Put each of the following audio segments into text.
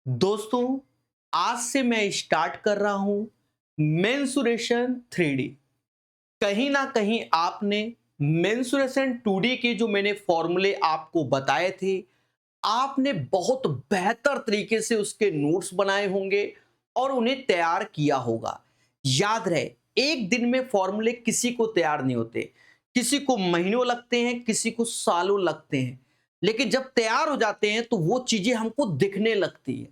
दोस्तों, आज से मैं स्टार्ट कर रहा हूं मेंसुरेशन 3D। कहीं ना कहीं आपने मेंसुरेशन 2D के जो मैंने फॉर्मूले आपको बताए थे, आपने बहुत बेहतर तरीके से उसके नोट्स बनाए होंगे और उन्हें तैयार किया होगा। याद रहे, एक दिन में फॉर्मूले किसी को तैयार नहीं होते, किसी को महीनों लगते हैं, किसी को सालों लगते हैं। लेकिन जब तैयार हो जाते हैं तो वो चीजें हमको दिखने लगती है।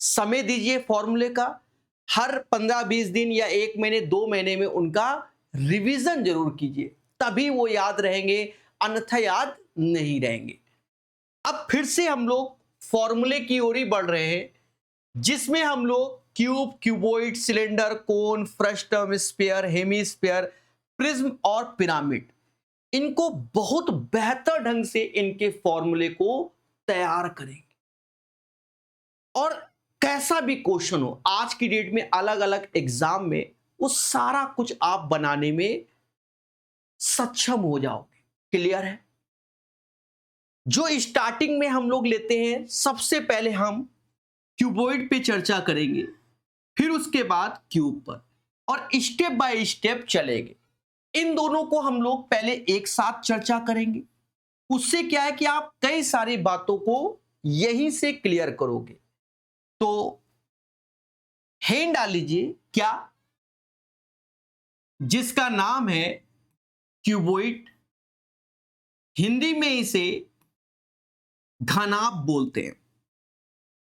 समय दीजिए फॉर्मूले का। हर 15-20 दिन या 1 महीने 2 महीने में उनका रिवीजन जरूर कीजिए, तभी वो याद रहेंगे, अन्यथा याद नहीं रहेंगे। अब फिर से हम लोग फॉर्मूले की ओर ही बढ़ रहे हैं, जिसमें हम लोग क्यूब, क्यूबॉइड, सिलेंडर, कोन, फ्रस्टम, स्फीयर, हेमीस्फीयर, प्रिज्म और पिरामिड, इनको बहुत बेहतर ढंग से इनके फॉर्मूले को तैयार करेंगे। और कैसा भी क्वेश्चन हो आज की डेट में, अलग अलग एग्जाम में, वो सारा कुछ आप बनाने में सक्षम हो जाओगे। क्लियर है? जो स्टार्टिंग में हम लोग लेते हैं, सबसे पहले हम क्यूबॉइड पे चर्चा करेंगे, फिर उसके बाद क्यूब पर, और स्टेप बाय स्टेप चलेंगे। इन दोनों को हम लोग पहले एक साथ चर्चा करेंगे। उससे क्या है कि आप कई सारी बातों को यहीं से क्लियर करोगे। तो हेड डाल लीजिए, क्या, जिसका नाम है क्यूबॉइड। हिंदी में इसे घनाभ बोलते हैं।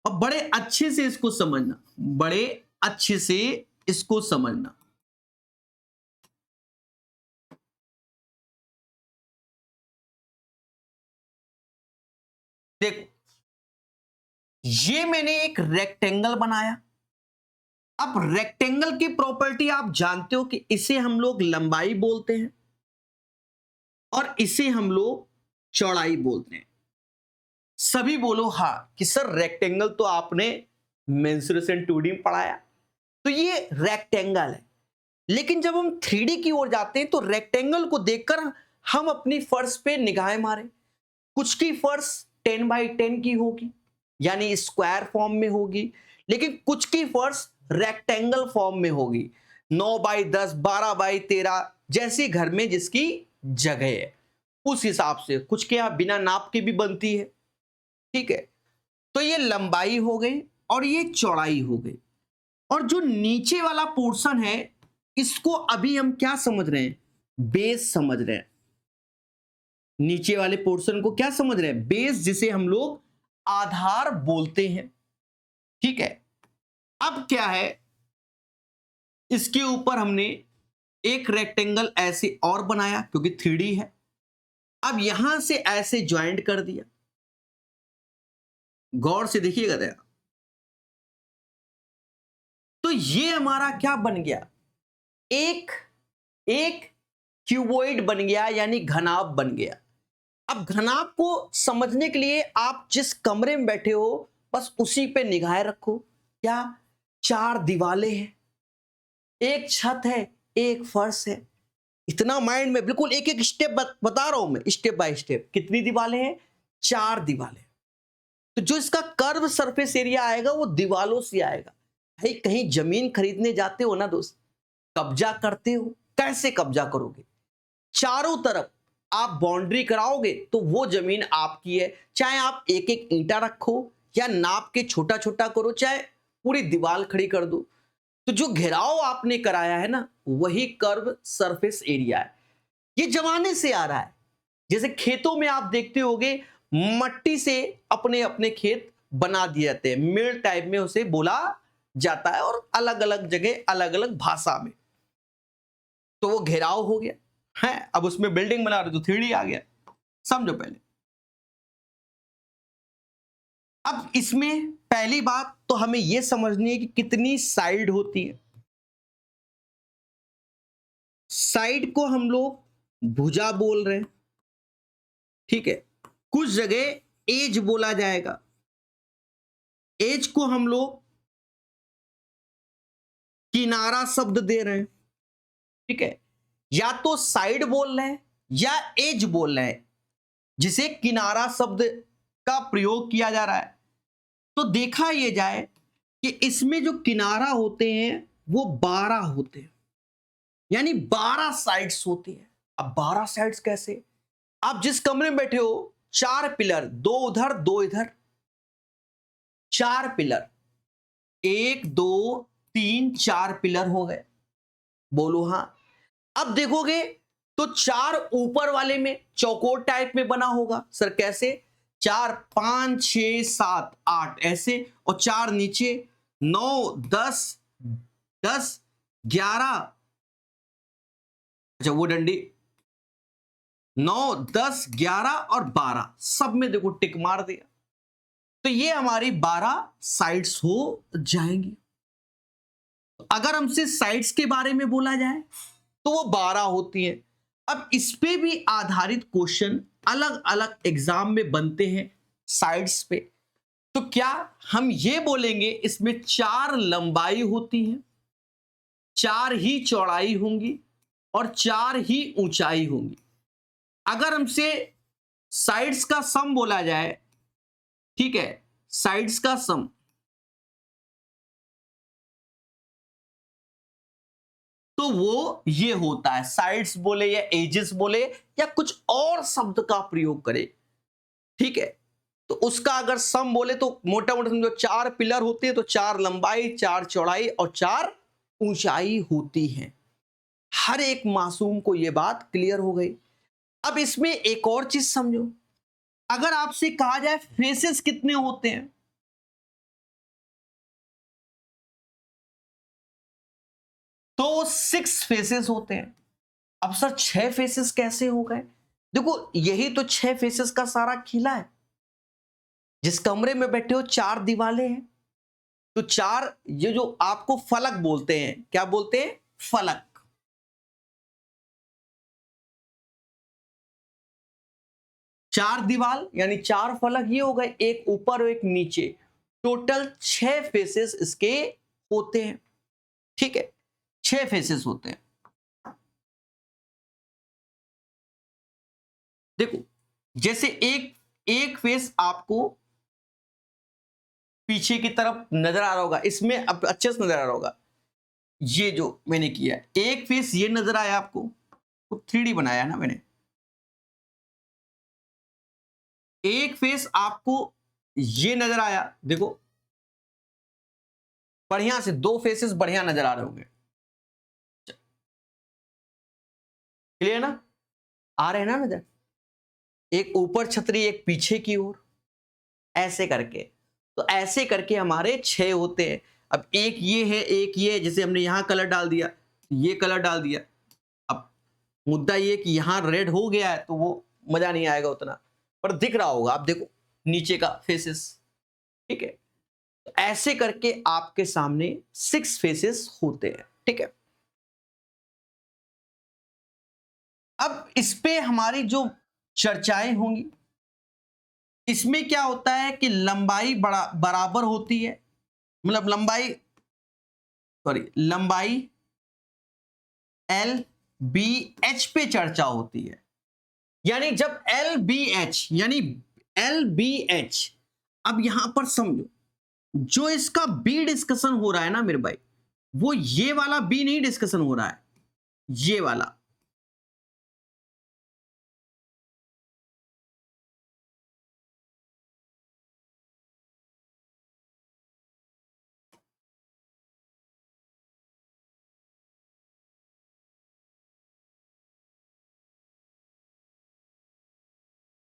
और बड़े अच्छे से इसको समझना, बड़े अच्छे से इसको समझना। देखो, ये मैंने एक रेक्टेंगल बनाया। अब रेक्टेंगल की प्रॉपर्टी आप जानते हो कि इसे हम लोग लंबाई बोलते हैं और इसे हम लोग चौड़ाई बोलते हैं। सभी बोलो हाँ कि सर रेक्टेंगल तो आपने मेंसुरेशन 2D में पढ़ाया, तो ये रेक्टेंगल है। लेकिन जब हम 3D की ओर जाते हैं तो रेक्टेंगल को देखकर हम अपनी फर्श पे निगाहें मारें। कुछ की फर्श 10x10 की होगी, यानी स्क्वायर फॉर्म में होगी, लेकिन कुछ की फर्श रेक्टेंगल फॉर्म में होगी, 9x10, 12x13, जैसे घर में जिसकी जगह है उस हिसाब से। कुछ के यहां बिना नाप के भी बनती है। ठीक है, तो ये लंबाई हो गई और ये चौड़ाई हो गई। और जो नीचे वाला पोर्शन है, इसको अभी हम क्या समझ रहे हैं? बेस समझ रहे हैं। नीचे वाले पोर्शन को क्या समझ रहे हैं? बेस, जिसे हम लोग आधार बोलते हैं। ठीक है, अब क्या है, इसके ऊपर हमने एक रेक्टेंगल ऐसे और बनाया क्योंकि 3D है। अब यहां से ऐसे ज्वाइंट कर दिया। गौर से देखिएगा जरा। तो ये हमारा क्या बन गया? एक एक क्यूबॉइड बन गया, यानी घनाभ बन गया। अब घनाभ को समझने के लिए आप जिस कमरे में बैठे हो, बस उसी पे निगाहें रखो। क्या? 4 दीवालें हैं, एक छत है, एक फर्श है। इतना माइंड में बिल्कुल एक एक स्टेप बता रहा हूं मैं, स्टेप बाय स्टेप। कितनी दीवालें हैं? 4 दीवालें। तो जो इसका कर्व सरफेस एरिया आएगा वो दीवालों से आएगा। भाई, कहीं जमीन खरीदने जाते हो ना दोस्त, कब्जा करते हो, कैसे कब्जा करोगे? चारों तरफ आप बाउंड्री कराओगे तो वो जमीन आपकी है। चाहे आप एक एक ईंटा रखो या नाप के छोटा छोटा करो, चाहे पूरी दीवार खड़ी कर दो, तो जो घेराव आपने कराया है ना, वही कर्व सरफेस एरिया है। ये जमाने से आ रहा है। जैसे खेतों में आप देखते होगे, मट्टी से अपने अपने खेत बना दिए जाते हैं, मेड़ टाइप में उसे बोला जाता है, और अलग अलग जगह अलग अलग भाषा में। तो वो घेराव हो गया है। अब उसमें बिल्डिंग बना रहे तो 3D आ गया। समझो पहले। अब इसमें पहली बात तो हमें यह समझनी है कि कितनी साइड होती है। साइड को हम लोग भुजा बोल रहे हैं। ठीक है, कुछ जगह एज बोला जाएगा। एज को हम लोग किनारा शब्द दे रहे हैं। ठीक है, या तो साइड बोल रहे हैं या एज बोल रहे हैं, जिसे किनारा शब्द का प्रयोग किया जा रहा है। तो देखा ये जाए कि इसमें जो किनारा होते हैं वो 12 होते हैं, यानी 12 साइड्स होती है। अब 12 साइड्स कैसे? आप जिस कमरे में बैठे हो, 4 पिलर, 2 उधर 2 इधर, 4 पिलर, 1 2 3 4 पिलर हो गए। बोलो हाँ। अब देखोगे तो 4 ऊपर वाले में चौकोर टाइप में बना होगा। सर कैसे? 4 5 6 7 8 ऐसे, और 4 नीचे, 9 10 10 11, अच्छा वो डंडी, 9 10 11 और 12 सब में देखो टिक मार दिया। तो ये हमारी 12 साइड्स हो जाएंगी। अगर हमसे साइड्स के बारे में बोला जाए तो वो 12 होती है। अब इस पे भी आधारित क्वेश्चन अलग अलग एग्जाम में बनते हैं साइड्स पे। तो क्या हम ये बोलेंगे इसमें 4 लंबाई होती है, 4 ही चौड़ाई होंगी और 4 ही ऊंचाई होंगी? अगर हमसे साइड्स का सम बोला जाए, ठीक है, साइड्स का सम, तो वो ये होता है, साइड्स बोले या एजेस बोले या कुछ और शब्द का प्रयोग करे, ठीक है, तो उसका अगर सम बोले तो मोटा मोटा समझो 4 पिलर होते हैं, तो 4 लंबाई, 4 चौड़ाई और 4 ऊंचाई होती है। हर एक मासूम को यह बात क्लियर हो गई। अब इसमें एक और चीज समझो, अगर आपसे कहा जाए फेसेस कितने होते हैं, तो 6 फेसेस होते हैं। अब सर 6 फेसेस कैसे हो गए? देखो यही तो 6 फेसेस का सारा खिला है। जिस कमरे में बैठे हो 4 दीवारें हैं, तो 4, ये जो आपको फलक बोलते हैं, क्या बोलते हैं? फलक। चार दीवार यानी 4 फलक ये हो गए, एक ऊपर और एक नीचे। टोटल 6 फेसेस इसके होते हैं, ठीक है, 6 फेसेस होते हैं। देखो जैसे एक फेस आपको पीछे की तरफ नजर आ रहा होगा, इसमें अब अच्छे से नजर आ रहा होगा, ये जो मैंने किया, एक फेस ये नजर आया आपको, तो 3D बनाया ना मैंने। एक फेस आपको ये नजर आया, देखो बढ़िया से 2 फेसेस बढ़िया नजर आ रहे होंगे, क्लियर ना? आ रहे हैं ना नजर? एक ऊपर छतरी, एक पीछे की ओर, ऐसे करके। तो ऐसे करके हमारे 6 होते हैं। अब एक ये है, एक ये है, जैसे हमने यहां कलर डाल दिया, ये कलर डाल दिया। अब मुद्दा ये कि यहां रेड हो गया है तो वो मजा नहीं आएगा उतना, पर दिख रहा होगा, आप देखो नीचे का फेसेस, ठीक है। तो ऐसे करके आपके सामने 6 फेसेस होते हैं, ठीक है। अब इस पे हमारी जो चर्चाएं होंगी, इसमें क्या होता है कि लंबाई बराबर होती है, मतलब लंबाई एल बी एच पे चर्चा होती है। यानी जब एल बी एच, यानी एल बी एच, अब यहां पर समझो, जो इसका बी डिस्कशन हो रहा है ना मेरे भाई, वो ये वाला बी नहीं डिस्कशन हो रहा है, ये वाला।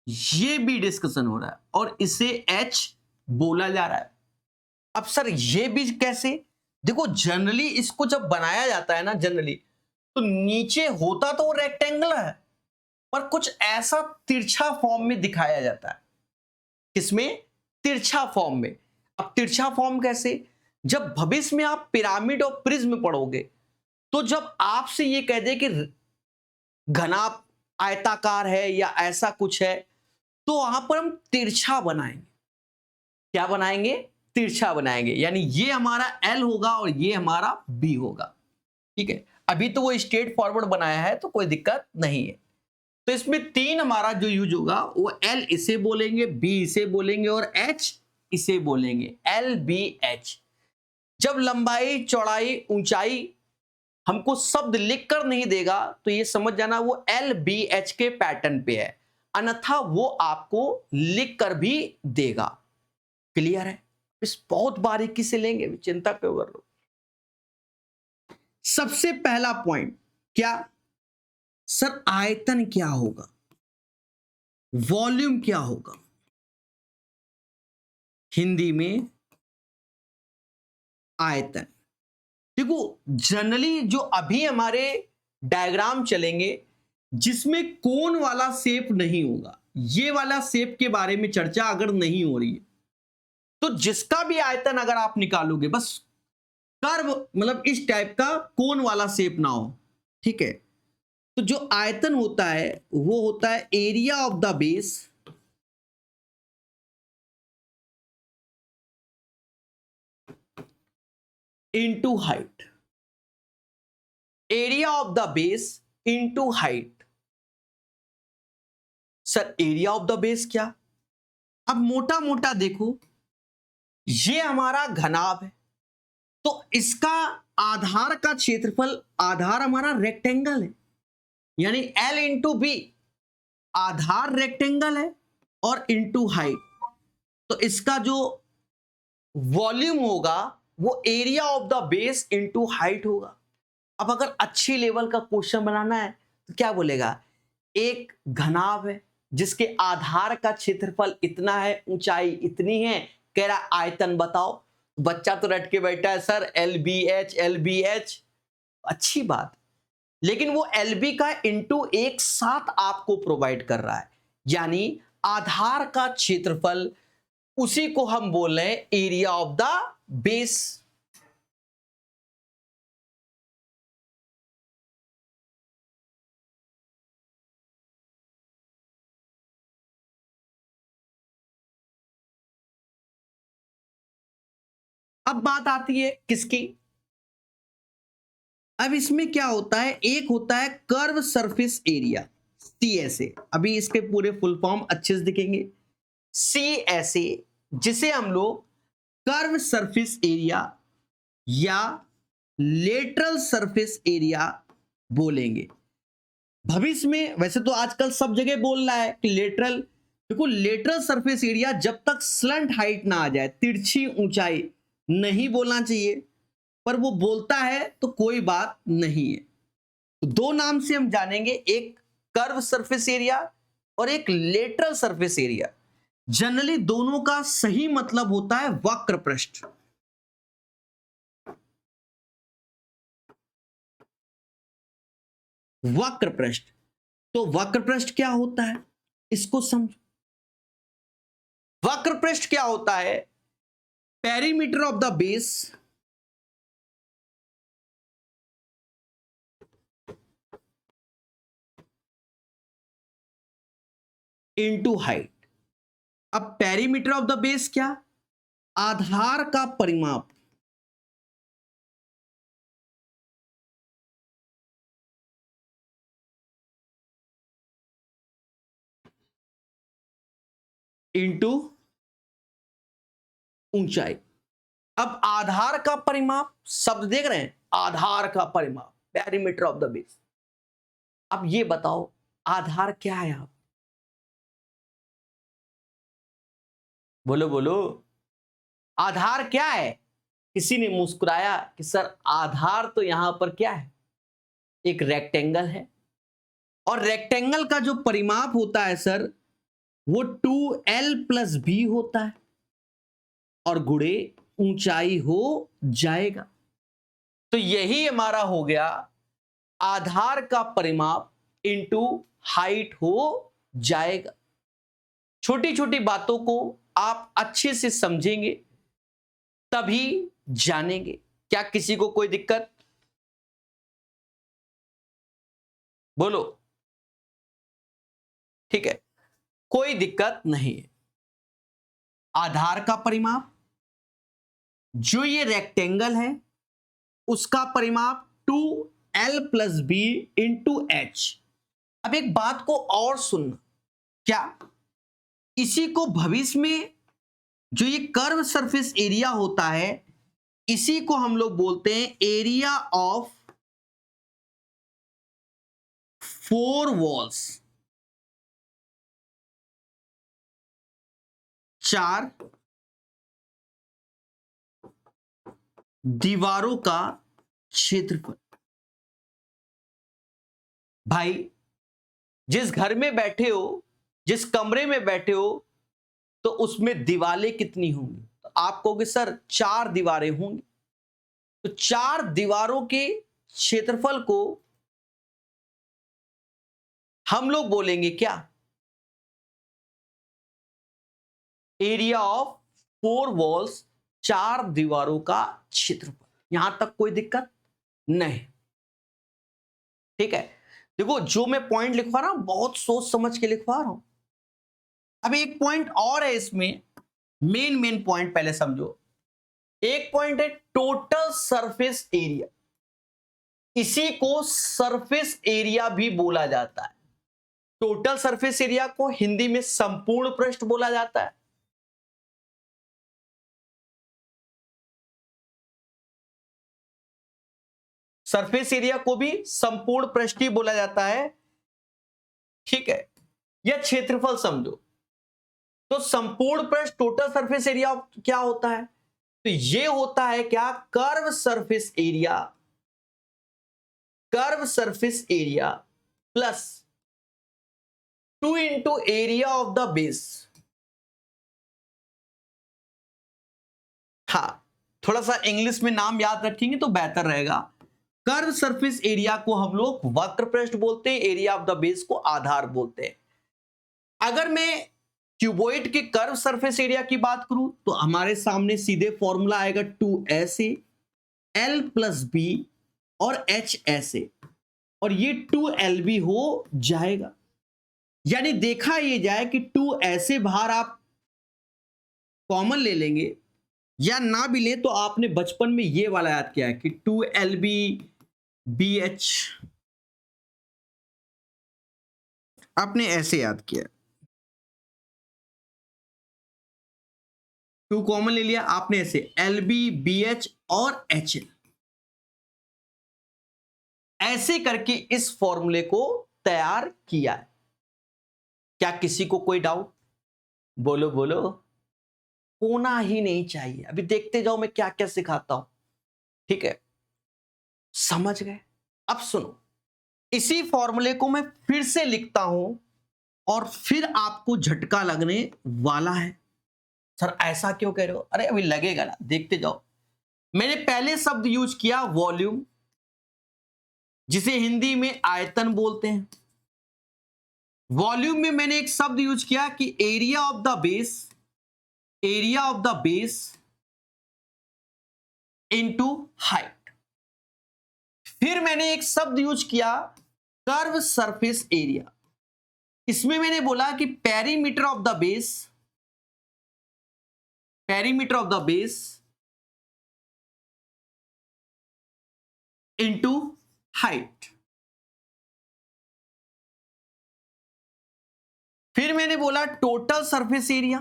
ये भी डिस्कशन हो रहा है और इसे एच बोला जा रहा है। अब सर ये भी कैसे? देखो जनरली इसको जब बनाया जाता है ना, जनरली तो नीचे होता तो रेक्टेंगल है, पर कुछ ऐसा तिरछा फॉर्म में दिखाया जाता है। किसमें? तिरछा फॉर्म में। अब तिरछा फॉर्म कैसे? जब भविष्य में आप पिरामिड और प्रिज्म पढ़ोगे, तो जब आपसे ये कह दे कि घना आयताकार है या ऐसा कुछ है, तो वहां पर हम तिरछा बनाएंगे। क्या बनाएंगे? तिरछा बनाएंगे। यानी ये हमारा एल होगा और ये हमारा बी होगा, ठीक है। अभी तो वो स्ट्रेट फॉरवर्ड बनाया है तो कोई दिक्कत नहीं है। तो इसमें 3 हमारा जो यूज होगा वो एल इसे बोलेंगे, बी इसे बोलेंगे और एच इसे बोलेंगे LBH। जब लंबाई चौड़ाई ऊंचाई हमको शब्द लिखकर नहीं देगा तो ये समझ जाना वो LBH के पैटर्न पे है, अन्यथा वो आपको लिखकर भी देगा। क्लियर है? इस बहुत बारीकी से लेंगे, चिंता क्यों कर रहे हो। सबसे पहला पॉइंट क्या सर, आयतन क्या होगा, वॉल्यूम क्या होगा। हिंदी में आयतन। देखो जनरली जो अभी हमारे डायग्राम चलेंगे जिसमें कोन वाला शेप नहीं होगा, ये वाला शेप के बारे में चर्चा अगर नहीं हो रही है, तो जिसका भी आयतन अगर आप निकालोगे बस कर्व मतलब इस टाइप का कोन वाला शेप ना हो, ठीक है। तो जो आयतन होता है वो होता है area of the base into height. Area of the base into height. Sir area of the base क्या, अब मोटा मोटा देखो, ये हमारा घनाभ है तो इसका आधार का क्षेत्रफल, आधार हमारा रेक्टेंगल है यानी L इंटू बी, आधार रेक्टेंगल है और इंटू हाइट, तो इसका जो वॉल्यूम होगा वो area of the base into height होगा। अब अगर अच्छी लेवल का क्वेश्चन बनाना है तो क्या बोलेगा, एक घनाभ है जिसके आधार का क्षेत्रफल इतना है, ऊंचाई इतनी है, कह रहा आयतन बताओ। बच्चा तो रट के बैठा है सर LBH LBH, अच्छी बात, लेकिन वो LB का इंटू एक साथ आपको प्रोवाइड कर रहा है, यानी आधार का क्षेत्रफल, उसी को हम बोल रहे हैं एरिया ऑफ द बेस। अब बात आती है किसकी, अब इसमें क्या होता है, एक होता है कर्व सरफेस एरिया CSA, अभी इसके पूरे फुल फॉर्म अच्छे से दिखेंगे, CSA जिसे हम लोग कर्व सरफेस एरिया या लेटरल सरफेस एरिया बोलेंगे भविष्य में। वैसे तो आजकल सब जगह बोल रहा है कि लेटरल, देखो लेटरल सरफेस एरिया जब तक स्लंट हाइट ना आ जाए, तिरछी ऊंचाई, नहीं बोलना चाहिए, पर वो बोलता है तो कोई बात नहीं है। तो दो नाम से हम जानेंगे, एक कर्व सरफेस एरिया और एक लेटरल सरफेस एरिया। जनरली दोनों का सही मतलब होता है वक्र पृष्ठ। वक्र पृष्ठ, तो वक्र पृष्ठ क्या होता है इसको समझो। वक्र पृष्ठ क्या होता है, perimeter of the base into height. अब पेरीमीटर ऑफ द बेस क्या, आधार का परिमाप इनटू ऊंचाई। अब आधार का परिमाप शब्द देख रहे हैं, आधार का परिमाप पेरीमीटर ऑफ द बेस। अब ये बताओ आधार क्या है, आप बोलो बोलो, आधार क्या है। किसी ने मुस्कुराया कि सर आधार तो यहां पर क्या है, एक रेक्टेंगल है, और रेक्टेंगल का जो परिमाप होता है सर वो 2L+B होता है और गुणे ऊंचाई हो जाएगा। तो यही हमारा हो गया आधार का परिमाप इंटू हाइट हो जाएगा। छोटी छोटी बातों को आप अच्छे से समझेंगे तभी जानेंगे। क्या किसी को कोई दिक्कत, बोलो। ठीक है, कोई दिक्कत नहीं है। आधार का परिमाप, जो ये रेक्टेंगल है उसका परिमाप 2L+B इंटू H। अब एक बात को और सुनना, क्या इसी को भविष्य में जो ये कर्व सरफेस एरिया होता है इसी को हम लोग बोलते हैं एरिया ऑफ 4 वॉल्स, 4 दीवारों का क्षेत्रफल। भाई जिस घर में बैठे हो, जिस कमरे में बैठे हो, तो उसमें दीवारें कितनी होंगी? तो आप कहोगे सर 4 दीवारें होंगी। तो 4 दीवारों के क्षेत्रफल को हम लोग बोलेंगे क्या? एरिया ऑफ 4 वॉल्स, 4 दीवारों का क्षेत्रफल। यहां तक कोई दिक्कत नहीं, ठीक है। देखो जो मैं पॉइंट लिखवा रहा हूं बहुत सोच समझ के लिखवा रहा हूं। अब एक पॉइंट और है इसमें, मेन पॉइंट पहले समझो। एक पॉइंट है टोटल सरफेस एरिया, इसी को सरफेस एरिया भी बोला जाता है। टोटल सरफेस एरिया को हिंदी में संपूर्ण पृष्ठ बोला जाता है। सरफेस एरिया को भी संपूर्ण पृष्ठ ही बोला जाता है, ठीक है। यह क्षेत्रफल समझो। तो संपूर्ण पृष्ठ टोटल सरफेस एरिया क्या होता है? तो यह होता है क्या? Curve surface area, curve surface area plus 2 into area of the base. हाँ, थोड़ा सा इंग्लिश में नाम याद रखेंगे तो बेहतर रहेगा। कर्व सरफेस एरिया को हम लोग वक्र पृष्ठ बोलते हैं, एरिया ऑफ द बेस को आधार बोलते हैं। अगर मैं क्यूबॉइड के कर्व सरफेस एरिया की बात करूं तो हमारे सामने सीधे फॉर्मूला आएगा 2sa, l प्लस बी और h ऐसे, और ये 2lb हो जाएगा। यानी देखा ये जाए कि 2 ऐसे बाहर आप कॉमन ले लेंगे या ना भी ले तो आपने बचपन में ये वाला याद किया है कि 2lb bh, आपने ऐसे याद किया। 2 कॉमन ले लिया आपने ऐसे lb bh और hl, ऐसे करके इस फॉर्मूले को तैयार किया है। क्या किसी को कोई डाउट? बोलो बोलो। होना ही नहीं चाहिए। अभी देखते जाओ मैं क्या क्या सिखाता हूं, ठीक है। समझ गए? अब सुनो, इसी फॉर्मूले को मैं फिर से लिखता हूं और फिर आपको झटका लगने वाला है। सर ऐसा क्यों कह रहे हो? अरे अभी लगेगा ना, देखते जाओ। मैंने पहले शब्द यूज किया वॉल्यूम, जिसे हिंदी में आयतन बोलते हैं। वॉल्यूम में मैंने एक शब्द यूज किया कि area of the base, area of the base into height. फिर मैंने एक शब्द यूज किया कर्व सरफेस एरिया, इसमें मैंने बोला कि perimeter of the base, perimeter of the base into height. फिर मैंने बोला टोटल सरफेस एरिया,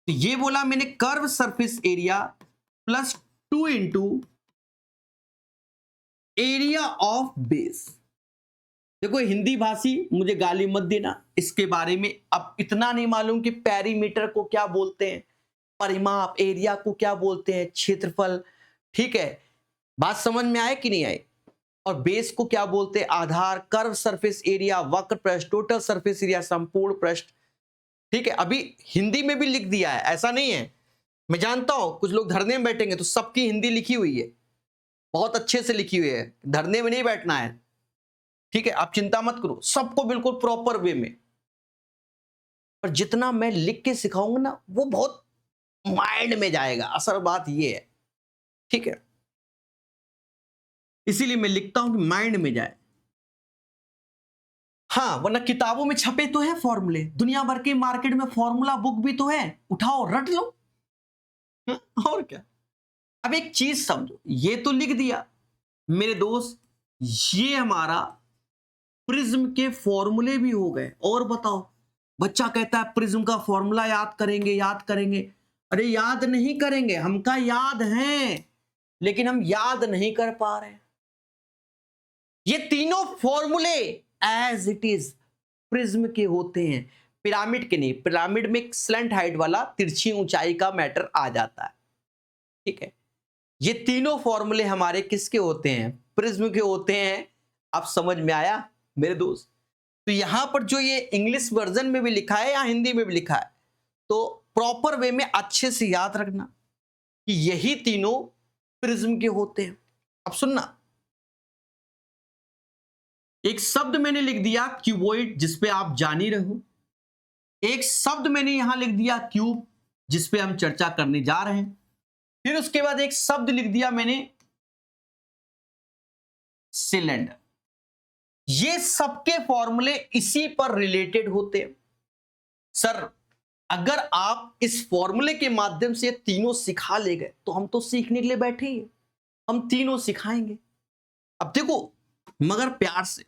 तो ये बोला मैंने curve surface area plus 2 into area of base. देखो हिंदी भाषी मुझे गाली मत देना, इसके बारे में अब इतना नहीं मालूम कि पेरीमीटर को क्या बोलते हैं, परिमाप, एरिया को क्या बोलते हैं, क्षेत्रफल, ठीक है। बात समझ में आए कि नहीं आए? और बेस को क्या बोलते हैं? आधार। कर्व सरफेस एरिया वक्र पृष्ठ, टोटल सरफेस एरिया संपूर्ण पृष्ठ, ठीक है। अभी हिंदी में भी लिख दिया है, ऐसा नहीं है। मैं जानता हूं कुछ लोग धरने में बैठेंगे तो सबकी हिंदी लिखी हुई है, बहुत अच्छे से लिखी हुई है, धरने में नहीं बैठना है, ठीक है। आप चिंता मत करो, सबको बिल्कुल प्रॉपर वे में। पर जितना मैं लिख के सिखाऊंगा ना वो बहुत माइंड में जाएगा, असल बात ये है, ठीक है। इसीलिए मैं लिखता हूं कि माइंड में जाए। हाँ, वरना किताबों में छपे तो है फॉर्मूले, दुनिया भर के मार्केट में फॉर्मूला बुक भी तो है, उठाओ रट लो। और क्या। अब एक चीज समझो, ये तो लिख दिया मेरे दोस्त, ये हमारा प्रिज्म के फॉर्मूले भी हो गए। और बताओ बच्चा कहता है प्रिज्म का फॉर्मूला याद करेंगे, याद करेंगे। अरे याद नहीं करेंगे, हमका याद है, लेकिन हम याद नहीं कर पा रहे। ये तीनों फॉर्मूले एज इट इज प्रिज्म के होते हैं, पिरामिड के नहीं। पिरामिड में स्लैंट हाइट वाला, तिरछी ऊंचाई का मैटर आ जाता है, ठीक है। ये तीनों फॉर्मूले हमारे किसके होते हैं? प्रिज्म के होते हैं। अब समझ में आया मेरे दोस्त? तो यहां पर जो ये इंग्लिश वर्जन में भी लिखा है या हिंदी में भी लिखा है, तो प्रॉपर वे में अच्छे से याद रखना कि यही तीनों प्रिज्म के होते हैं। अब सुनना, एक शब्द मैंने लिख दिया क्यूबॉइड, जिसपे आप जान ही रहे हो। एक शब्द मैंने यहां लिख दिया क्यूब, जिसपे हम चर्चा करने जा रहे हैं। फिर उसके बाद एक शब्द लिख दिया मैंने सिलेंडर। ये सबके फॉर्मूले इसी पर रिलेटेड होते हैं। सर अगर आप इस फॉर्मूले के माध्यम से तीनों सिखा ले गए तो हम तो सीखने के लिए बैठे ही हैं, हम तीनों सिखाएंगे। अब देखो, मगर प्यार से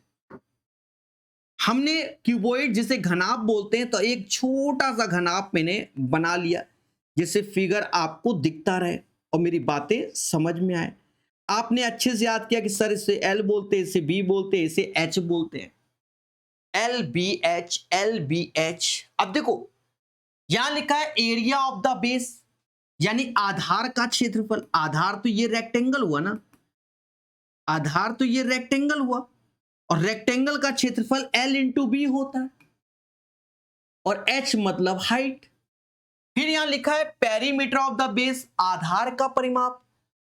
हमने क्यूबॉइड जिसे घनाभ बोलते हैं, तो एक छोटा सा घनाभ मैंने बना लिया, जिससे फिगर आपको दिखता रहे और मेरी बातें समझ में आए। आपने अच्छे से याद किया कि सर इसे एल बोलते हैं, इसे बी बोलते हैं, इसे एच बोलते हैं, L B H, L B H. अब देखो यहां लिखा है एरिया ऑफ द बेस, यानी आधार का क्षेत्रफल। आधार तो ये रेक्टेंगल हुआ ना, आधार तो ये रेक्टेंगल हुआ, और रेक्टेंगल का क्षेत्रफल L इंटू बी होता है, और H मतलब हाइट। फिर यहां लिखा है पेरीमीटर ऑफ द बेस, आधार का परिमाप,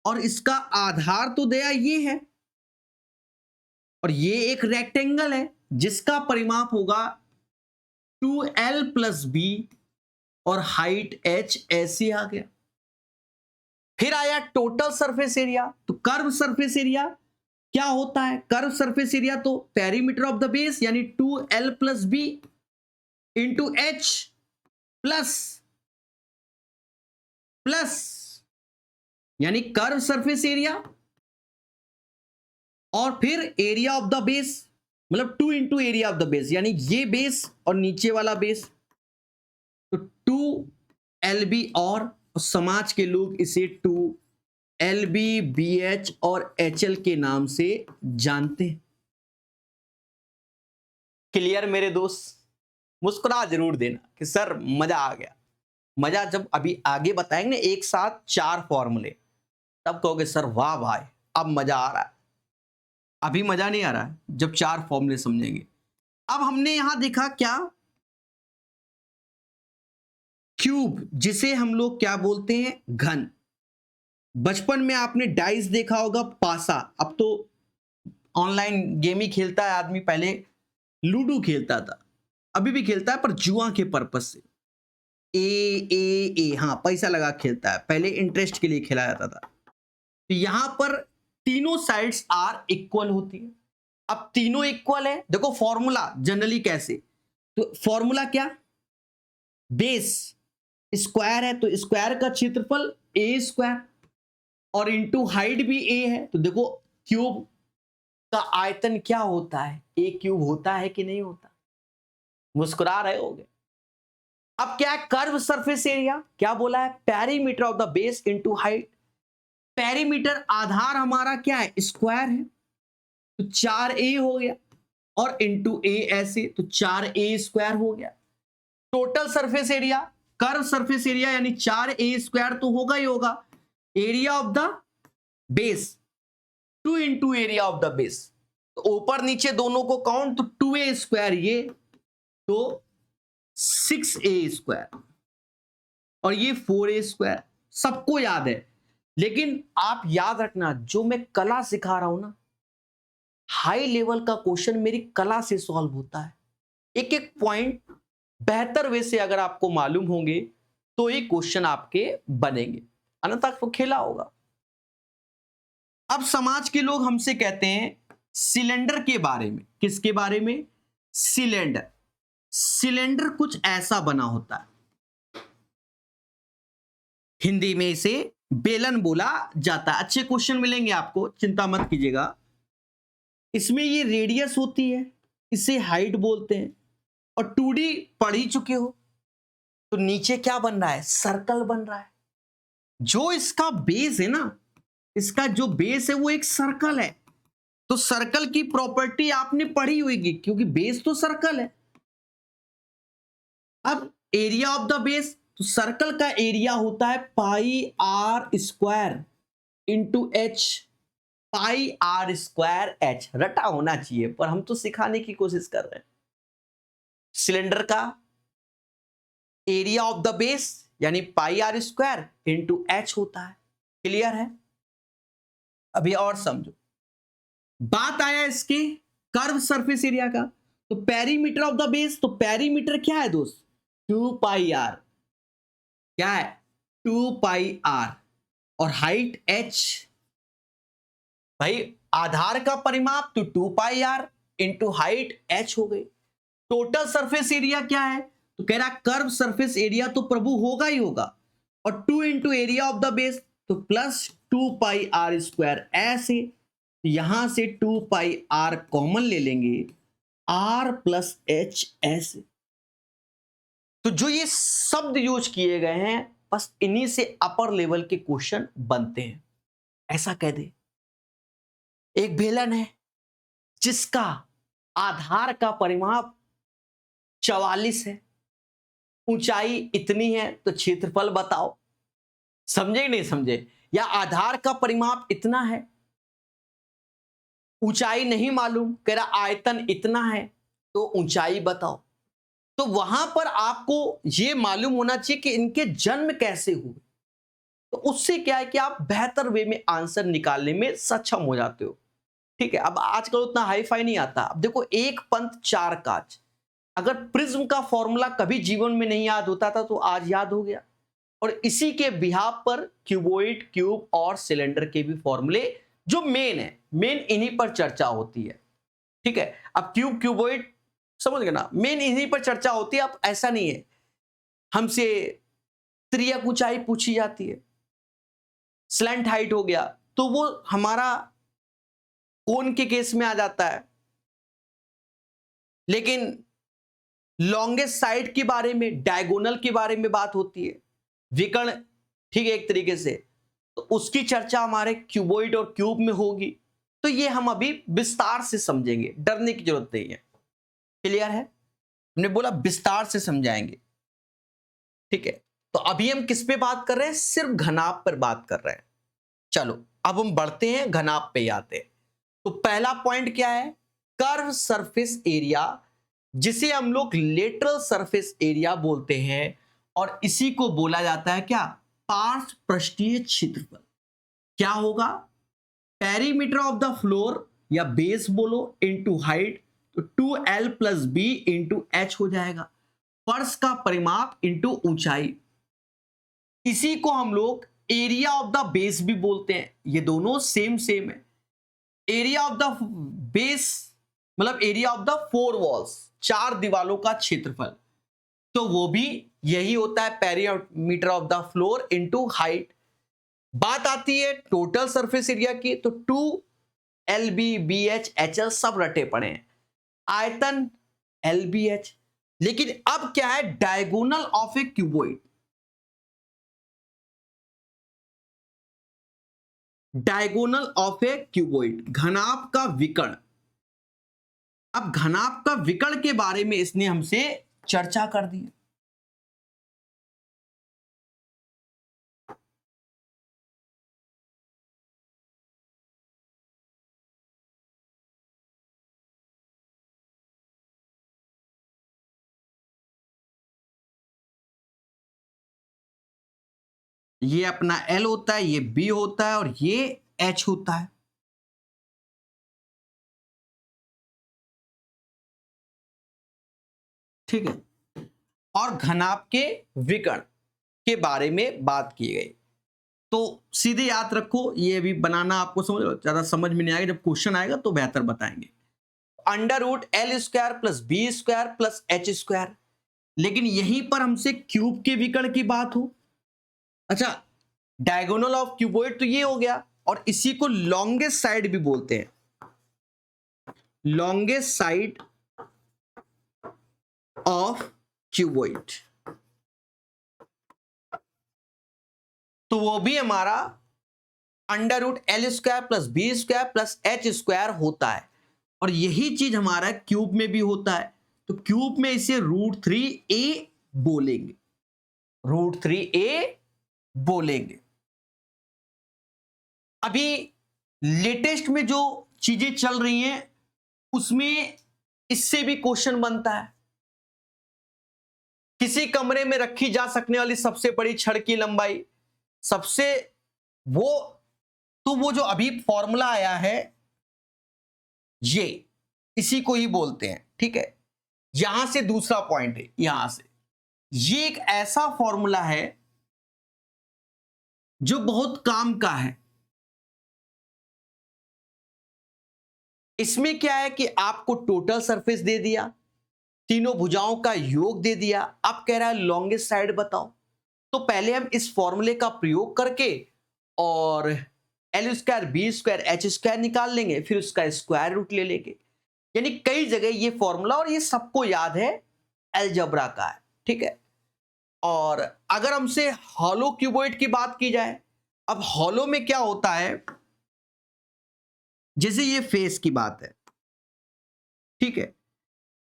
और इसका आधार तो दिया ये है, और ये एक रेक्टेंगल है जिसका परिमाप होगा 2L प्लस बी, और हाइट H ऐसे आ गया। फिर आया टोटल सरफेस एरिया। तो कर्व सरफेस एरिया क्या होता है? कर्व सरफेस एरिया तो पेरीमीटर ऑफ द बेस यानी 2L plus B into H plus plus यानी कर्व सरफेस एरिया, और फिर एरिया ऑफ द बेस मतलब 2 into area of the base, यानी ये बेस और नीचे वाला बेस, तो 2LB, और समाज के लोग इसे 2LB, BH और HL के नाम से जानते हैं। क्लियर मेरे दोस्त? मुस्कुरा जरूर देना कि सर मजा आ गया। मजा जब अभी आगे बताएंगे एक साथ 4 फॉर्मूले, तब कहोगे सर वाह भाई अब मजा आ रहा है। अभी मजा नहीं आ रहा है जब 4 फॉर्मूले समझेंगे। अब हमने यहां देखा क्या, क्यूब, जिसे हम लोग क्या बोलते हैं? घन। बचपन में आपने डाइस देखा होगा, पासा। अब तो ऑनलाइन गेम ही खेलता है आदमी, पहले लूडो खेलता था, अभी भी खेलता है पर जुआ के पर्पज से। ए हाँ, पैसा लगा खेलता है, पहले इंटरेस्ट के लिए खेला जाता था। तो यहां पर तीनों साइड्स आर इक्वल होती है। अब तीनों इक्वल है, देखो फॉर्मूला जनरली कैसे, तो फॉर्मूला क्या, बेस स्क्वायर है तो स्क्वायर का क्षेत्रफल ए स्क्वायर, और इंटू हाइट भी ए है, तो देखो क्यूब का आयतन क्या होता है? ए क्यूब होता है कि नहीं होता? मुस्कुरा रहे होगे। अब क्या है कर्व सरफेस एरिया? क्या बोला है? Perimeter of the base into height. Perimeter आधार हमारा क्या है? स्क्वायर है, तो 4A हो गया, और इंटू ए ऐसे, तो 4A स्क्वायर हो गया। Total surface area, curve surface area यानी 4A स्क्वायर तो होगा ही होगा, area of the base 2 into area of the base, तो ऊपर नीचे दोनों को काउंट, तो 2A स्क्वायर ये, तो 6A स्क्वायर, और ये 4A स्क्वायर। सबको याद है, लेकिन आप याद रखना जो मैं कला सिखा रहा हूं ना, हाई लेवल का क्वेश्चन मेरी कला से सॉल्व होता है। एक एक पॉइंट बेहतर वे से अगर आपको मालूम होंगे तो ये क्वेश्चन आपके बनेंगे, अन्यथा तो खेला होगा। अब समाज के लोग हमसे कहते हैं सिलेंडर के बारे में। किसके बारे में? सिलेंडर। सिलेंडर कुछ ऐसा बना होता है, हिंदी में इसे बेलन बोला जाता है। अच्छे क्वेश्चन मिलेंगे आपको, चिंता मत कीजिएगा। इसमें ये रेडियस होती है, इसे हाइट बोलते हैं, और 2D पढ़ ही चुके हो, तो नीचे क्या बन रहा है, सर्कल बन रहा है। जो इसका बेस है ना, इसका जो बेस है वो एक सर्कल है, तो सर्कल की प्रॉपर्टी आपने पढ़ी होगी क्योंकि बेस तो सर्कल है। अब एरिया ऑफ द बेस, तो सर्कल का एरिया होता है pi are square into h, pi are square h. रटा होना चाहिए पर हम तो सिखाने की कोशिश कर रहे हैं। सिलेंडर का एरिया ऑफ द बेस यानी पाई आर स्क्वायर इंटू एच होता है। क्लियर है? अभी और समझो, बात आया इसके कर्व सरफेस एरिया का, तो पेरीमीटर ऑफ द बेस, तो पेरीमीटर क्या है दोस्त, 2 पाई आर, क्या है 2 पाई आर, और हाइट h, भाई आधार का परिमाप तो 2 pi are into height h हो गई। टोटल सरफेस एरिया क्या है, तो कह रहा कर्व सरफेस एरिया तो प्रभु होगा ही होगा, और 2 into area of the base तो प्लस 2 पाई आर स्क्वायर ऐसे, यहां से 2 पाई आर कॉमन ले लेंगे, आर प्लस एच ऐसे। तो जो ये शब्द यूज किए गए हैं बस इन्हीं से अपर लेवल के क्वेश्चन बनते हैं। ऐसा कह दे, एक बेलन है जिसका आधार का परिमाप 44 है, ऊंचाई इतनी है, तो क्षेत्रफल बताओ। समझे कि नहीं समझे? या आधार का परिमाप इतना है, ऊंचाई नहीं मालूम, कह रहा आयतन इतना है, तो ऊंचाई बताओ। तो वहां पर आपको यह मालूम होना चाहिए कि इनके जन्म कैसे हुए, तो उससे क्या है कि आप बेहतर वे में आंसर निकालने में सक्षम हो जाते हो। ठीक है, अब आजकल उतना हाई फाई नहीं आता। अब देखो, एक पंथ चार काज, अगर प्रिज्म का फॉर्मूला कभी जीवन में नहीं याद होता था तो आज याद हो गया, और इसी के बिहाफ पर क्यूबोइड, क्यूब और सिलेंडर के भी फॉर्मूले जो मेन है, मेन इन्हीं पर चर्चा होती है। ठीक है, अब क्यूब, क्यूबोइड समझ गए ना, मेन इन्हीं पर चर्चा होती है। अब ऐसा नहीं है हमसे त्रियक ऊंचाई पूछी जाती है, स्लैंट हाइट हो गया, तो वो हमारा कोन के केस में आ जाता है, लेकिन लॉन्गेस्ट साइड के बारे में, डायगोनल के बारे में बात होती है, विकर्ण, ठीक है, एक तरीके से, तो उसकी चर्चा हमारे क्यूबोइड और क्यूब में होगी। तो ये हम अभी विस्तार से समझेंगे, डरने की जरूरत नहीं है। क्लियर है? हमने बोला विस्तार से समझाएंगे। ठीक है, तो अभी हम किस पे बात कर रहे हैं, सिर्फ घनाभ पर बात कर रहे हैं। चलो अब हम बढ़ते हैं, घनाभ पे आते हैं। तो पहला पॉइंट क्या है, कर्व सरफेस एरिया, जिसे हम लोग लेटरल सरफेस एरिया बोलते हैं, और इसी को बोला जाता है क्या, पार्श्व पृष्ठीय क्षेत्रफल। क्या होगा, पेरीमीटर ऑफ द फ्लोर या बेस बोलो इंटू हाइट, तो 2l plus B into H हो जाएगा, फर्श का परिमाप इंटू ऊंचाई। इसी को हम लोग एरिया ऑफ द बेस भी बोलते हैं, ये दोनों सेम सेम है। एरिया ऑफ द बेस मतलब area of the four walls, चार दीवालों का क्षेत्रफल, तो वो भी यही होता है, perimeter of the floor into height. बात आती है टोटल सरफेस एरिया की, तो 2LB BH HL सब रटे पड़े हैं, आयतन LBH। लेकिन अब क्या है, diagonal of a cuboid, diagonal of a cuboid, घनाभ का विकर्ण। अब घनाभ का विकर्ण के बारे में इसने हमसे चर्चा कर दी। ये अपना L होता है, ये B होता है, और ये H होता है। ठीक है, और घनाभ के विकर्ण के बारे में बात की गई। तो सीधे याद रखो, ये अभी बनाना आपको ज्यादा समझ में नहीं आएगा, जब क्वेश्चन आएगा तो बेहतर बताएंगे। Under root L square plus B square plus H square, लेकिन यहीं पर हमसे क्यूब के विकर्ण की बात हो। अच्छा, डायगोनल ऑफ क्यूबॉइड तो ये हो गया, और इसी को लॉन्गेस्ट साइड भी बोलते हैं, लॉन्गेस्ट साइड ऑफ क्यूबॉइड, तो वो भी हमारा under root L square plus B square plus H square होता है। और यही चीज हमारा क्यूब में भी होता है, तो क्यूब में इसे √3a बोलेंगे, √3a बोलेंगे। अभी लेटेस्ट में जो चीजें चल रही हैं उसमें इससे भी क्वेश्चन बनता है। किसी कमरे में रखी जा सकने वाली सबसे बड़ी छड़ की लंबाई, सबसे वो जो अभी फॉर्मूला आया है ये इसी को ही बोलते हैं, ठीक है। यहां से दूसरा पॉइंट है, यहां से ये एक ऐसा फॉर्मूला है जो बहुत काम का है। इसमें क्या है कि आपको टोटल सरफेस दे दिया, तीनों भुजाओं का योग दे दिया, अब कह रहा है लॉन्गेस्ट साइड बताओ। तो पहले हम इस फॉर्मूले का प्रयोग करके और L square B square H square निकाल लेंगे, फिर उसका स्क्वायर रूट ले लेंगे। यानी कई जगह ये फॉर्मूला, और ये सबको याद है, अलजेब्रा का है, ठीक है। और अगर हमसे हॉलो क्यूबॉइड की बात की जाए, अब हॉलो में क्या होता है, जैसे ये फेस की बात है, ठीक है।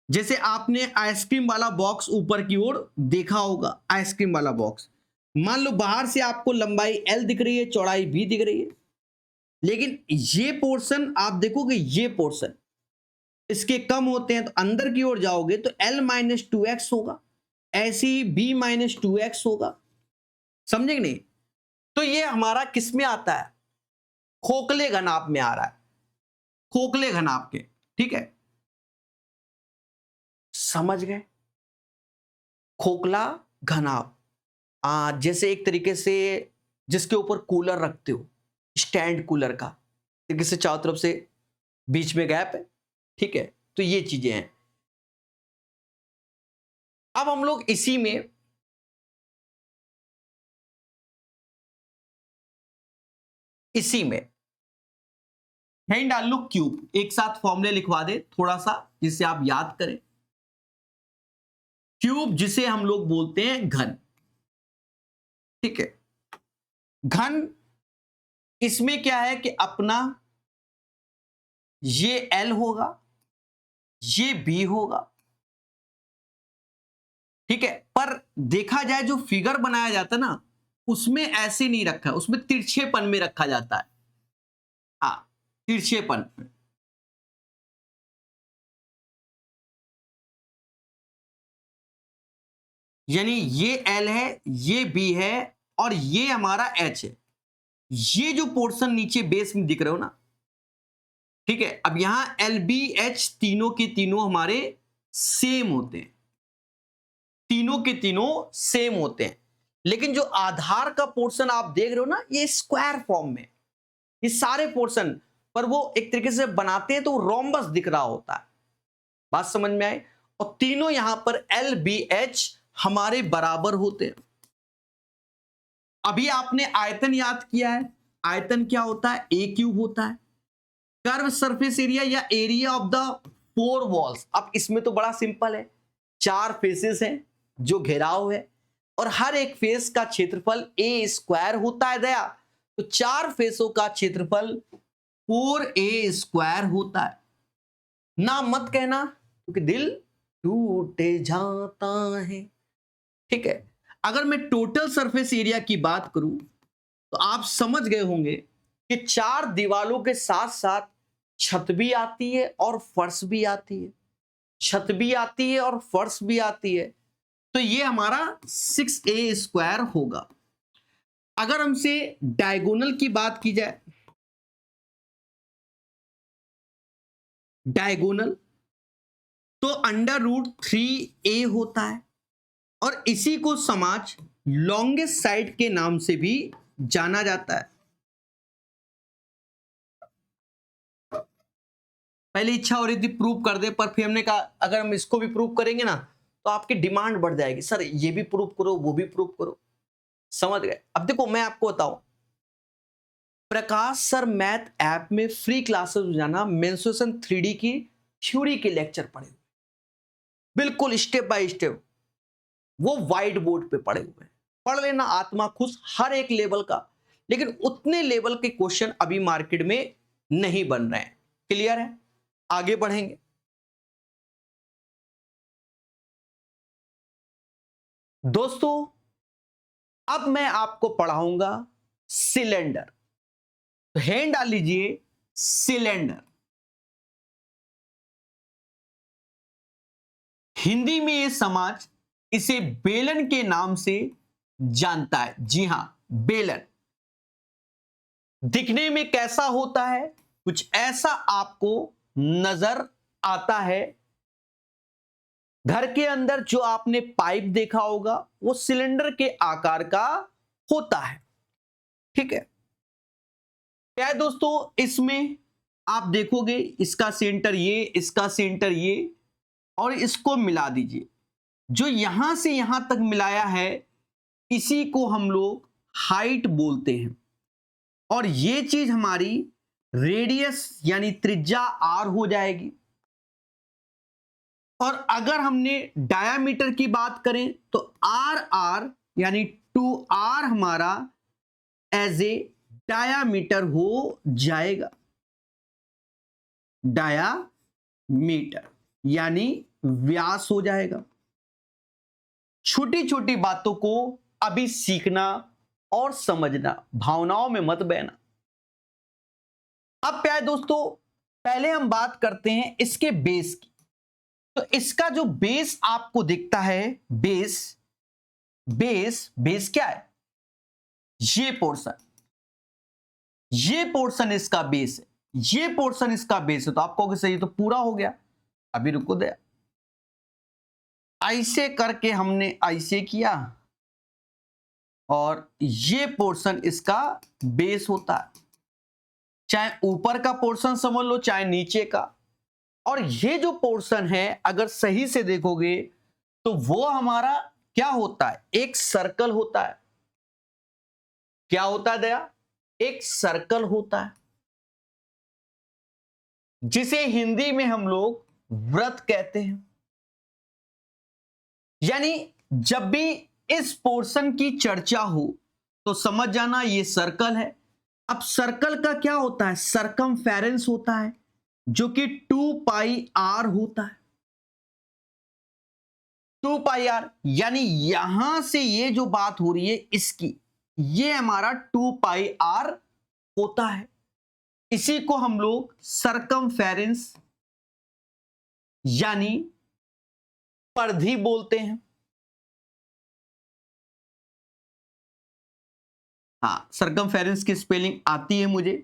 जैसे आपने आइसक्रीम वाला बॉक्स ऊपर की ओर देखा होगा, आइसक्रीम वाला बॉक्स, मान लो बाहर से आपको लंबाई एल दिख रही है, चौड़ाई बी दिख रही है, लेकिन ये पोर्शन आप देखोगे, ये पोर्शन इसके कम होते हैं, तो अंदर की ओर जाओगे तो L-2x होगा, ऐसे ही B-2x होगा, समझे कि नहीं। तो ये हमारा किस में आता है, खोखले घनाभ में आ रहा है, खोखले घनाभ के, ठीक है, समझ गए। खोखला घनाभ, जैसे एक तरीके से जिसके ऊपर कूलर रखते हो, स्टैंड कूलर का, तरीके से चारों तरफ से बीच में गैप है, ठीक है। तो ये चीजें हैं। अब हम लोग इसी में हैंड डाल लो क्यूब, एक साथ फॉर्मूले लिखवा दे थोड़ा सा जिससे आप याद करें। क्यूब जिसे हम लोग बोलते हैं घन, ठीक है। घन, इसमें क्या है कि अपना ये एल होगा, ये बी होगा, ठीक है। पर देखा जाए जो फिगर बनाया जाता है ना, उसमें ऐसे नहीं रखा है, उसमें तिरछेपन में रखा जाता है, हाँ, तिरछेपन में। यानी ये एल है, ये बी है, और ये हमारा एच है। ये जो पोर्शन नीचे बेस में दिख रहे हो ना, ठीक है। अब यहां एल बी एच तीनों के तीनों हमारे सेम होते हैं, तीनों के तीनों सेम होते हैं, लेकिन जो आधार का पोर्शन आप देख रहे हो ना, ये स्क्वायर फॉर्म में, ये सारे पोर्शन पर वो एक तरीके से बनाते हैं तो रोम्बस दिख रहा होता है, बात समझ में आए। और तीनों यहां पर एल बी एच हमारे बराबर होते हैं। अभी आपने आयतन याद किया है, आयतन क्या होता है, ए क्यूब होता है। कर्व सरफेस एरिया या एरिया ऑफ द 4 वॉल्स, अब इसमें तो बड़ा सिंपल है, 4 फेसेस हैं जो घेराव है, और हर एक फेस का क्षेत्रफल ए स्क्वायर होता है दया, तो 4 फेसों का क्षेत्रफल 4a स्क्वायर होता है। ना मत कहना क्योंकि दिल टूटे जाता है, ठीक है। अगर मैं टोटल सरफेस एरिया की बात करूं तो आप समझ गए होंगे कि 4 दीवालों के साथ साथ छत भी आती है और फर्श भी आती है, छत भी आती है और फर्श भी आती है, तो ये हमारा 6a स्क्वायर होगा। अगर हमसे डायगोनल की बात की जाए, डायगोनल तो √3a होता है, और इसी को समाज लॉन्गेस्ट साइड के नाम से भी जाना जाता है। पहले इच्छा हो रही थी प्रूव कर दे, पर फिर हमने कहा अगर हम इसको भी प्रूव करेंगे ना तो आपकी डिमांड बढ़ जाएगी, सर ये भी प्रूव करो, वो भी प्रूव करो, समझ गए। अब देखो मैं आपको बताऊं, प्रकाश सर मैथ ऐप में फ्री क्लासेस जाना, मेंसुरेशन 3D की थ्योरी के लेक्चर पढ़े, बिल्कुल स्टेप बाय स्टेप, वो व्हाइट बोर्ड पे पड़े हुए हैं। पढ़ लेना, आत्मा खुश, हर एक लेवल का, लेकिन उतने लेवल के क्वेश्चन अभी मार्केट में नहीं बन रहे हैं। क्लियर है? आगे बढ़ेंगे। दोस्तों, अब मैं आपको पढ़ाऊंगा सिलेंडर। तो हैंड डाल लीजिए, सिलेंडर। हिंदी में ये समाज इसे बेलन के नाम से जानता है। जी हां, बेलन। दिखने में कैसा होता है? कुछ ऐसा आपको नजर आता है। घर के अंदर जो आपने पाइप देखा होगा वो सिलेंडर के आकार का होता है। ठीक है? क्या है दोस्तों, इसमें आप देखोगे इसका सेंटर ये, इसका सेंटर ये, और इसको मिला दीजिए। जो यहां से यहां तक मिलाया है इसी को हम लोग हाइट बोलते हैं। और ये चीज हमारी रेडियस यानी त्रिज्या आर हो जाएगी। और अगर हमने डायामीटर की बात करें तो आर आर यानी 2r हमारा एज ए डायामीटर हो जाएगा। डायामीटर यानी व्यास हो जाएगा। छोटी छोटी बातों को अभी सीखना और समझना, भावनाओं में मत बहना। अब क्या है दोस्तों, पहले हम बात करते हैं इसके बेस की। तो इसका जो बेस आपको दिखता है, बेस क्या है? ये पोर्शन इसका बेस है। ये पोर्शन इसका बेस है। तो आप कहोगे सही तो पूरा हो गया। अभी रुको दे, ऐसे करके हमने ऐसे किया और ये पोर्शन इसका बेस होता है। चाहे ऊपर का पोर्शन समझ लो, चाहे नीचे का। और ये जो पोर्शन है अगर सही से देखोगे तो वो हमारा क्या होता है? एक सर्कल होता है। क्या होता है दया? एक सर्कल होता है, जिसे हिंदी में हम लोग वृत्त कहते हैं। यानी जब भी इस पोर्शन की चर्चा हो तो समझ जाना ये सर्कल है। अब सर्कल का क्या होता है? सरकमफेरेंस होता है, जो कि 2πr होता है। 2πr यानी यहां से ये जो बात हो रही है इसकी, ये हमारा 2πr होता है। इसी को हम लोग सरकमफेरेंस यानी परिधि बोलते हैं। हाँ, सरकमफेरेंस की स्पेलिंग आती है मुझे।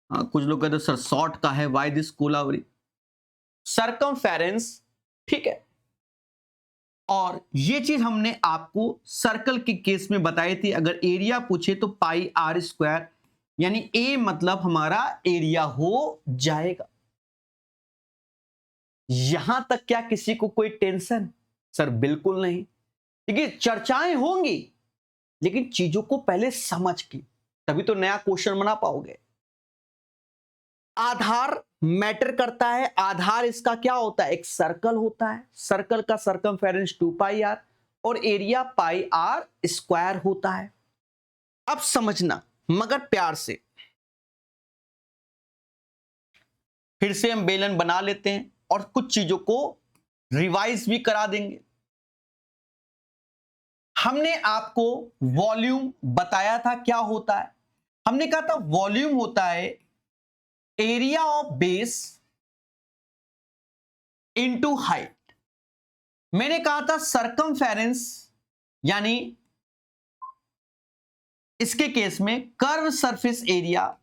हाँ, कुछ लोग कहते हैं सर शॉर्ट का है, वाई दिस कोलावरी। सरकमफेरेंस, ठीक है। और ये चीज हमने आपको सर्कल के केस में बताई थी। अगर एरिया पूछे तो πr², यानी ए मतलब हमारा एरिया हो जाएगा। यहां तक क्या किसी को कोई टेंशन? सर बिल्कुल नहीं, क्योंकि चर्चाएं होंगी, लेकिन चीजों को पहले समझ के तभी तो नया क्वेश्चन बना पाओगे। आधार मैटर करता है। आधार इसका क्या होता है? एक सर्कल होता है। सर्कल का सरकमफेरेंस 2πr और एरिया πr² होता है। अब समझना मगर प्यार से। फिर से हम बेलन बना लेते हैं और कुछ चीजों को रिवाइज भी करा देंगे। हमने आपको वॉल्यूम बताया था क्या होता है। हमने कहा था वॉल्यूम होता है area of base into height. मैंने कहा था सरकमफेरेंस यानी इसके केस में curve surface area,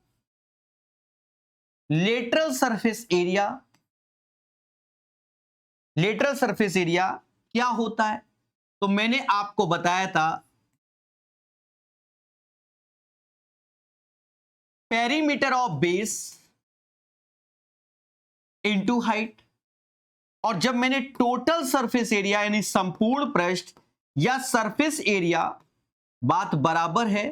lateral surface area क्या होता है? तो मैंने आपको बताया था perimeter of base into height. और जब मैंने टोटल सरफेस एरिया यानी संपूर्ण पृष्ठ या सरफेस एरिया बात बराबर है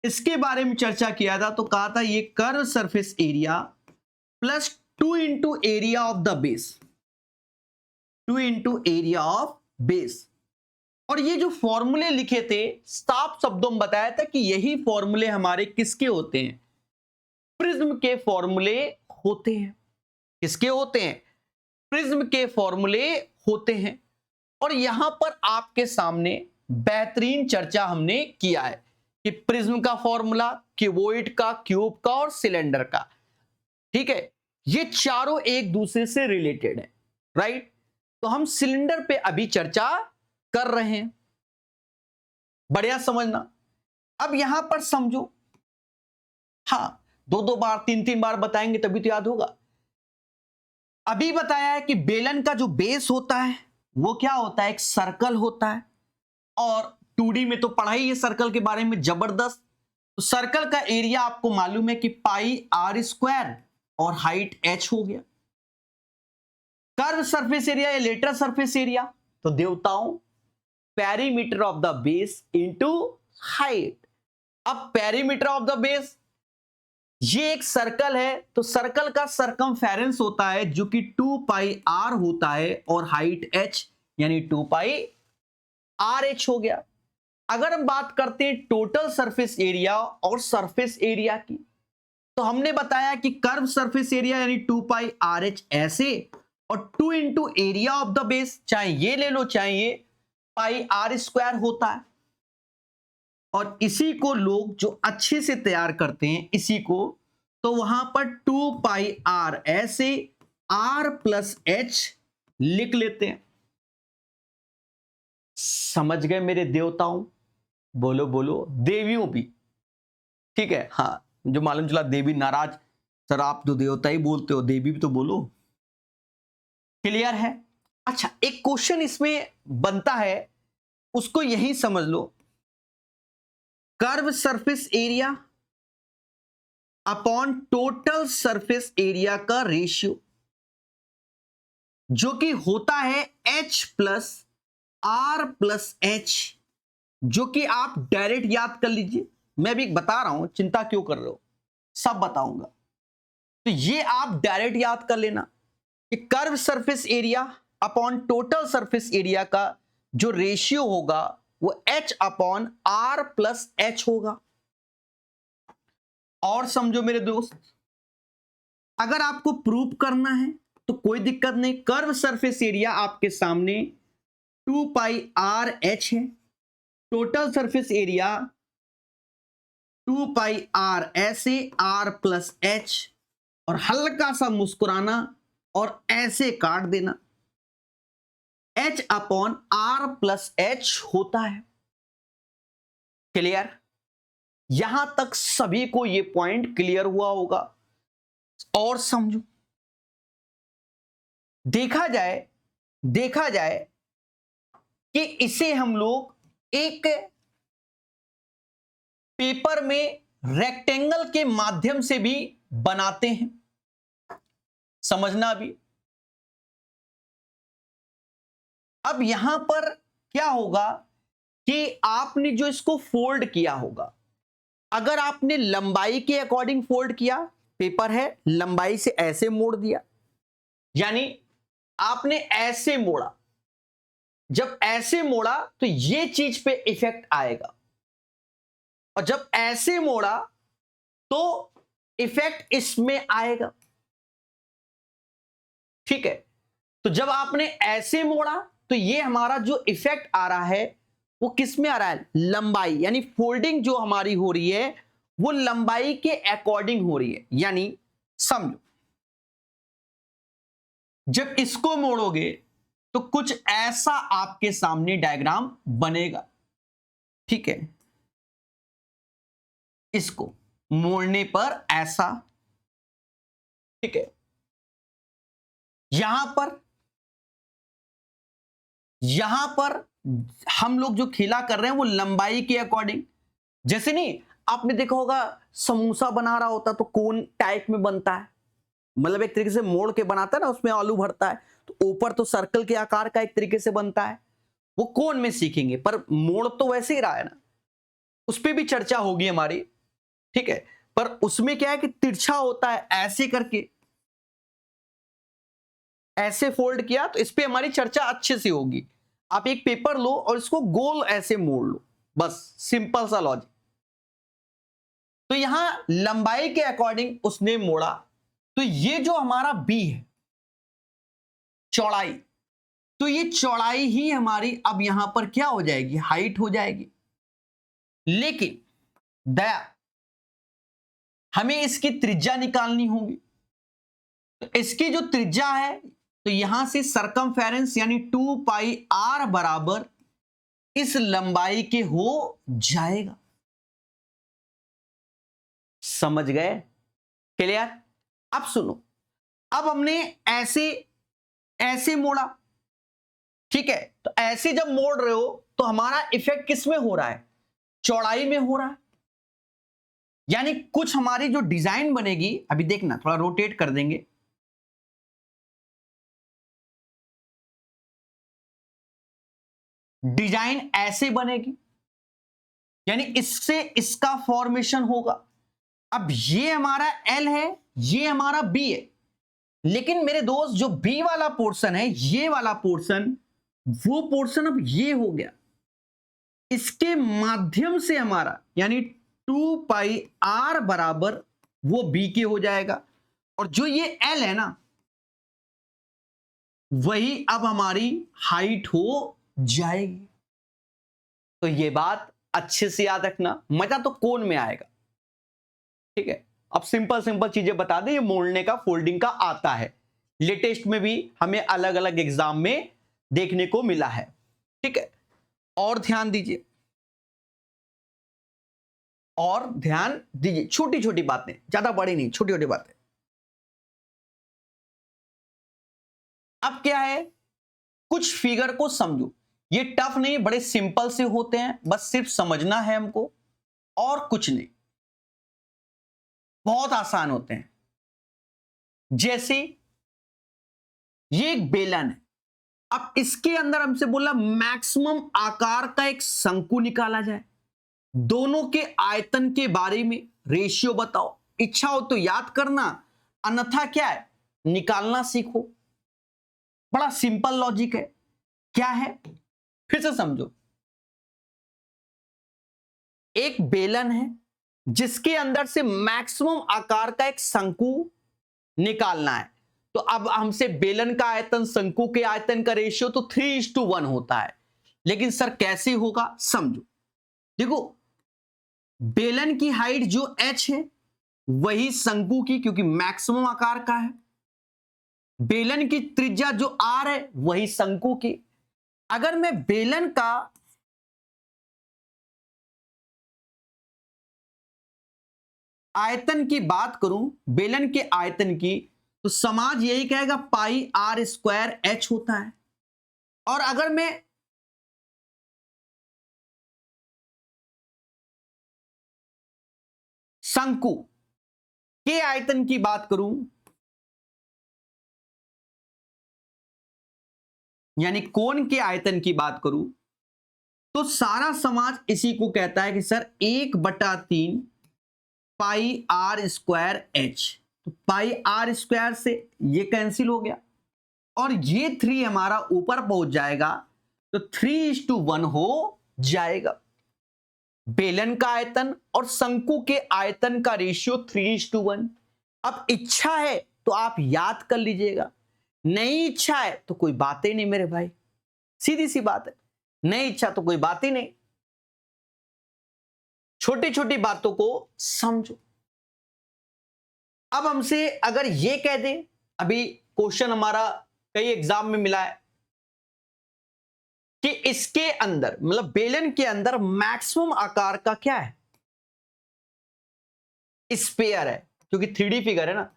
इसके बारे में चर्चा किया था, तो कहा था ये curve surface area plus 2 into area of the base. 2 into area of base. और ये जो फॉर्मूले लिखे थे साफ शब्दों में बताया था कि यही फॉर्मूले हमारे किसके होते हैं, प्रिज्म के फॉर्मूले होते हैं। किसके होते हैं, प्रिज्म के फॉर्मूले होते हैं। और यहां पर आपके सामने बेहतरीन चर्चा हमने किया है कि प्रिज्म का फॉर्मूला, क्यूबॉइड का, क्यूब का और सिलेंडर का, ठीक है, ये चारों एक दूसरे से रिलेटेड है, राइट। तो हम सिलेंडर पे अभी चर्चा कर रहे हैं, बढ़िया समझना। अब यहां पर समझो, हां, 2-2 बार 3-3 बार बताएंगे तभी तो याद होगा। अभी बताया है कि बेलन का जो बेस होता है वो क्या होता है, एक सर्कल होता है। और 2D में तो पढ़ा ही है सर्कल के बारे में जबरदस्त। तो सर्कल का एरिया आपको मालूम है कि पाई आर स्क्वायर और हाइट h हो गया। कर्व सरफेस एरिया या लेटरल सरफेस एरिया, तो देवताओं perimeter of the base into height. अब पेरीमीटर ऑफ द बेस, ये एक सर्कल है तो सर्कल का सरकमफेरेंस होता है जो कि 2 पाई r होता है और हाइट h यानी 2 पाई आर एच हो गया। अगर हम बात करते हैं टोटल सरफेस एरिया और सरफेस एरिया की, तो हमने बताया कि कर्व सरफेस एरिया यानी 2 पाई आर एच ऐसे, और 2 into area of the base, चाहे ये ले लो चाहे ये, पाई आर स्क्वायर होता है। और इसी को लोग जो अच्छे से तैयार करते हैं इसी को, तो वहां पर 2 पाई आर ऐसे r प्लस एच लिख लेते हैं। समझ गए मेरे देवताओं, बोलो बोलो देवियों भी, ठीक है। हाँ, जो मालूम चला देवी नाराज, सर आप तो देवता ही बोलते हो, देवी भी तो बोलो। क्लियर है। अच्छा, एक क्वेश्चन इसमें बनता है, उसको यही समझ लो, curve surface area upon total surface area का रेशियो जो कि होता है h plus r plus h, जो कि आप डायरेक्ट याद कर लीजिए। मैं भी बता रहा हूं, चिंता क्यों कर रहे हो, सब बताऊंगा। तो ये आप डायरेक्ट याद कर लेना कि curve surface area upon total surface area का जो रेशियो होगा वो h upon R plus H होगा। और समझो मेरे दोस्त, अगर आपको प्रूव करना है तो कोई दिक्कत नहीं, कर्व सरफेस एरिया आपके सामने 2 पाई आर एच है, total surface area 2 pi R ऐसे आर प्लस एच, और हल्का सा मुस्कुराना और ऐसे काट देना, h upon R plus H होता है। क्लियर, यहां तक सभी को यह पॉइंट क्लियर हुआ होगा। और समझो, देखा जाए कि इसे हम लोग एक पेपर में रेक्टेंगल के माध्यम से भी बनाते हैं, समझना भी। अब यहां पर क्या होगा कि आपने जो इसको फोल्ड किया होगा, अगर आपने लंबाई के अकॉर्डिंग फोल्ड किया, पेपर है लंबाई से ऐसे मोड़ दिया, यानी आपने ऐसे मोड़ा, जब ऐसे मोड़ा तो ये चीज पे इफेक्ट आएगा, और जब ऐसे मोड़ा तो इफेक्ट इसमें आएगा, ठीक है। तो जब आपने ऐसे मोड़ा तो ये हमारा जो इफेक्ट आ रहा है वो किस में आ रहा है, लंबाई, यानी फोल्डिंग जो हमारी हो रही है वो लंबाई के अकॉर्डिंग हो रही है। यानी समझो, जब इसको मोड़ोगे तो कुछ ऐसा आपके सामने डायग्राम बनेगा, ठीक है। इसको मोड़ने पर ऐसा, ठीक है। यहां पर हम लोग जो खेला कर रहे हैं वो लंबाई के अकॉर्डिंग, जैसे नहीं आपने देखा होगा समोसा बना रहा होता तो कोन टाइप में बनता है, मतलब एक तरीके से मोड़ के बनाता है ना, उसमें आलू भरता है, तो ऊपर तो सर्कल के आकार का एक तरीके से बनता है, वो कोन में सीखेंगे, पर मोड़ तो वैसे ही रहा है ना, उस पर भी चर्चा होगी हमारी, ठीक है। पर उसमें क्या है कि तिरछा होता है ऐसे करके, ऐसे फोल्ड किया तो इस पे हमारी चर्चा अच्छे से होगी। आप एक पेपर लो और इसको गोल ऐसे मोड़ लो, बस सिंपल सा लॉजिक। तो यहां लंबाई के अकॉर्डिंग उसने मोड़ा, तो ये जो हमारा बी है चौड़ाई, तो ये चौड़ाई ही हमारी अब यहां पर क्या हो जाएगी, हाइट हो जाएगी। लेकिन दया हमें इसकी त्रिज्या निकालनी होगी। तो इसकी जो त्रिज्या है, तो यहां से सरकमफेरेंस यानी 2 पाई आर बराबर इस लंबाई के हो जाएगा। समझ गए? क्लियर? अब सुनो, अब हमने ऐसे ऐसे मोड़ा, ठीक है? तो ऐसे जब मोड़ रहे हो तो हमारा इफेक्ट किस में हो रहा है, चौड़ाई में हो रहा है। यानी कुछ हमारी जो डिजाइन बनेगी, अभी देखना थोड़ा रोटेट कर देंगे, डिजाइन ऐसे बनेगी, यानी इससे इसका फॉर्मेशन होगा। अब ये हमारा एल है, ये हमारा बी है, लेकिन मेरे दोस्त जो बी वाला पोर्शन है, ये वाला पोर्शन, वो पोर्शन अब ये हो गया, इसके माध्यम से हमारा यानी 2 पाई आर बराबर वो बी के हो जाएगा, और जो ये एल है ना, वही अब हमारी हाइट हो जाएगी। तो ये बात अच्छे से याद रखना, मजा तो कोन में आएगा, ठीक है? अब सिंपल सिंपल चीजें बता दें, ये मोड़ने का फोल्डिंग का आता है, लेटेस्ट में भी हमें अलग अलग एग्जाम में देखने को मिला है, ठीक है? और ध्यान दीजिए, और ध्यान दीजिए, छोटी छोटी बातें, ज्यादा बड़ी नहीं, छोटी छोटी बातें। अब क्या है, कुछ फिगर को समझो, ये टफ नहीं, बड़े सिंपल से होते हैं, बस सिर्फ समझना है हमको और कुछ नहीं, बहुत आसान होते हैं। जैसे ये एक बेलन है, अब इसके अंदर हमसे बोला मैक्सिमम आकार का एक शंकु निकाला जाए, दोनों के आयतन के बारे में रेशियो बताओ, इच्छा हो तो याद करना, अन्यथा क्या है, निकालना सीखो। बड़ा सिंपल लॉजिक है। क्या है, फिर से समझो, एक बेलन है जिसके अंदर से मैक्सिमम आकार का एक शंकु निकालना है। तो अब हमसे बेलन का आयतन शंकु के आयतन का रेशियो तो 3:1 होता है, लेकिन सर कैसे होगा, समझो। देखो, बेलन की हाइट जो h है वही शंकु की, क्योंकि मैक्सिमम आकार का है। बेलन की त्रिज्या जो r है वही शंकु की। अगर मैं बेलन का आयतन की बात करूं, बेलन के आयतन की, तो समाज यही कहेगा पाई आर स्क्वायर एच होता है। और अगर मैं शंकु के आयतन की बात करूं, यानी कोण के आयतन की बात करूं, तो सारा समाज इसी को कहता है कि sir 1/3 pi are square H. तो पाई आर स्क्वायर से ये कैंसिल हो गया, और ये 3 हमारा ऊपर पहुंच जाएगा, तो 3:1 हो जाएगा। बेलन का आयतन और शंकु के आयतन का रेशियो 3:1। अब इच्छा है तो आप याद कर लीजिएगा, नहीं इच्छा है तो कोई बात ही नहीं मेरे भाई, सीधी सी बात है, नहीं इच्छा तो कोई बात ही नहीं। छोटी छोटी बातों को समझो। अब हमसे अगर ये कह दे, अभी क्वेश्चन हमारा कई एग्जाम में मिला है कि इसके अंदर, मतलब बेलन के अंदर मैक्सिमम आकार का क्या है, स्फीयर है, क्योंकि 3D फिगर है ना,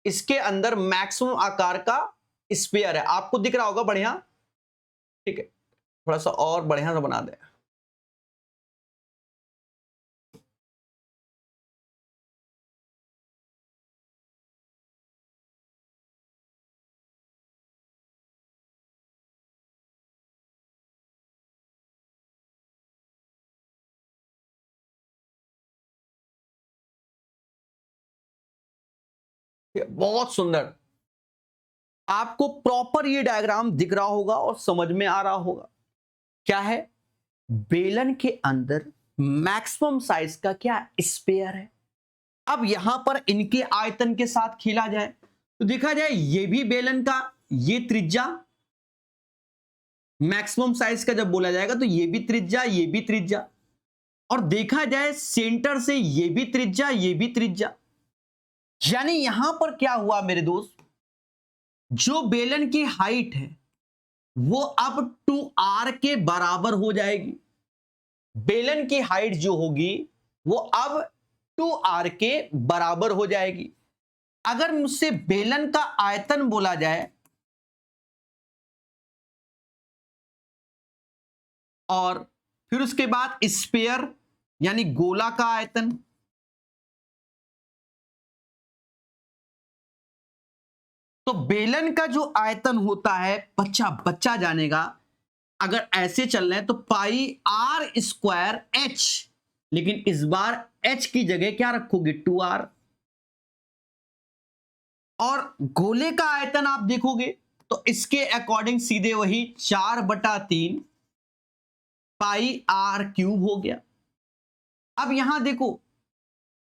इसके अंदर मैक्सिमम आकार का स्फीयर है। आपको दिख रहा होगा बढ़िया, ठीक है? थोड़ा सा और बढ़िया सा बना दे। बहुत सुंदर। आपको प्रॉपर ये डायग्राम दिख रहा होगा और समझ में आ रहा होगा। क्या है? बेलन के अंदर मैक्सिमम साइज का क्या स्पेयर है। अब यहां पर इनके आयतन के साथ खेला जाए तो देखा जाए ये भी बेलन का ये त्रिज्या, मैक्सिमम साइज का जब बोला जाएगा तो ये भी त्रिज्या, ये भी त्रिज्या, और देखा जाए सेंटर से ये भी त्रिज्या, ये भी त्रिज्या। यानी यहां पर क्या हुआ मेरे दोस्त, जो बेलन की हाइट है वो अब 2r के बराबर हो जाएगी। बेलन की हाइट जो होगी वो अब 2r के बराबर हो जाएगी। अगर मुझसे बेलन का आयतन बोला जाए और फिर उसके बाद स्फीयर यानी गोला का आयतन, तो बेलन का जो आयतन होता है बच्चा बच्चा जानेगा। अगर ऐसे चल रहे हैं तो पाई आर स्क्वायर एच, लेकिन इस बार एच की जगह क्या रखोगे 2r। और गोले का आयतन आप देखोगे तो इसके अकॉर्डिंग सीधे वही 4/3 पाई आर क्यूब हो गया। अब यहां देखो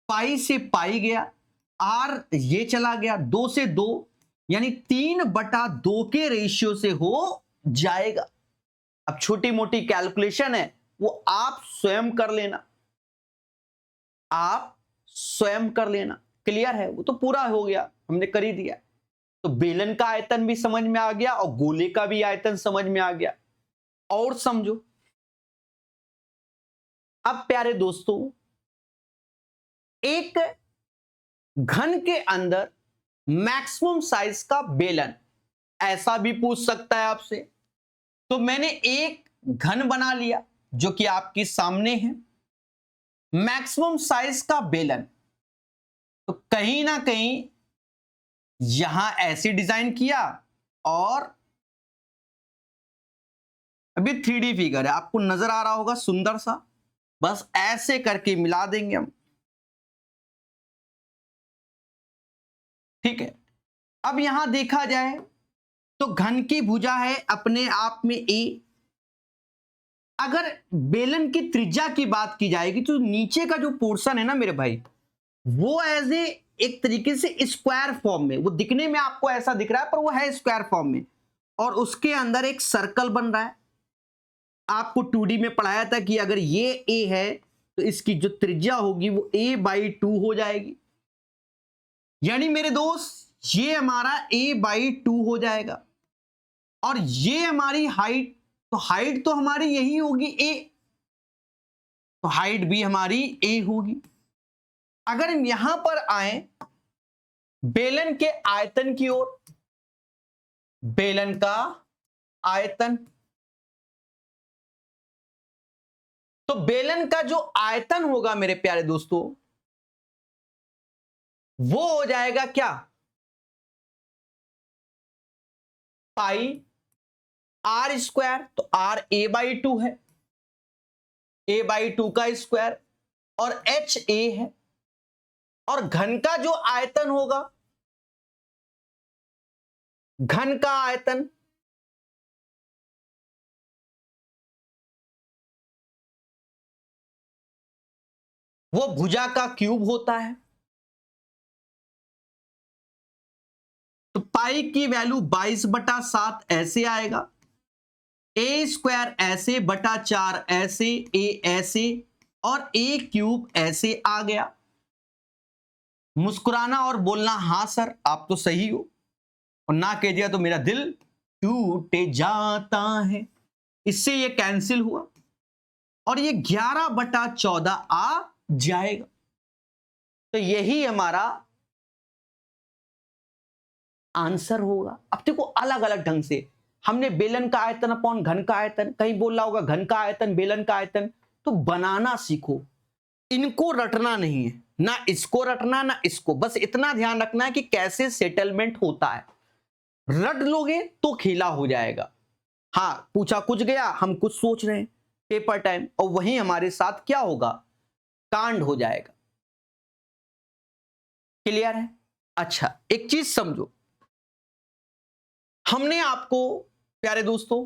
पाई से पाई गया, आर ये चला गया, 2 से 2 यानी 3/2 के रेशियो से हो जाएगा। अब छोटी मोटी कैलकुलेशन है वो आप स्वयं कर लेना, आप स्वयं कर लेना। क्लियर है? वो तो पूरा हो गया, हमने कर ही दिया। तो बेलन का आयतन भी समझ में आ गया और गोले का भी आयतन समझ में आ गया। और समझो, अब प्यारे दोस्तों, एक घन के अंदर मैक्सिमम साइज का बेलन, ऐसा भी पूछ सकता है आपसे। तो मैंने एक घन बना लिया जो कि आपके सामने है, मैक्सिमम साइज का बेलन। तो कहीं ना कहीं यहां ऐसे डिजाइन किया और अभी 3D फिगर है, आपको नजर आ रहा होगा सुंदर सा, बस ऐसे करके मिला देंगे हम। ठीक है, अब यहां देखा जाए तो घन की भुजा है अपने आप में ए। अगर बेलन की त्रिज्या की बात की जाएगी तो नीचे का जो पोर्शन है ना मेरे भाई, वो एज ए एक तरीके से स्क्वायर फॉर्म में, वो दिखने में आपको ऐसा दिख रहा है पर वो है स्क्वायर फॉर्म में, और उसके अंदर एक सर्कल बन रहा है। आपको 2D में पढ़ाया था कि अगर ये ए है तो इसकी जो त्रिज्या होगी वो a/2 हो जाएगी। यानी मेरे दोस्त ये हमारा a/2 हो जाएगा, और ये हमारी हाइट, तो हाइट तो हमारी यही होगी a, तो हाइट भी हमारी a होगी। अगर हम यहां पर आए बेलन के आयतन की ओर, बेलन का आयतन, तो बेलन का जो आयतन होगा मेरे प्यारे दोस्तों वो हो जाएगा क्या, पाई आर स्क्वायर, तो आर a/2 है, a/2 का स्क्वायर, और h a है। और घन का जो आयतन होगा, घन का आयतन वो भुजा का क्यूब होता है। तो पाई की वैल्यू 22/7 ऐसे आएगा, a स्क्वायर ऐसे बटा 4 ऐसे, a ऐसे, और a क्यूब ऐसे आ गया। मुस्कुराना और बोलना हाँ सर आप तो सही हो, और ना कह दिया तो मेरा दिल टूट जाता है। इससे ये कैंसिल हुआ और ये 11/14 आ जाएगा। तो यही हमारा आंसर होगा। अब देखो अलग अलग ढंग से हमने बेलन का आयतन अपॉन घन का आयतन, कहीं बोल रहा होगा घन का आयतन बेलन का आयतन, तो बनाना सीखो। इनको रटना नहीं है, ना इसको रटना ना इसको, बस इतना ध्यान रखना है कि कैसे सेटलमेंट होता है। रट लोगे तो खेला हो जाएगा। हाँ, पूछा कुछ गया, हम कुछ सोच रहे हैं, पेपर टाइम, और वहीं हमारे साथ क्या होगा, कांड हो जाएगा। क्लियर है? अच्छा, एक चीज समझो, हमने आपको प्यारे दोस्तों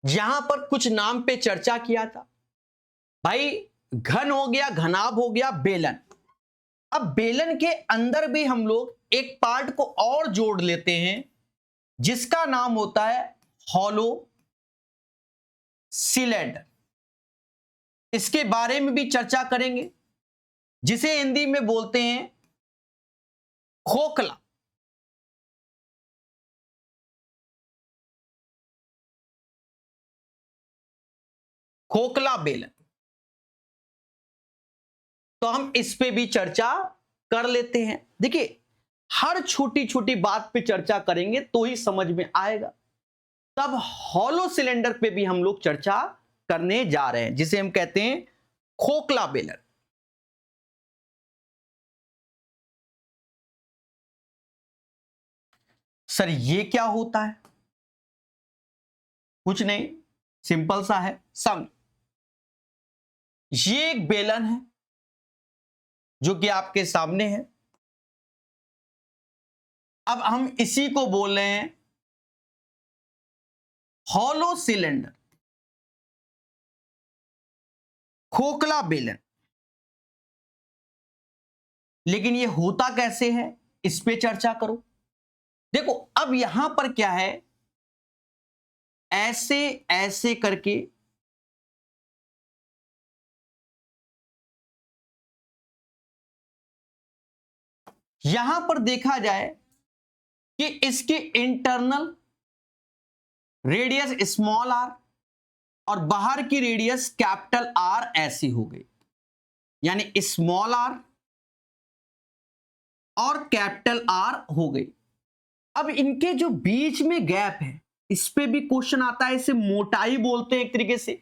यहां पर कुछ नाम पे चर्चा किया था भाई। घन हो गया, घनाभ हो गया, बेलन। अब बेलन के अंदर भी हम लोग एक पार्ट को और जोड़ लेते हैं जिसका नाम होता है हॉलो सिलेंडर। इसके बारे में भी चर्चा करेंगे, जिसे हिंदी में बोलते हैं खोखला। खोखला बेलन, तो हम इस पे भी चर्चा कर लेते हैं। देखिए, हर छोटी छोटी बात पे चर्चा करेंगे तो ही समझ में आएगा। तब हॉलो सिलेंडर पे भी हम लोग चर्चा करने जा रहे हैं, जिसे हम कहते हैं खोखला बेलन। सर ये क्या होता है? कुछ नहीं, सिंपल सा है। सम ये एक बेलन है जो कि आपके सामने है। अब हम इसी को बोल रहे हैं हॉलो सिलेंडर, खोखला बेलन। लेकिन ये होता कैसे है, इस पे चर्चा करो। देखो, अब यहां पर क्या है, ऐसे ऐसे करके यहां पर देखा जाए कि इसकी इंटरनल रेडियस स्मॉल आर और बाहर की रेडियस कैपिटल आर ऐसी हो गई, यानी स्मॉल आर और कैपिटल आर हो गई। अब इनके जो बीच में गैप है, इस पे भी क्वेश्चन आता है। इसे मोटाई बोलते हैं एक तरीके से।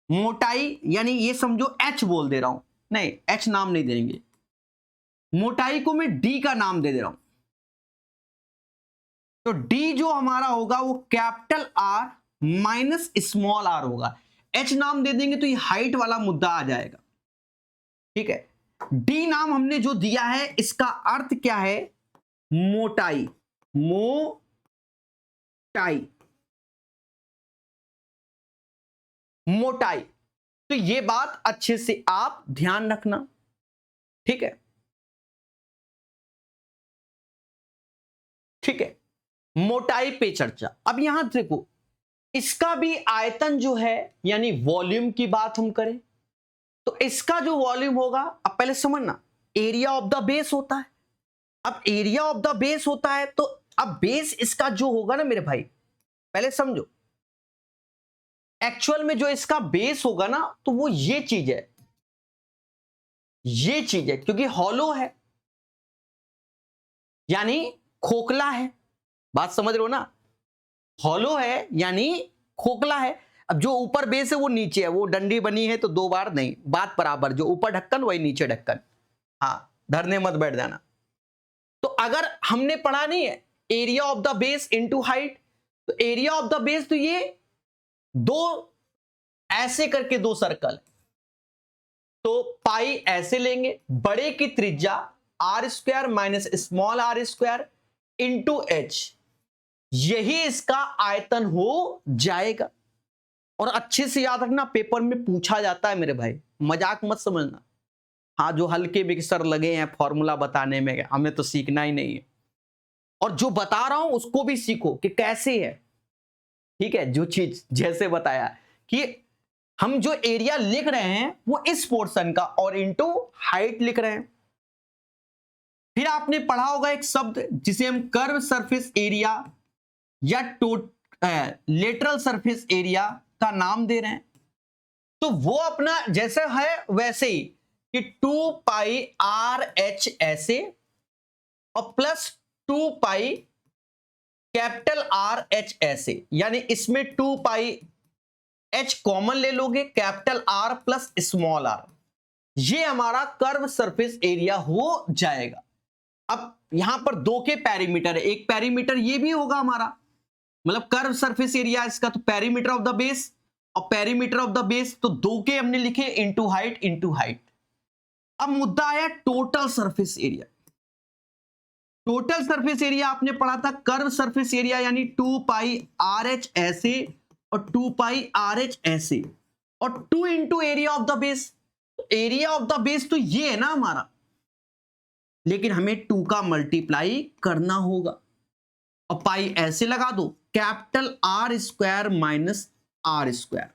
मोटाई यानी ये समझो एच बोल दे रहा हूं, नहीं एच नाम नहीं देंगे, मोटाई को मैं डी का नाम दे रहा हूं। तो डी जो हमारा होगा वो capital R minus small r होगा। एच नाम दे देंगे तो ये हाइट वाला मुद्दा आ जाएगा। ठीक है, डी नाम हमने जो दिया है इसका अर्थ क्या है, मोटाई। मोटाई, मोटाई। तो ये बात अच्छे से आप ध्यान रखना। ठीक है, ठीक है, मोटाई पे चर्चा। अब यहां देखो, इसका भी आयतन जो है यानी वॉल्यूम की बात हम करें तो इसका जो वॉल्यूम होगा, अब पहले समझना, एरिया ऑफ द बेस होता है। अब एरिया ऑफ द बेस होता है तो अब बेस इसका जो होगा ना मेरे भाई, पहले समझो, एक्चुअल में जो इसका बेस होगा ना तो वो ये चीज है, ये चीज है, क्योंकि हॉलो है यानी खोखला है। बात समझ रहे हो ना, हॉलो है यानी खोखला है। अब जो ऊपर बेस है वो नीचे है, वो डंडी बनी है तो दो बार नहीं, बात बराबर, जो ऊपर ढक्कन वही नीचे ढक्कन। हाँ, धरने मत बैठ जाना। तो अगर हमने पढ़ा नहीं है area of the base into height, तो एरिया ऑफ द बेस तो ये दो ऐसे करके दो सर्कल, तो पाई ऐसे लेंगे, बड़े की त्रिज्या R square minus small r square into H, यही इसका आयतन हो जाएगा। और अच्छे से याद रखना, पेपर में पूछा जाता है मेरे भाई, मजाक मत समझना। हाँ, जो हल्के मिक्सर लगे हैं फॉर्मूला बताने में, हमें तो सीखना ही नहीं है। और जो बता रहा हूं उसको भी सीखो कि कैसे है। ठीक है, जो चीज जैसे बताया कि हम जो एरिया लिख रहे हैं वो इस पोर्शन का और इनटू हाइट लिख रहे हैं। फिर आपने पढ़ा होगा एक शब्द जिसे हम कर्व सरफेस एरिया या लेटरल सरफेस एरिया का नाम दे रहे हैं। तो वो अपना जैसे है वैसे ही कि 2 पाई आर एच ऐसे और plus 2 pi capital R H ऐसे, यानी इसमें 2 पाई एच कॉमन ले लोगे, capital R plus small r, ये हमारा कर्व सरफेस एरिया हो जाएगा। अब यहां पर दो के पैरीमीटर है, एक पैरीमीटर ये भी होगा हमारा, मतलब कर्व सरफेस एरिया इसका, तो पेरीमीटर ऑफ द बेस, और पेरीमीटर ऑफ द बेस तो 2 के हमने लिखे इनटू हाइट। अब मुद्दा आया total surface area. Total surface area आपने पढ़ा था कर्व सरफेस एरिया यानी 2 पाई आर एच ऐसे और 2 पाई आर एच ऐसे, और 2 into area of the base. Area of the base तो ये है ना हमारा, लेकिन हमें 2 का मल्टीप्लाई करना होगा, और पाई ऐसे लगा दो, capital R square minus R square.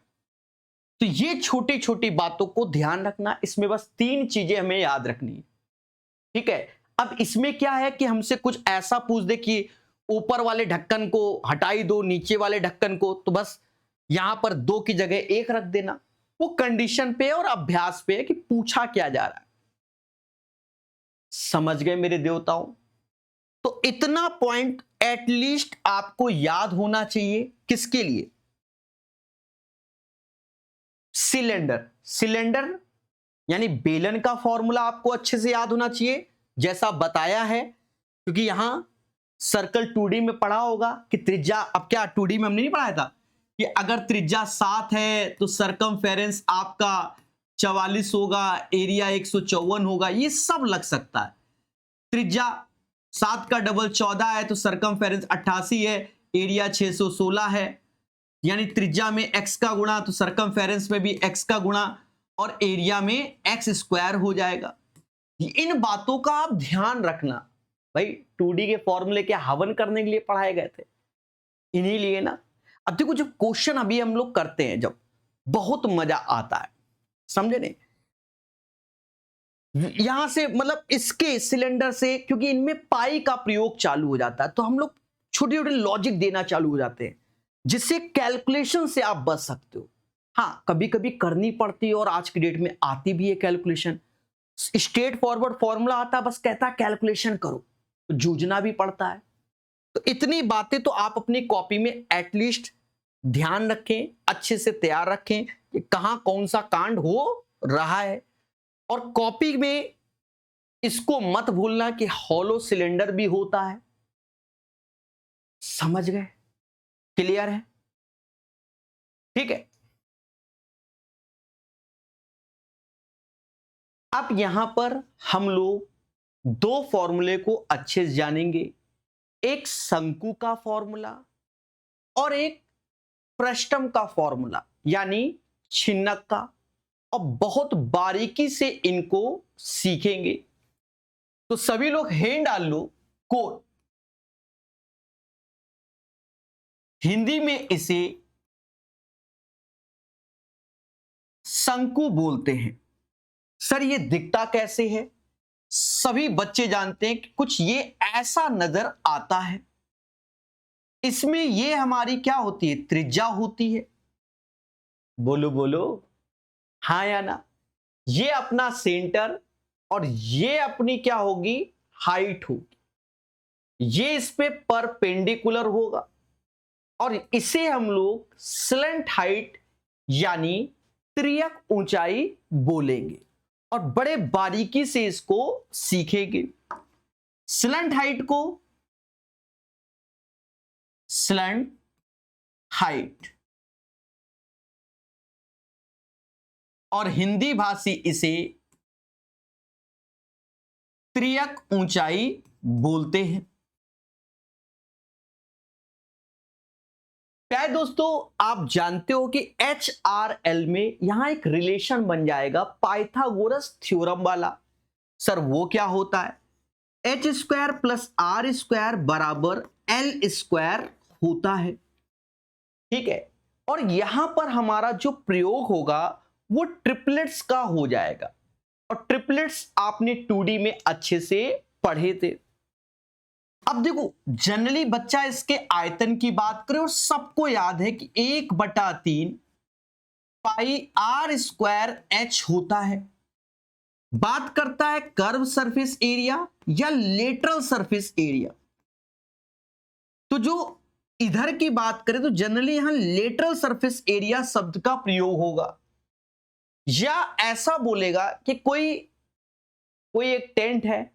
तो ये छोटी छोटी बातों को ध्यान रखना, इसमें बस 3 चीजें हमें याद रखनी है, ठीक है। अब इसमें क्या है कि हमसे कुछ ऐसा पूछ दे कि ऊपर वाले ढक्कन को हटाई दो, नीचे वाले ढक्कन को, तो बस यहां पर 2 की जगह 1 रख देना। वो कंडीशन पे और अभ्यास पे है कि पूछा क्या जा रहा है। समझ गए मेरे देवताओं? तो इतना पॉइंट एटलीस्ट आपको याद होना चाहिए। किसके लिए? सिलेंडर यानी बेलन का फॉर्मूला आपको अच्छे से याद होना चाहिए, जैसा बताया है, क्योंकि यहां सर्कल 2D में पढ़ा होगा कि त्रिज्या, अब क्या 2D में हमने नहीं पढ़ाया था कि अगर त्रिज्या 7 है तो सरकमफेरेंस आपका 44 होगा, एरिया 154 होगा, ये सब लग सकता है। त्रिज्या 7 का डबल 14 है तो सरकमफेरेंस 88 है, एरिया 616 है, यानी त्रिज्या में x का गुणा तो सरकमफेरेंस में भी x का गुणा और एरिया में x स्क्वायर हो जाएगा। इन बातों का आप ध्यान रखना भाई, 2D के फॉर्मूले के हवन करने के लिए पढ़ाए गए थे, इन्हीं लिए ना। अब देखो जो क्वेश्चन अभी हम लोग करते हैं, जब बहुत मजा आता है, समझे नहीं? यहां से मतलब इसके सिलेंडर से, क्योंकि इनमें पाई का प्रयोग चालू हो जाता है, तो हम लोग छोटे छोटे लॉजिक देना चालू हो जाते हैं, जिससे कैलकुलेशन से आप बच सकते हो। हाँ, कभी कभी करनी पड़ती है और आज की डेट में आती भी है कैलकुलेशन। स्ट्रेट फॉरवर्ड फॉर्मूला आता है, बस कहता है कैलकुलेशन करो, तो जूझना भी पड़ता है। तो इतनी बातें तो आप अपनी कॉपी में एटलीस्ट ध्यान रखें, अच्छे से तैयार रखें कि कहां कौन सा कांड हो रहा है। और कॉपी में इसको मत भूलना कि हॉलो सिलेंडर भी होता है। समझ गए? क्लियर है? ठीक है। अब यहां पर हम लोग 2 फॉर्मूले को अच्छे से जानेंगे, एक शंकु का फॉर्मूला और एक फ्रस्टम का फॉर्मूला यानी छिन्नक का, और बहुत बारीकी से इनको सीखेंगे। तो सभी लोग हैंड डाल लो। कोड हिंदी में इसे शंकु बोलते हैं। सर ये दिखता कैसे है? सभी बच्चे जानते हैं कि कुछ ये ऐसा नजर आता है। इसमें ये हमारी क्या होती है? त्रिज्या होती है। बोलो बोलो, हाँ या ना? ये अपना सेंटर और ये अपनी क्या होगी? हाइट होगी। ये इस पे परपेंडिकुलर होगा और इसे हम लोग स्लेंट हाइट यानी त्रियक ऊंचाई बोलेंगे, और बड़े बारीकी से इसको सीखेंगे। स्लेंट हाइट को स्लेंट हाइट और हिंदी भाषी इसे त्रियक ऊंचाई बोलते हैं। क्या दोस्तों आप जानते हो कि HRL में यहां एक रिलेशन बन जाएगा पाइथागोरस थ्योरम वाला। सर वो क्या होता है? H square plus R square बराबर एल स्क्वायर होता है, ठीक है। और यहां पर हमारा जो प्रयोग होगा वो ट्रिपलेट्स का हो जाएगा, और ट्रिपलेट्स आपने 2D में अच्छे से पढ़े थे। अब देखो जनरली बच्चा इसके आयतन की बात करे और सबको याद है कि 1/3 पाई आर स्क्वायर एच होता है। बात करता है कर्व सरफेस एरिया या लेटरल सरफेस एरिया। तो जो इधर की बात करें तो जनरली यहां लेटरल सरफेस एरिया शब्द का प्रयोग होगा, या ऐसा बोलेगा कि कोई एक टेंट है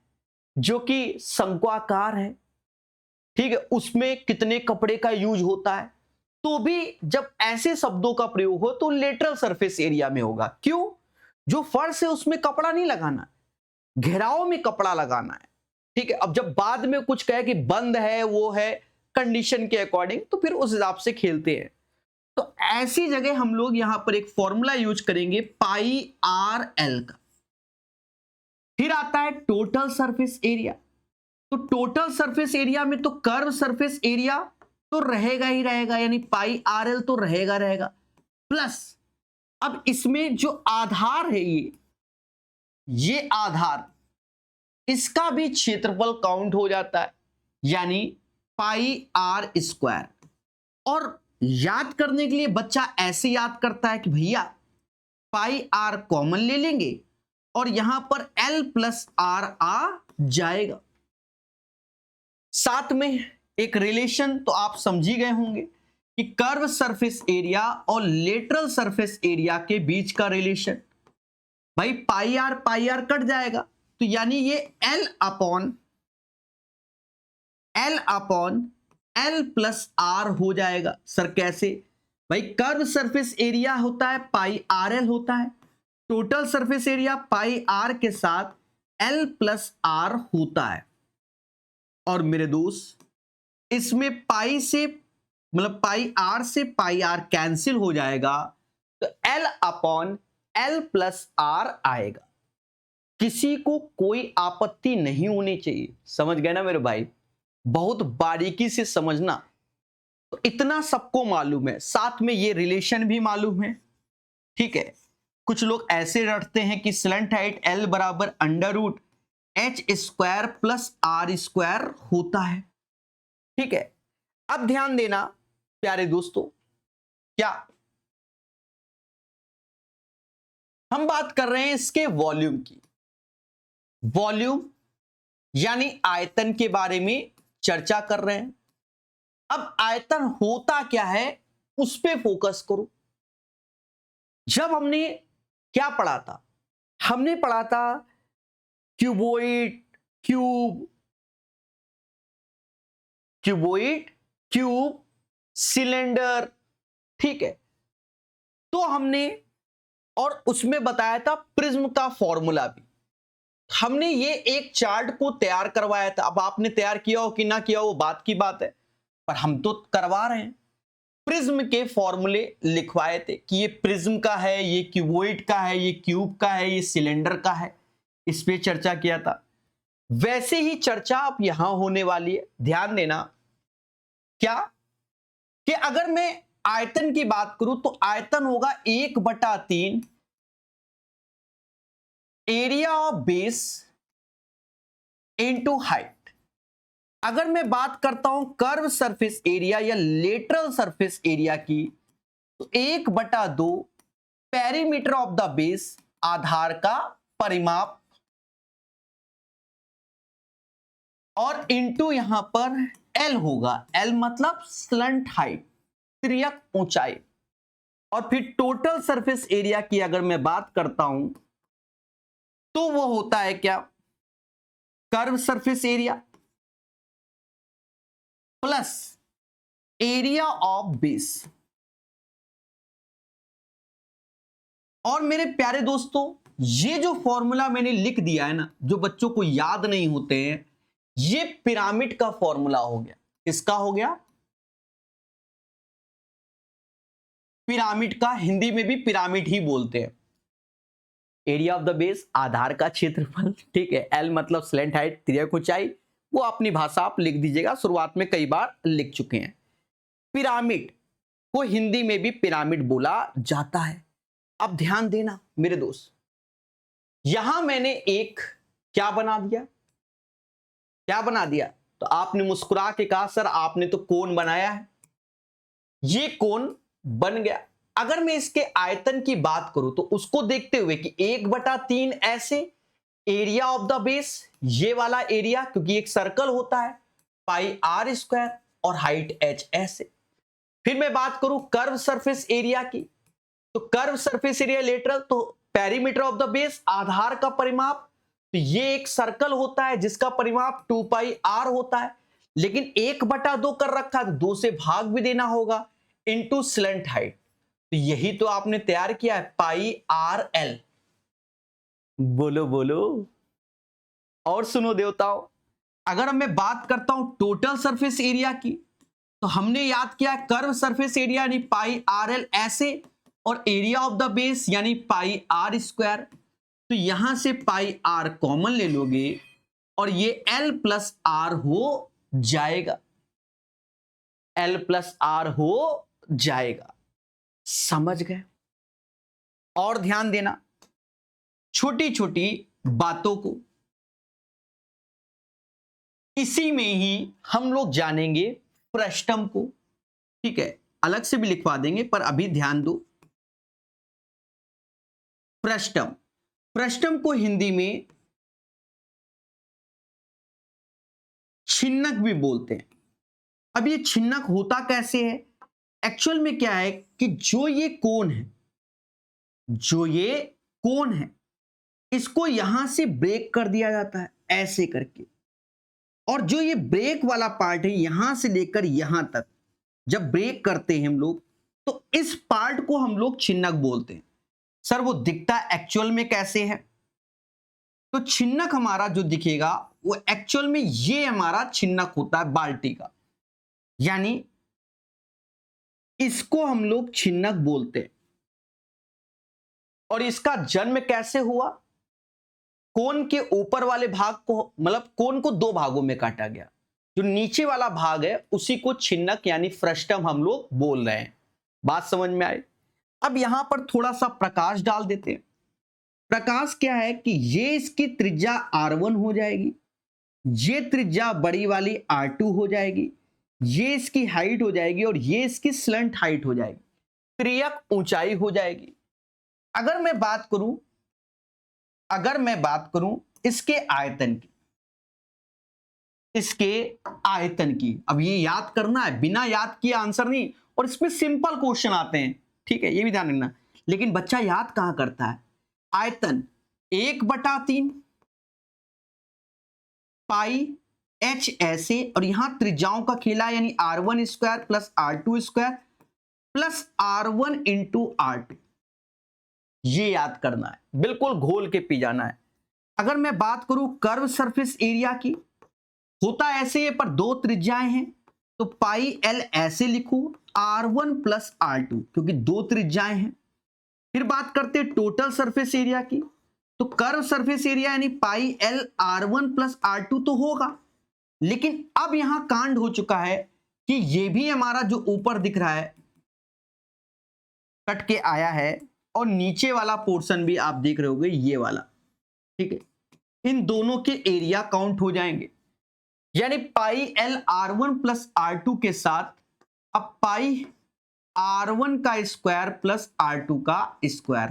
जो कि शंक्वाकार है, ठीक है, उसमें कितने कपड़े का यूज होता है, तो भी जब ऐसे शब्दों का प्रयोग हो तो लेटरल सरफेस एरिया में होगा। क्यों? जो फर्श है उसमें कपड़ा नहीं लगाना, घेराव में कपड़ा लगाना है। ठीक है, अब जब बाद में कुछ कहे कि बंद है, वो है कंडीशन के अकॉर्डिंग, तो फिर उस हिसाब से खेलते हैं। तो ऐसी जगह हम लोग यहां पर एक फॉर्मूला यूज करेंगे पाई आर एल का। फिर आता है टोटल सरफेस एरिया। तो टोटल सरफेस एरिया में तो कर्व सरफेस एरिया तो रहेगा ही रहेगा, यानी पाई आर एल तो रहेगा रहेगा, प्लस अब इसमें जो आधार है ये आधार, इसका भी क्षेत्रफल काउंट हो जाता है, यानी पाई आर स्क्वायर। और याद करने के लिए बच्चा ऐसे याद करता है कि भैया पाई आर कॉमन ले लेंगे और यहां पर एल प्लस आर आ जाएगा। साथ में एक रिलेशन तो आप समझ ही गए होंगे कि कर्व सरफेस एरिया और लेटरल सरफेस एरिया के बीच का रिलेशन, भाई पाई आर कट जाएगा, तो यानी ये L upon L plus R हो जाएगा। सर कैसे? भाई कर्व सरफेस एरिया होता है पाई आर एल होता है, total surface area pi R के साथ एल प्लस आर होता है। और मेरे दोस्त इसमें पाई से मतलब पाई आर से पाई आर कैंसिल हो जाएगा, तो L upon L plus R आएगा। किसी को कोई आपत्ति नहीं होनी चाहिए, समझ गए ना मेरे भाई? बहुत बारीकी से समझना। तो इतना सबको मालूम है, साथ में ये रिलेशन भी मालूम है। ठीक है, कुछ लोग ऐसे रटते हैं कि स्लंट हाइट एल बराबर under root H square plus R square होता है। ठीक है, अब ध्यान देना प्यारे दोस्तों, क्या हम बात कर रहे हैं इसके वॉल्यूम की। वॉल्यूम यानी आयतन के बारे में चर्चा कर रहे हैं। अब आयतन होता क्या है उस पे फोकस करो। जब हमने क्या पढ़ा था? हमने पढ़ा था क्यूबोइड, क्यूब, सिलेंडर। ठीक है, तो हमने और उसमें बताया था प्रिज्म का फॉर्मूला भी। हमने ये एक चार्ट को तैयार करवाया था। अब आपने तैयार किया हो कि ना किया हो वो बात की बात है, पर हम तो करवा रहे हैं। प्रिज्म के फॉर्मूले लिखवाए थे कि ये प्रिज्म का है, ये क्यूबोइड का है, ये क्यूब का है, ये सिलेंडर का है। इस पे चर्चा किया था। वैसे ही चर्चा अब यहां होने वाली है। ध्यान देना क्या कि अगर मैं आयतन की बात करूं तो आयतन होगा 1/3 area of base into height. अगर मैं बात करता हूं कर्व सरफेस एरिया या लेटरल सरफेस एरिया की, तो 1/2 पेरीमीटर ऑफ द बेस, आधार का परिमाप, और इनटू यहां पर एल होगा। एल मतलब स्लंट हाइट, तिर्यक ऊंचाई। और फिर टोटल सरफेस एरिया की अगर मैं बात करता हूं तो वो होता है क्या? Curve surface area plus area of base. और मेरे प्यारे दोस्तों, ये जो फॉर्मूला मैंने लिख दिया है ना, जो बच्चों को याद नहीं होते हैं, ये पिरामिड का फॉर्मूला हो गया। किसका हो गया? पिरामिड का। हिंदी में भी पिरामिड ही बोलते हैं। एरिया ऑफ द बेस, आधार का क्षेत्रफल। ठीक है, एल मतलब स्लैंट हाइट, तिर्यक ऊंचाई। वो अपनी भाषा आप लिख दीजिएगा, शुरुआत में कई बार लिख चुके हैं। पिरामिड को हिंदी में भी पिरामिड बोला जाता है। अब ध्यान देना मेरे दोस्त, यहां मैंने एक क्या बना दिया? तो आपने मुस्कुरा के कहा सर आपने तो कोन बनाया है। ये कोन बन गया। अगर मैं इसके आयतन की बात करूं तो उसको देखते हुए कि 1/3 ऐसे एरिया ऑफ द बेस, ये वाला एरिया, क्योंकि एक सर्कल होता है, पाई आर स्क्वायर, और हाइट एच ऐसे। फिर मैं बात करूं कर्व सरफेस एरिया की, तो कर्व सरफेस एरिया लेटरल, तो पेरीमीटर ऑफ द बेस, आधार का परिमाप, तो ये एक सर्कल होता है जिसका परिमाप 2 पाई आर होता है। लेकिन 1/2 कर रखा तो 2 से भाग भी देना होगा इनटू स्लैंट हाइट। तो यही तो आपने तैयार किया है पाई आर एल। बोलो बोलो। और सुनो देवताओं, अगर मैं बात करता हूं टोटल सरफेस एरिया की, तो हमने याद किया कर्व सरफेस एरिया यानी पाई आर एल ऐसे, और एरिया ऑफ द बेस यानी पाई आर स्क्वायर। तो यहां से पाई आर कॉमन ले लोगे और ये एल प्लस आर हो जाएगा, एल प्लस आर हो जाएगा। समझ गए? और ध्यान देना छोटी छोटी बातों को, इसी में ही हम लोग जानेंगे फ्रस्टम को। ठीक है, अलग से भी लिखवा देंगे पर अभी ध्यान दो। फ्रस्टम, फ्रस्टम को हिंदी में छिन्नक भी बोलते हैं। अब ये छिन्नक होता कैसे है? एक्चुअल में क्या है कि जो ये कोण है, जो ये कोण है, इसको यहां से ब्रेक कर दिया जाता है ऐसे करके, और जो ये ब्रेक वाला पार्ट है यहां से लेकर यहां तक जब ब्रेक करते हैं हम लोग, तो इस पार्ट को हम लोग छिन्नक बोलते हैं। सर वो दिखता एक्चुअल में कैसे है? तो छिन्नक हमारा जो दिखेगा वो एक्चुअल में ये हमारा छिन्नक होता है बाल्टी का, यानी इसको हम लोग छिन्नक बोलते हैं। और इसका जन्म कैसे हुआ? कोन के ऊपर वाले भाग को, मतलब कोन को 2 भागों में काटा गया, जो नीचे वाला भाग है उसी को छिन्नक यानी फ्रस्टम हम लोग बोल रहे हैं। बात समझ में आई? अब यहां पर थोड़ा सा प्रकाश डाल देते हैं। प्रकाश क्या है कि ये इसकी त्रिज्या R1 हो जाएगी, ये त्रिज्या बड़ी वाली R2 हो जाएगी, ये इसकी हाइट हो जाएगी और ये इसकी स्लंट हाइट हो जाएगी, त्रियक ऊंचाई हो जाएगी। अगर मैं बात करूं इसके आयतन की, इसके आयतन की, अब ये याद करना है, बिना याद किए आंसर नहीं, और इसमें सिंपल क्वेश्चन आते हैं, ठीक है, ये भी ध्यान रखना। लेकिन बच्चा याद कहां करता है? आयतन 1/3 पाई एच ऐसे, और यहां त्रिज्याओं का खेला यानी R1 square plus R2 square plus R1 into R2, ये याद करना है, बिल्कुल घोल के पी जाना है। अगर मैं बात करूं कर्व सरफेस एरिया की, होता ऐसे है पर 2 त्रिज्याएं हैं, तो पाई एल ऐसे लिखूं R1 प्लस R2, क्योंकि 2 त्रिज्याएं हैं। फिर बात करते हैं टोटल सरफेस एरिया की, तो कर्व सरफेस एरिया यानी pi L R1 plus R2 तो होगा, लेकिन अब यहां कांड हो चुका है कि ये भी हमारा जो ऊपर दिख रहा है कट के आया है, और नीचे वाला पोर्शन भी आप देख रहे होगे ये वाला, ठीक है, इन दोनों के एरिया काउंट हो जाएंगे, यानी pi L R1 plus R2 के साथ अब पाई R1 का स्क्वायर प्लस R2 का स्क्वायर।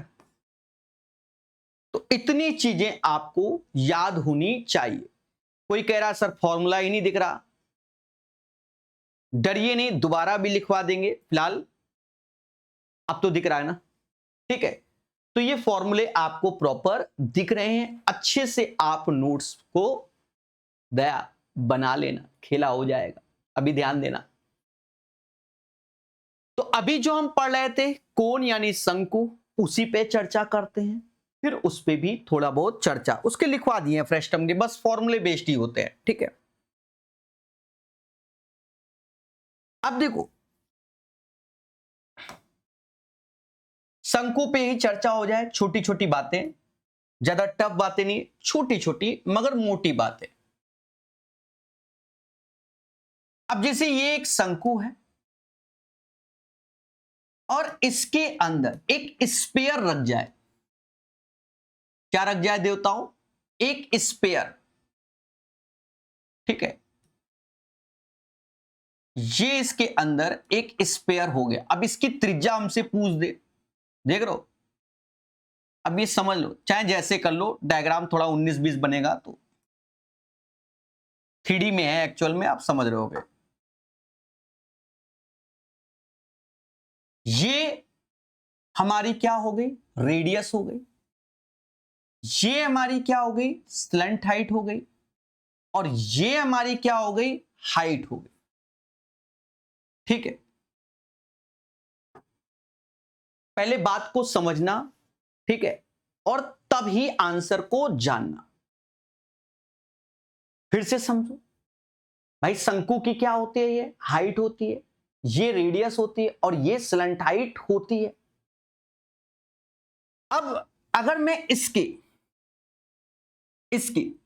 तो इतनी चीजें आपको याद होनी चाहिए। कोई कह रहा सर फॉर्मूला ही नहीं दिख रहा, डरिए नहीं, दोबारा भी लिखवा देंगे, फिलहाल अब तो दिख रहा है ना, ठीक है। तो ये फॉर्मूले आपको प्रॉपर दिख रहे हैं, अच्छे से आप नोट्स को दया बना लेना, खेला हो जाएगा। अभी ध्यान देना, तो अभी जो हम पढ़ रहे थे कोण यानी शंकु, उसी पे चर्चा करते हैं, फिर उस पे भी थोड़ा बहुत चर्चा उसके लिखवा दिए फ्रस्टम के, बस फॉर्मूले बेस्ड ही होते हैं, ठीक है। अब देखो शंकु पे ही चर्चा हो जाए, छोटी छोटी बातें, ज्यादा टफ बातें नहीं, छोटी छोटी मगर मोटी बातें। अब जैसे ये एक शंकु है और इसके अंदर एक स्फीयर रख जाए, क्या रख जाए देवताओं? एक स्फीयर, ठीक है, ये इसके अंदर एक स्फीयर हो गया। अब इसकी त्रिज्या हमसे पूछ दे, देख रहे हो, अब ये समझ लो, चाहे जैसे कर लो, डायग्राम थोड़ा 19-20 बनेगा, तो 3D में है एक्चुअल में, आप समझ रहे होगे। ये हमारी क्या हो गई? रेडियस हो गई। ये हमारी क्या हो गई? स्लंट हाइट हो गई। और ये हमारी क्या हो गई? हाइट होगी। ठीक है, पहले बात को समझना, ठीक है, और तब ही आंसर को जानना। फिर से समझो भाई, शंकु की क्या होती है? ये हाइट होती है, ये रेडियस होती है और ये स्लंट हाइट होती है। अब अगर मैं इसकी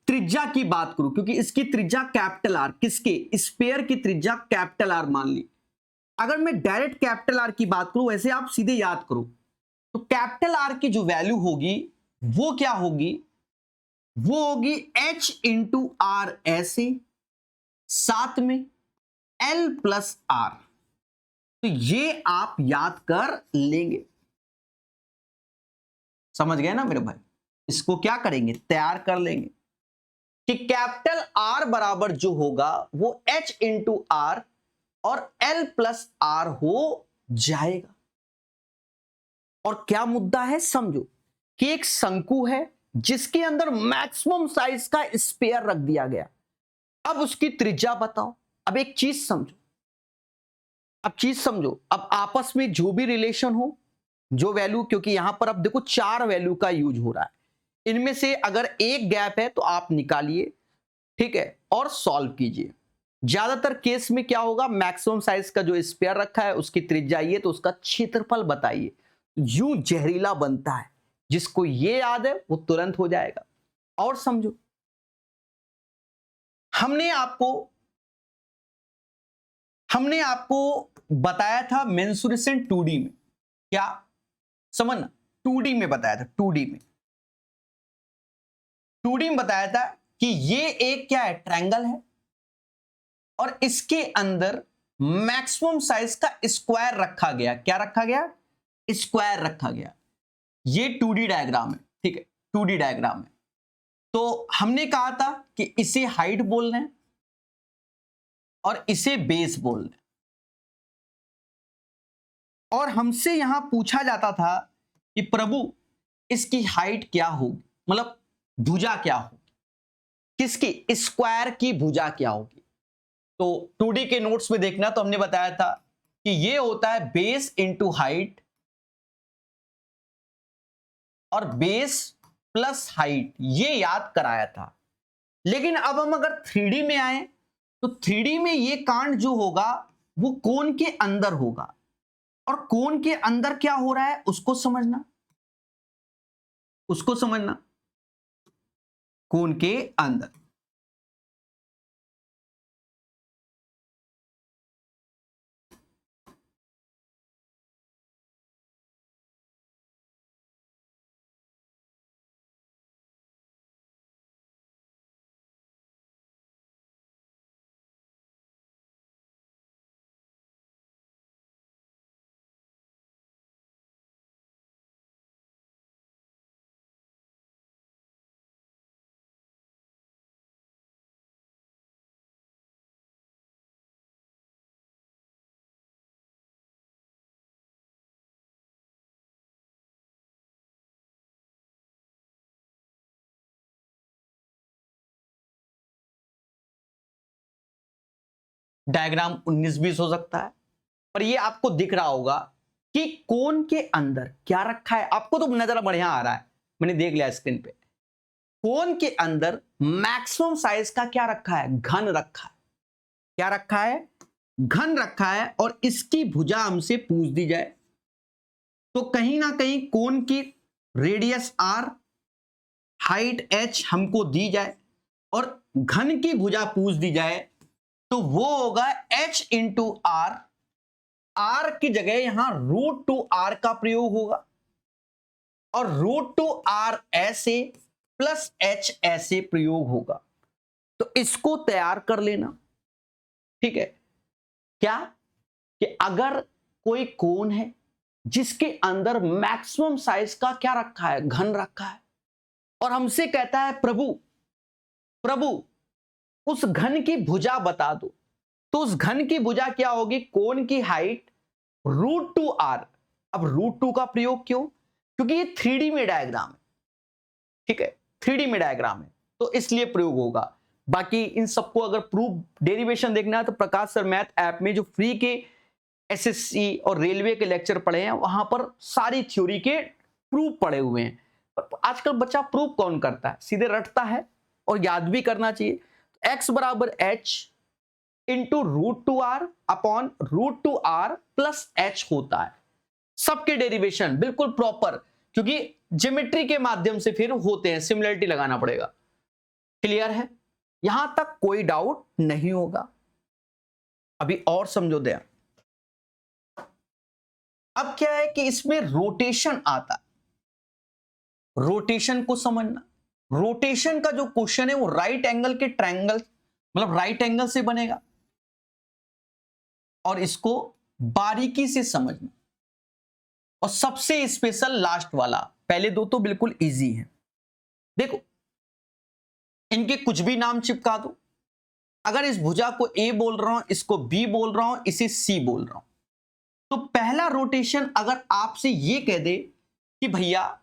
त्रिज्या की बात करूं, क्योंकि इसकी त्रिज्या कैपिटल आर, किसके? स्फीयर की त्रिज्या कैपिटल आर मान ली। अगर मैं डायरेक्ट कैपिटल आर की बात करूं, वैसे आप सीधे याद करो, तो कैपिटल आर की जो वैल्यू होगी वो क्या होगी? वो होगी h इंटू आर, ऐसे साथ में l प्लस आर। तो ये आप याद कर लेंगे। समझ गए ना मेरे भाई? इसको क्या करेंगे? तैयार कर लेंगे कि कैपिटल आर बराबर जो होगा वो h इंटू आर और l प्लस आर हो जाएगा। और क्या मुद्दा है समझो, कि एक शंकु है जिसके अंदर मैक्सिमम साइज का स्फीयर रख दिया गया। अब उसकी त्रिज्या बताओ। अब एक चीज समझो, अब आपस में जो भी रिलेशन हो, जो वैल्यू, क्योंकि यहां पर अब देखो 4 वैल्यू का यूज हो रहा है, इनमें से अगर एक गैप है तो आप निकालिए, ठीक है, और सॉल्व कीजिए। ज्यादातर केस में क्या होगा, मैक्सिमम साइज का जो स्फीयर रखा है उसकी त्रिज्या ये, तो उसका क्षेत्रफल बताइए। यूं जहरीला बनता है, जिसको ये याद है वो तुरंत हो जाएगा। और समझो, हमने आपको बताया था मेंसुरेशन 2D में, क्या समझना, 2D में बताया था, 2D में बताया था कि ये एक क्या है, ट्रायंगल है, और इसके अंदर मैक्सिमम साइज का स्क्वायर रखा गया। क्या रखा गया? स्क्वायर रखा गया। ये 2D डायग्राम है, ठीक है, 2D डायग्राम है। तो हमने कहा था कि इसे हाइट बोल रहे हैं और इसे बेस बोल रहे हैं, और हमसे यहां पूछा जाता था कि प्रभु इसकी हाइट क्या होगी, मतलब भुजा क्या होगी, किसकी? स्क्वायर की भुजा क्या होगी। तो 2D के नोट्स में देखना, तो हमने बताया था कि ये होता है बेस इंटू हाइट और बेस प्लस हाइट, ये याद कराया था। लेकिन अब हम अगर 3D में आए, तो 3D में ये कांड जो होगा वो कोन के अंदर होगा, और कोन के अंदर क्या हो रहा है उसको समझना, कोन के अंदर। डायग्राम 19-20 हो सकता है, पर ये आपको दिख रहा होगा कि कोन के अंदर क्या रखा है। आपको तो नजर बढ़िया आ रहा है, मैंने देख लिया स्क्रीन पे। कोन के अंदर मैक्सिमम साइज का क्या रखा है? घन रखा है। क्या रखा है? घन रखा है। और इसकी भुजा हमसे पूछ दी जाए, तो कहीं ना कहीं कोन की रेडियस r, हाइट h हमको दी जाए, और घन की भुजा पूछ दी जाए, तो वो होगा h इंटू आर। आर की जगह यहां √2r का प्रयोग होगा, और √2r ऐसे प्लस h ऐसे प्रयोग होगा। तो इसको तैयार कर लेना, ठीक है। क्या कि अगर कोई कोन है जिसके अंदर मैक्सिमम साइज का क्या रखा है? घन रखा है, और हमसे कहता है प्रभु उस घन की भुजा बता दो, तो उस घन की भुजा क्या होगी? कोन की हाइट √2r। अब √2 का प्रयोग क्यों? क्योंकि ये 3D में डायग्राम है, ठीक है, 3D में डायग्राम है, तो इसलिए प्रयोग होगा। बाकी इन सबको अगर प्रूफ डेरिवेशन देखना है तो प्रकाश सर मैथ ऐप में जो फ्री के एसएससी और रेलवे के लेक्चर पढ़े हैं वहां पर सारी थ्योरी के प्रूफ पड़े हुए हैं। पर आजकल बच्चा प्रूफ कौन करता है, सीधे रटता है और याद भी करना चाहिए। एक्स बराबर H into √2r upon √2r plus H होता है। सबके डेरिवेशन बिल्कुल प्रॉपर, क्योंकि ज्योमेट्री के माध्यम से फिर होते हैं, सिमिलरिटी लगाना पड़ेगा। क्लियर है, यहां तक कोई डाउट नहीं होगा। अभी और समझो दे। अब क्या है कि इसमें रोटेशन आता है, रोटेशन को समझना। रोटेशन का जो क्वेश्चन है वो राइट एंगल के ट्रायंगल मतलब राइट एंगल से बनेगा और इसको बारीकी से समझना। और सबसे स्पेशल लास्ट वाला, पहले दो तो बिल्कुल इजी है। देखो इनके कुछ भी नाम चिपका दो, अगर इस भुजा को ए बोल रहा हूं, इसको बी बोल रहा हूं, इसे सी बोल रहा हूं, तो पहला रोटेशन अगर आपसे ये कह दे कि भैया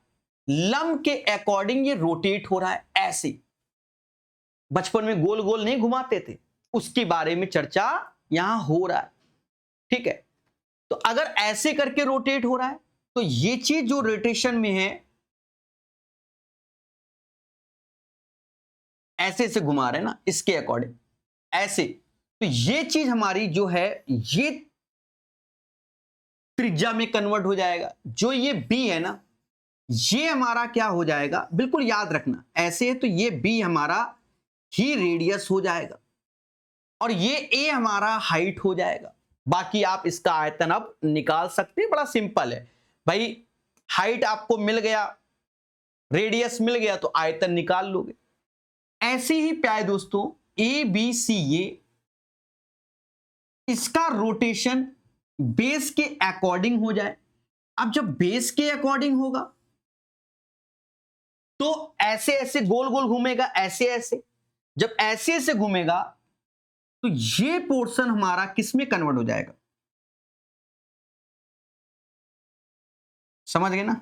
लंब के अकॉर्डिंग ये रोटेट हो रहा है, ऐसे बचपन में गोल गोल नहीं घुमाते थे, उसके बारे में चर्चा यहां हो रहा है। ठीक है, तो अगर ऐसे करके रोटेट हो रहा है तो ये चीज जो रोटेशन में है ऐसे से घुमा रहे हैं ना, इसके अकॉर्डिंग ऐसे, तो ये चीज हमारी जो है ये त्रिज्या में कन्वर्ट हो जाएगा। जो ये बी है ना, ये हमारा क्या हो जाएगा, बिल्कुल याद रखना, ऐसे है तो ये बी हमारा ही रेडियस हो जाएगा और ये ए हमारा हाइट हो जाएगा। बाकी आप इसका आयतन अब निकाल सकते हैं, बड़ा सिंपल है भाई। हाइट आपको मिल गया, रेडियस मिल गया, तो आयतन निकाल लोगे। ऐसे ही प्यारे दोस्तों ए बी सी, ये इसका रोटेशन बेस के अकॉर्डिंग हो जाए। अब जब बेस के अकॉर्डिंग होगा तो ऐसे ऐसे गोल गोल घूमेगा, ऐसे ऐसे, जब ऐसे ऐसे घूमेगा तो ये पोर्शन हमारा किस में कन्वर्ट हो जाएगा, समझ गए ना।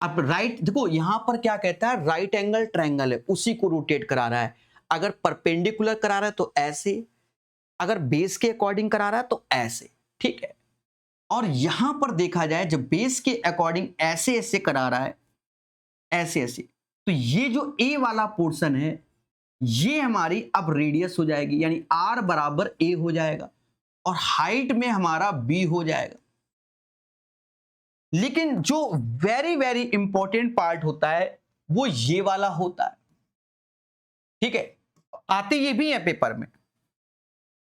अब राइट देखो यहां पर क्या कहता है, राइट एंगल ट्रायंगल है, उसी को रोटेट करा रहा है। अगर परपेंडिकुलर करा रहा है तो ऐसे, अगर बेस के अकॉर्डिंग करा रहा है तो ऐसे। ठीक है, और यहां पर देखा जाए जब बेस के अकॉर्डिंग ऐसे ऐसे करा रहा है, ऐसे ऐसे, तो ये जो ए वाला पोर्शन है ये हमारी अब रेडियस हो जाएगी, यानी आर बराबर ए हो जाएगा और हाइट में हमारा बी हो जाएगा। लेकिन जो वेरी वेरी इंपॉर्टेंट पार्ट होता है वो ये वाला होता है। ठीक है, आते ये भी है पेपर में,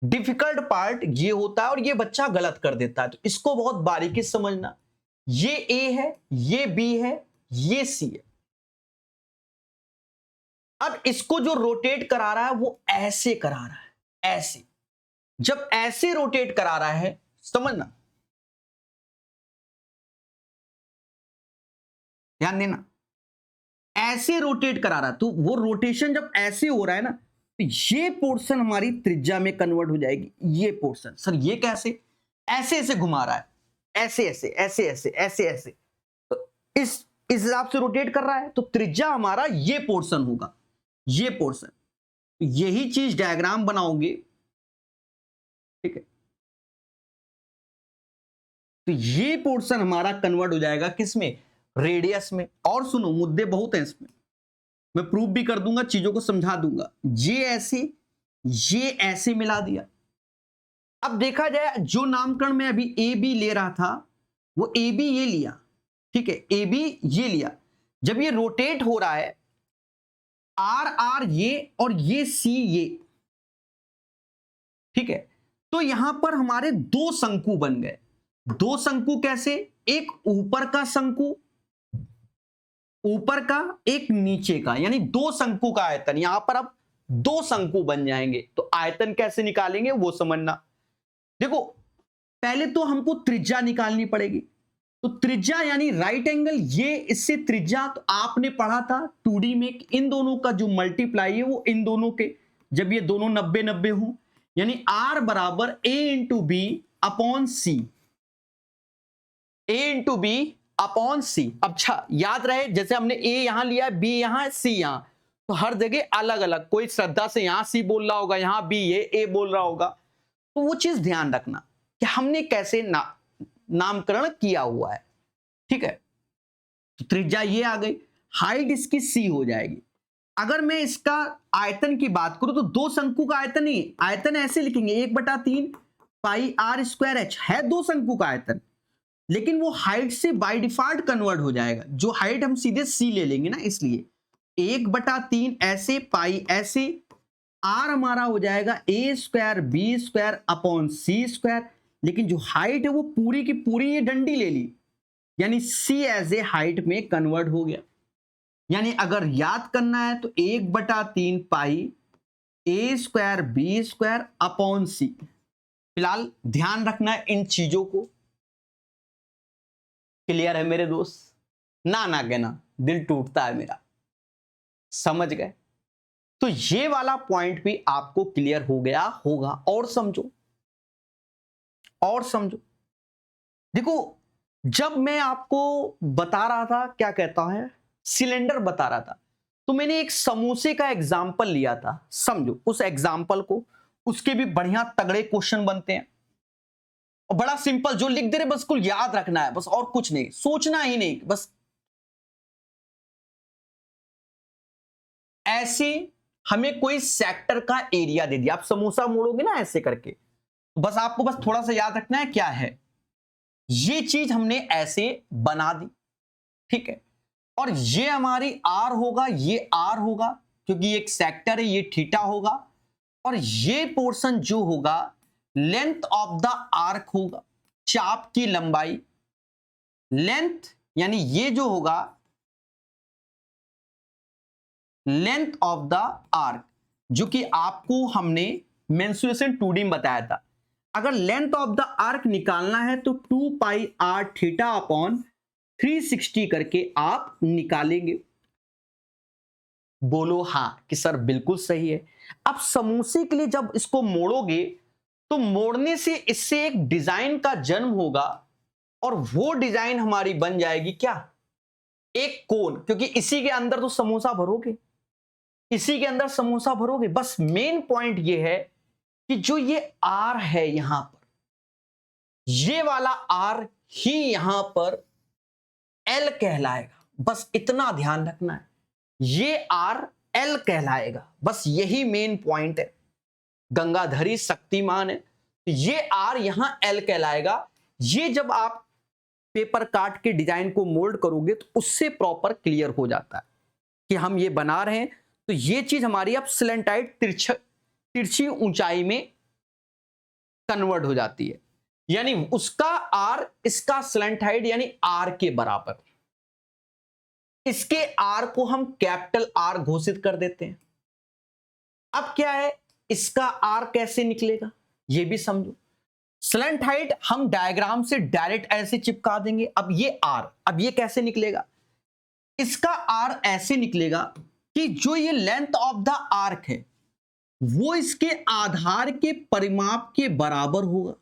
डिफिकल्ट पार्ट ये होता है और ये बच्चा गलत कर देता है, तो इसको बहुत बारीकी से समझना। ये ए है, ये बी है, ये सी है। अब इसको जो रोटेट करा रहा है वो ऐसे करा रहा है, ऐसे। जब ऐसे रोटेट करा रहा है, समझना, ध्यान देना, ऐसे रोटेट करा रहा है, तो वो रोटेशन जब ऐसे हो रहा है ना, तो ये पोर्शन हमारी त्रिज्या में कन्वर्ट हो जाएगी। ये पोर्शन, सर ये कैसे, ऐसे ऐसे घुमा रहा है, ऐसे ऐसे ऐसे ऐसे ऐसे ऐसे, तो इस हिसाब से रोटेट कर रहा है, तो त्रिज्या हमारा ये पोर्शन होगा, ये पोर्शन। यही चीज डायग्राम बनाओगे, ठीक है, तो ये पोर्शन हमारा कन्वर्ट हो जाएगा किसमें, रेडियस में। और सुनो, मुद्दे बहुत हैं इसमें, मैं प्रूफ भी कर दूंगा, चीजों को समझा दूंगा। ये ऐसे मिला दिया। अब देखा जाए जो नामकरण में अभी ए बी ले रहा था वो ए बी ये लिया, ठीक है, ए बी ये लिया। जब ये रोटेट हो रहा है, आर आर ये और ये सी ये, ठीक है, तो यहां पर हमारे दो शंकु बन गए। दो शंकु कैसे, एक ऊपर का शंकु, ऊपर का, एक नीचे का, यानी दो शंकु का आयतन। यहां पर अब दो शंकु बन जाएंगे, तो आयतन कैसे निकालेंगे वो समझना। देखो पहले तो हमको त्रिज्या निकालनी पड़ेगी, तो त्रिज्या यानी राइट एंगल, ये इससे त्रिज्या, तो आपने पढ़ा था 2D में इन दोनों का जो मल्टीप्लाई है वो इन दोनों के, जब ये दोनों 90-90 हो, यानी आर बराबर ए इंटू बी अपॉन सी, ए इंटू बी अपॉन सी। अच्छा याद रहे, जैसे हमने ए यहां लिया, बी यहां, सी यहां, तो हर जगह अलग अलग, कोई श्रद्धा से यहां सी बोल रहा होगा, यहां बी ये ए बोल रहा होगा। तो वो चीज ध्यान रखना कि हमने कैसे नामकरण किया हुआ है। ठीक है, तो त्रिज्या ये आ गई, हाइट इसकी सी हो जाएगी। अगर मैं इसका आयतन की बात करूं तो दो शंकु का आयतन ही, आयतन ऐसे लिखेंगे 1/3 पाई आर स्क्वायर एच, है दो शंकु का आयतन, लेकिन वो हाइट से बाय डिफॉल्ट कन्वर्ट हो जाएगा, जो हाइट हम सीधे सी ले लेंगे ना, इसलिए 1/3 ऐसे पाई ऐसे, आर हमारा हो जाएगा ए स्क्वायर बी स्क्वायर अपॉन सी स्क्वायर, लेकिन जो हाइट है वो पूरी की पूरी ये डंडी ले ली, यानी सी एज ए हाइट में कन्वर्ट हो गया। यानी अगर याद करना है तो 1/3 पाई ए स्क्वायर बी स्क्वायर अपॉन सी। फिलहाल ध्यान रखना है इन चीजों को। क्लियर है मेरे दोस्त? ना कहना, दिल टूटता है मेरा। समझ गए? तो ये वाला पॉइंट भी आपको क्लियर हो गया होगा। और समझो, और समझो। देखो, जब मैं आपको बता रहा था, क्या कहता है, सिलेंडर बता रहा था, तो मैंने एक समोसे का एग्जाम्पल लिया था। समझो उस एग्जाम्पल को, उसके भी बढ़िया तगड़े क्वेश्चन बनते हैं और बड़ा सिंपल, जो लिख दे रहे बस को याद रखना है, बस और कुछ नहीं, सोचना ही नहीं। बस ऐसे हमें कोई सेक्टर का एरिया दे दिया, आप समोसा मोड़ोगे ना ऐसे करके, तो बस आपको बस थोड़ा सा याद रखना है क्या है ये चीज, हमने ऐसे बना दी। ठीक है, और ये हमारी आर होगा, ये आर होगा क्योंकि एक सेक्टर है, ये थीटा होगा, और ये पोर्शन जो होगा लेंथ ऑफ द आर्क होगा, चाप की लंबाई, लेंथ यानी ये जो होगा लेंथ ऑफ द आर्क, जो कि आपको हमने मेंसुरेशन 2D में बताया था। अगर लेंथ ऑफ द आर्क निकालना है तो 2 पाई आर थीटा अपॉन 360 करके आप निकालेंगे। बोलो हां कि सर बिल्कुल सही है। अब समोसे के लिए जब इसको मोड़ोगे तो मोड़ने से इससे एक डिजाइन का जन्म होगा, और वो डिजाइन हमारी बन जाएगी क्या, एक कोन, क्योंकि इसी के अंदर तो समोसा भरोगे, इसी के अंदर समोसा भरोगे। बस मेन पॉइंट ये है कि जो ये आर है यहां पर, ये वाला आर ही यहां पर एल कहलाएगा। बस इतना ध्यान रखना है, ये आर एल कहलाएगा, बस यही मेन पॉइंट है। गंगाधरी शक्तिमान है, ये आर यहां एल कहलाएगा। ये जब आप पेपर काट के डिजाइन को मोल्ड करोगे तो उससे प्रॉपर क्लियर हो जाता है कि हम ये बना रहे हैं। तो ये चीज हमारी अब स्लेंटाइट तिरछी ऊंचाई में कन्वर्ट हो जाती है, यानी उसका आर इसका स्लेंटाइट यानी आर के बराबर। इसके आर को हम कैपिटल आर घोषित कर देते हैं। अब क्या है, इसका आर कैसे निकलेगा ये भी समझो। स्लेंट हाइट हम डायग्राम से डायरेक्ट ऐसे चिपका देंगे। अब ये आर, अब ये कैसे निकलेगा, इसका आर ऐसे निकलेगा कि जो ये लेंथ ऑफ द आर्क है वो इसके आधार के परिमाप के बराबर होगा,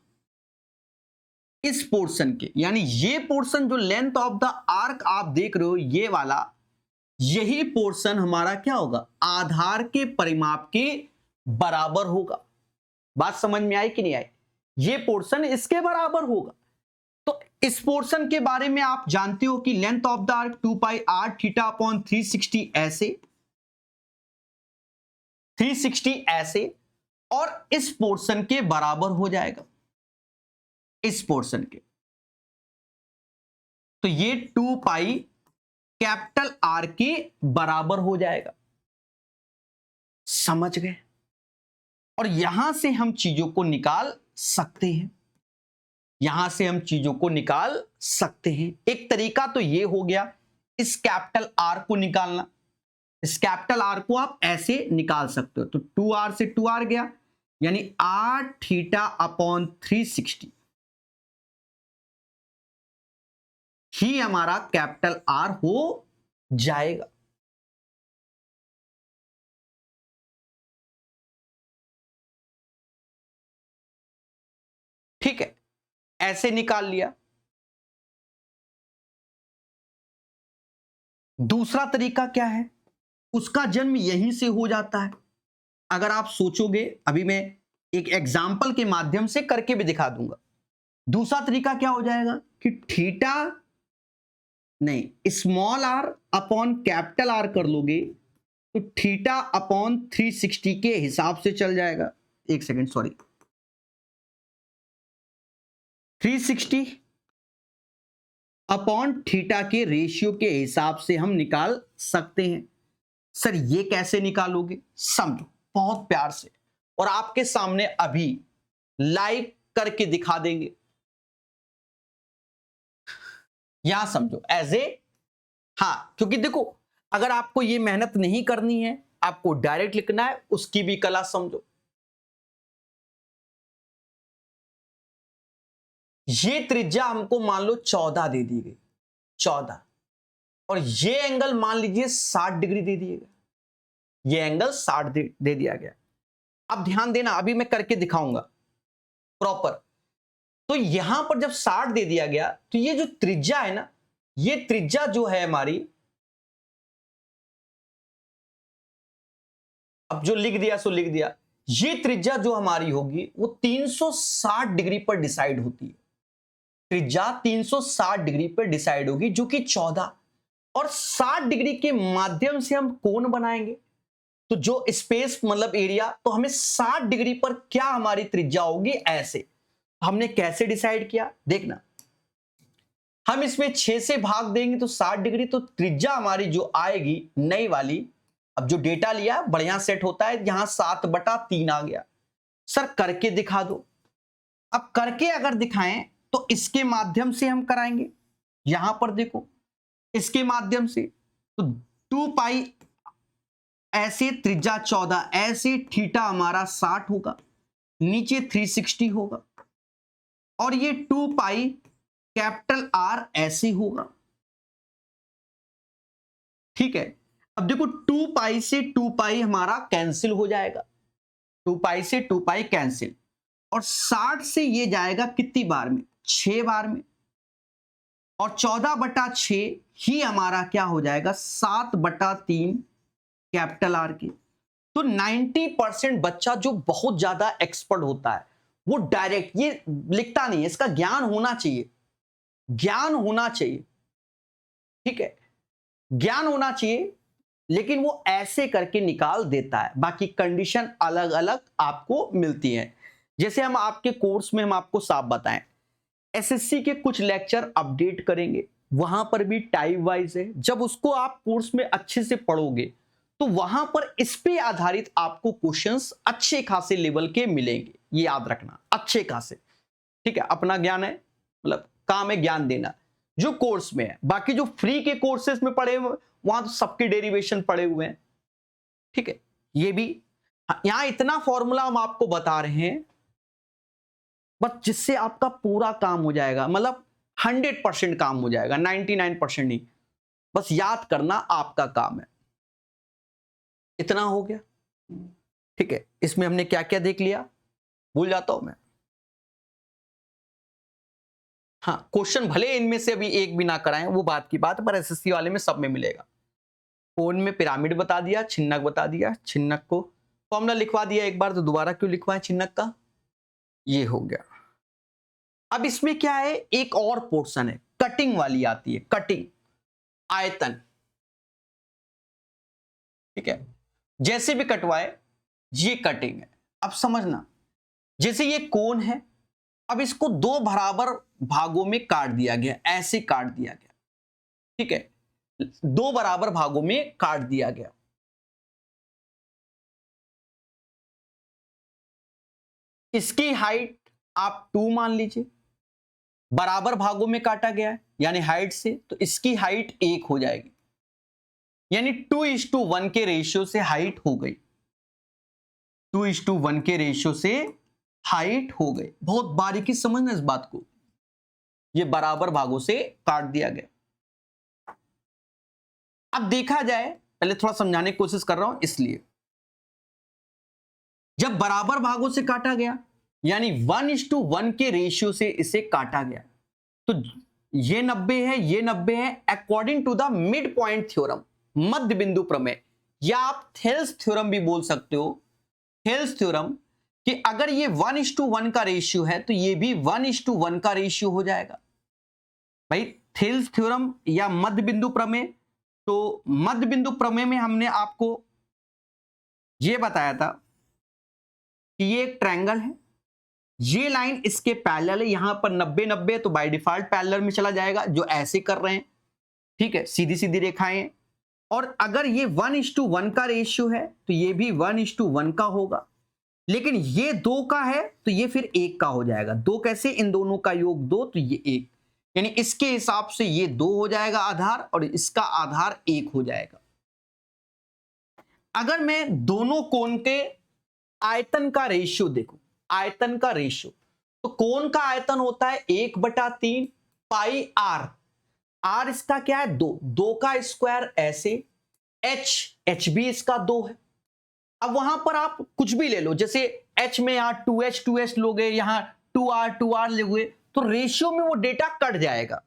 इस पोर्शन के। यानी ये पोर्शन जो लेंथ ऑफ द आर्क आप देख रहे हो ये वाला, यही पोर्शन हमारा क्या होगा, आधार के परिमाप के बराबर होगा। बात समझ में आई कि नहीं आई? ये पोर्शन इसके बराबर होगा। तो इस पोर्शन के बारे में आप जानते हो कि length of the arc 2 pi R theta upon 360 ऐसे, 360 ऐसे, और इस पोर्शन के बराबर हो जाएगा, इस पोर्शन के। तो ये 2 पाई कैपिटल आर के बराबर हो जाएगा। समझ गए? और यहां से हम चीजों को निकाल सकते हैं, यहां से हम चीजों को निकाल सकते हैं। एक तरीका तो ये हो गया इस कैपिटल आर को निकालना। इस कैपिटल आर को आप ऐसे निकाल सकते हो, तो 2r से 2r गया, यानी r थीटा अपॉन 360 ही हमारा कैपिटल आर हो जाएगा। ठीक है, ऐसे निकाल लिया। दूसरा तरीका क्या है, उसका जन्म यहीं से हो जाता है। अगर आप सोचोगे, अभी मैं एक एग्जाम्पल के माध्यम से करके भी दिखा दूंगा। दूसरा तरीका क्या हो जाएगा कि थीटा नहीं, small r upon capital R कर लोगे तो थीटा अपॉन 360 के हिसाब से चल जाएगा। एक सेकेंड, सॉरी, 360 अपॉन थीटा के रेशियो के हिसाब से हम निकाल सकते हैं। सर ये कैसे निकालोगे, समझो बहुत प्यार से, और आपके सामने अभी लाइव करके दिखा देंगे। यहां समझो एज ए, हाँ, क्योंकि देखो अगर आपको ये मेहनत नहीं करनी है, आपको डायरेक्ट लिखना है, उसकी भी कला समझो। ये त्रिज्या हमको मान लो 14 दे दी गई, 14, और ये एंगल मान लीजिए 60 डिग्री दे दिएगा, ये एंगल 60 दे दिया गया। अब ध्यान देना, अभी मैं करके दिखाऊंगा प्रॉपर। तो यहां पर जब 60 दे दिया गया तो ये जो त्रिज्या है ना, ये त्रिज्या जो है हमारी, अब जो लिख दिया सो लिख दिया, ये त्रिज्या जो हमारी होगी वो 360 डिग्री पर डिसाइड होती है। त्रिज्या 360 डिग्री पर डिसाइड होगी, जो कि 14, और 60 डिग्री के माध्यम से हम कोण बनाएंगे। तो जो स्पेस मतलब एरिया, तो हमें 60 डिग्री पर क्या हमारी त्रिज्या होगी, ऐसे। हमने कैसे डिसाइड किया देखना, हम इसमें 6 से भाग देंगे तो 60 डिग्री, तो त्रिज्या हमारी जो आएगी नई वाली, अब जो डेटा लिया बढ़िया सेट होता है, यहां 7/3 आ गया। सर करके दिखा दो। अब करके अगर दिखाएं तो इसके माध्यम से हम कराएंगे। यहां पर देखो, इसके माध्यम से तो 2 पाई ऐसे, त्रिज्या 14 ऐसे, थीटा हमारा 60 होगा, नीचे 360 होगा, और ये 2 पाई कैपिटल आर ऐसे होगा। ठीक है, अब देखो 2 पाई से 2 पाई हमारा कैंसिल हो जाएगा, 2 पाई से 2 पाई कैंसिल, और 60 से ये जाएगा कितनी बार में, 6 बार में, और 14/6 ही हमारा क्या हो जाएगा, 7/3 कैपिटल आर की। तो 90% बच्चा जो बहुत ज्यादा एक्सपर्ट होता है वो डायरेक्ट ये लिखता नहीं है, इसका ज्ञान होना चाहिए, ज्ञान होना चाहिए, ठीक है, ज्ञान होना चाहिए, लेकिन वो ऐसे करके निकाल देता है। बाकी कंडीशन अलग अलग आपको मिलती है। जैसे हम आपके कोर्स में हम आपको साफ बताएं, एसएससी के कुछ लेक्चर अपडेट करेंगे, वहां पर भी टाइप वाइज है। जब उसको आप कोर्स में अच्छे से पढ़ोगे तो वहां पर इस पे आधारित आपको क्वेश्चंस अच्छे खासे लेवल के मिलेंगे, ये याद रखना, अच्छे खासे। ठीक है, अपना ज्ञान है, मतलब काम है ज्ञान देना जो कोर्स में है। बाकी जो फ्री के कोर्सेज में पढ़े हुए वहां तो सबके डेरिवेशन पड़े हुए हैं। ठीक है, ये भी यहां इतना फॉर्मूला हम आपको बता रहे हैं बस जिससे आपका पूरा काम हो जाएगा, मतलब 100% काम हो जाएगा, 99% नहीं, बस याद करना आपका काम है। इतना हो गया। ठीक है, इसमें हमने क्या क्या देख लिया, भूल जाता हूं मैं। हाँ, क्वेश्चन भले इनमें से अभी एक भी ना कराएं वो बात की बात, पर एसएससी वाले में सब में मिलेगा। कोण में पिरामिड बता दिया, छिन्नक बता दिया, छिन्नक को फॉर्मूला लिखवा दिया एक बार, तो दोबारा क्यों लिखवाएं छिन्नक का, ये हो गया। अब इसमें क्या है, एक और पोर्शन है, कटिंग वाली आती है, कटिंग आयतन। ठीक है, जैसे भी कटवाए ये कटिंग है। अब समझना, जैसे ये कोण है, अब इसको 2 बराबर भागों में काट दिया गया, ऐसे काट दिया गया। ठीक है, 2 बराबर भागों में काट दिया गया। इसकी हाइट आप 2 मान लीजिए, बराबर भागों में काटा गया है यानी हाइट से, तो इसकी हाइट 1 हो जाएगी, यानी 2:1 के रेशियो से हाइट हो गई, 2:1 के रेशियो से हाइट हो गई। बहुत बारीकी समझना इस बात को, ये बराबर भागों से काट दिया गया। अब देखा जाए, पहले थोड़ा समझाने की कोशिश कर रहा हूं, इसलिए जब बराबर भागों से काटा गया यानी 1:1 के रेशियो से इसे काटा गया, तो ये 90 है, ये 90 है, according to the mid point theorem, मध्य बिंदु प्रमेय, या आप थेल्स थ्योरम भी बोल सकते हो, थेल्स थ्योरम, कि अगर ये 1:1 का रेशियो है तो ये भी 1:1 का रेशियो हो जाएगा। भाई थेल्स थ्योरम या मध्य बिंदु प्रमेय, तो मध्य बिंदु प्रमेय में हमने आपको ये बताया था कि ये एक ट्रायंगल है, ये लाइन इसके पैरेलल है, यहां पर 90-90 तो बाय डिफॉल्ट पैरेलल में चला जाएगा, जो ऐसे कर रहे हैं, ठीक है, सीधी सीधी रेखाएं हैं। और अगर ये 1:1 का रेशियो है तो ये भी 1:1 का होगा, लेकिन ये 2 का है तो ये फिर 1 का हो जाएगा। 2 कैसे, इन दोनों का योग 2 तो ये 1, यानी इसके हिसाब से ये 2 हो जाएगा आधार और इसका आधार 1 हो जाएगा। अगर मैं दोनों कोण के आयतन का रेशियो देखो, आयतन का रेशियो, तो कोण का आयतन होता है 1/3 पाई आर। आर इसका क्या है, 2, 2 का स्क्वायर ऐसे, एच भी इसका 2 है। अब वहां पर आप कुछ भी ले लो, जैसे एच में यहां 2h लोगे, यहां 2r लोगे, तो रेशियो में वो डेटा कट जाएगा,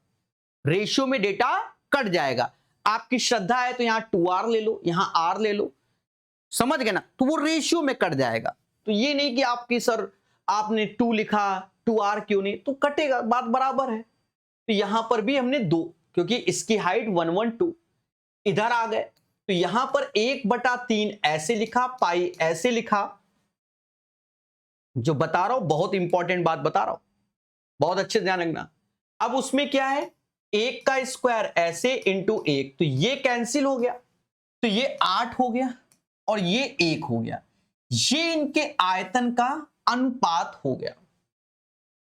रेशियो में डेटा कट जाएगा। आपकी श्रद्धा है तो यहां 2r ले लो, यहां r ले लो, समझ गए ना, तो वो रेशियो में कट जाएगा। तो ये नहीं कि आपकी सर आपने 2 लिखा, 2r क्यों नहीं, तो कटेगा, बात बराबर है। तो यहां पर भी हमने 2, क्योंकि इसकी हाइट 112 इधर आ गए, तो यहां पर 1/3 ऐसे लिखा, पाई ऐसे लिखा। जो बता रहा हूं बहुत इंपॉर्टेंट बात बता रहा हूं, बहुत अच्छे ध्यान रखना। अब उसमें क्या है, 1 का स्क्वायर ऐसे इंटू 1, तो ये कैंसिल हो गया, तो ये 8 हो गया और ये 1 हो गया। ये इनके आयतन का अनुपात हो गया,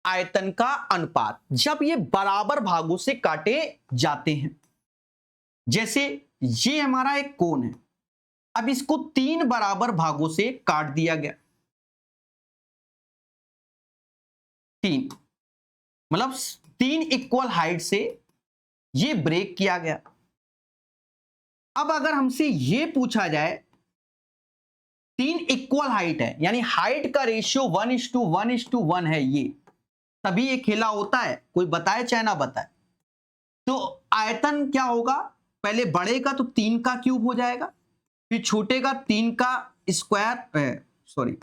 आयतन का अनुपात, जब ये बराबर भागों से काटे जाते हैं। जैसे ये हमारा एक कोण है, अब इसको 3 बराबर भागों से काट दिया गया, 3 मतलब 3 इक्वल हाइट से ये ब्रेक किया गया। अब अगर हमसे ये पूछा जाए, 3 इक्वल हाइट है, यानी हाइट का रेशियो 1:1:1 है, ये तभी ये खेला होता है, कोई बताए चाहे ना बताए। तो आयतन क्या होगा, पहले बड़े का तो 3 का क्यूब हो जाएगा, फिर छोटे का 3 का स्क्वायर, सॉरी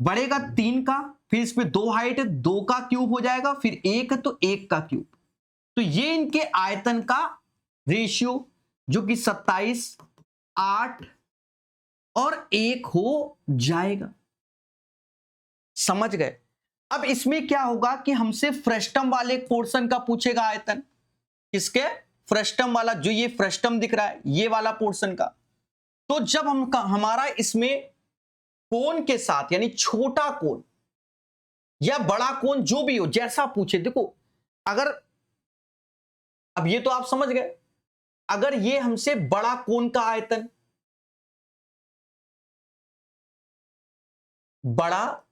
बड़े का 3 का, फिर इसमें 2 हाइट है, 2 का क्यूब हो जाएगा, फिर 1 है तो 1 का क्यूब। तो ये इनके आयतन का रेशियो जो कि 27, 8 और 1 हो जाएगा। समझ गए। अब इसमें क्या होगा कि हमसे फ्रस्टम वाले पोर्शन का पूछेगा आयतन, किसके, फ्रस्टम वाला, जो ये फ्रस्टम दिख रहा है ये वाला पोर्शन का। तो जब हमारा इसमें कोण के साथ, यानी छोटा कोण या बड़ा कोण जो भी हो, जैसा पूछे, देखो अगर, अब ये तो आप समझ गए, अगर ये हमसे बड़ा कोण का आयतन, बड़ा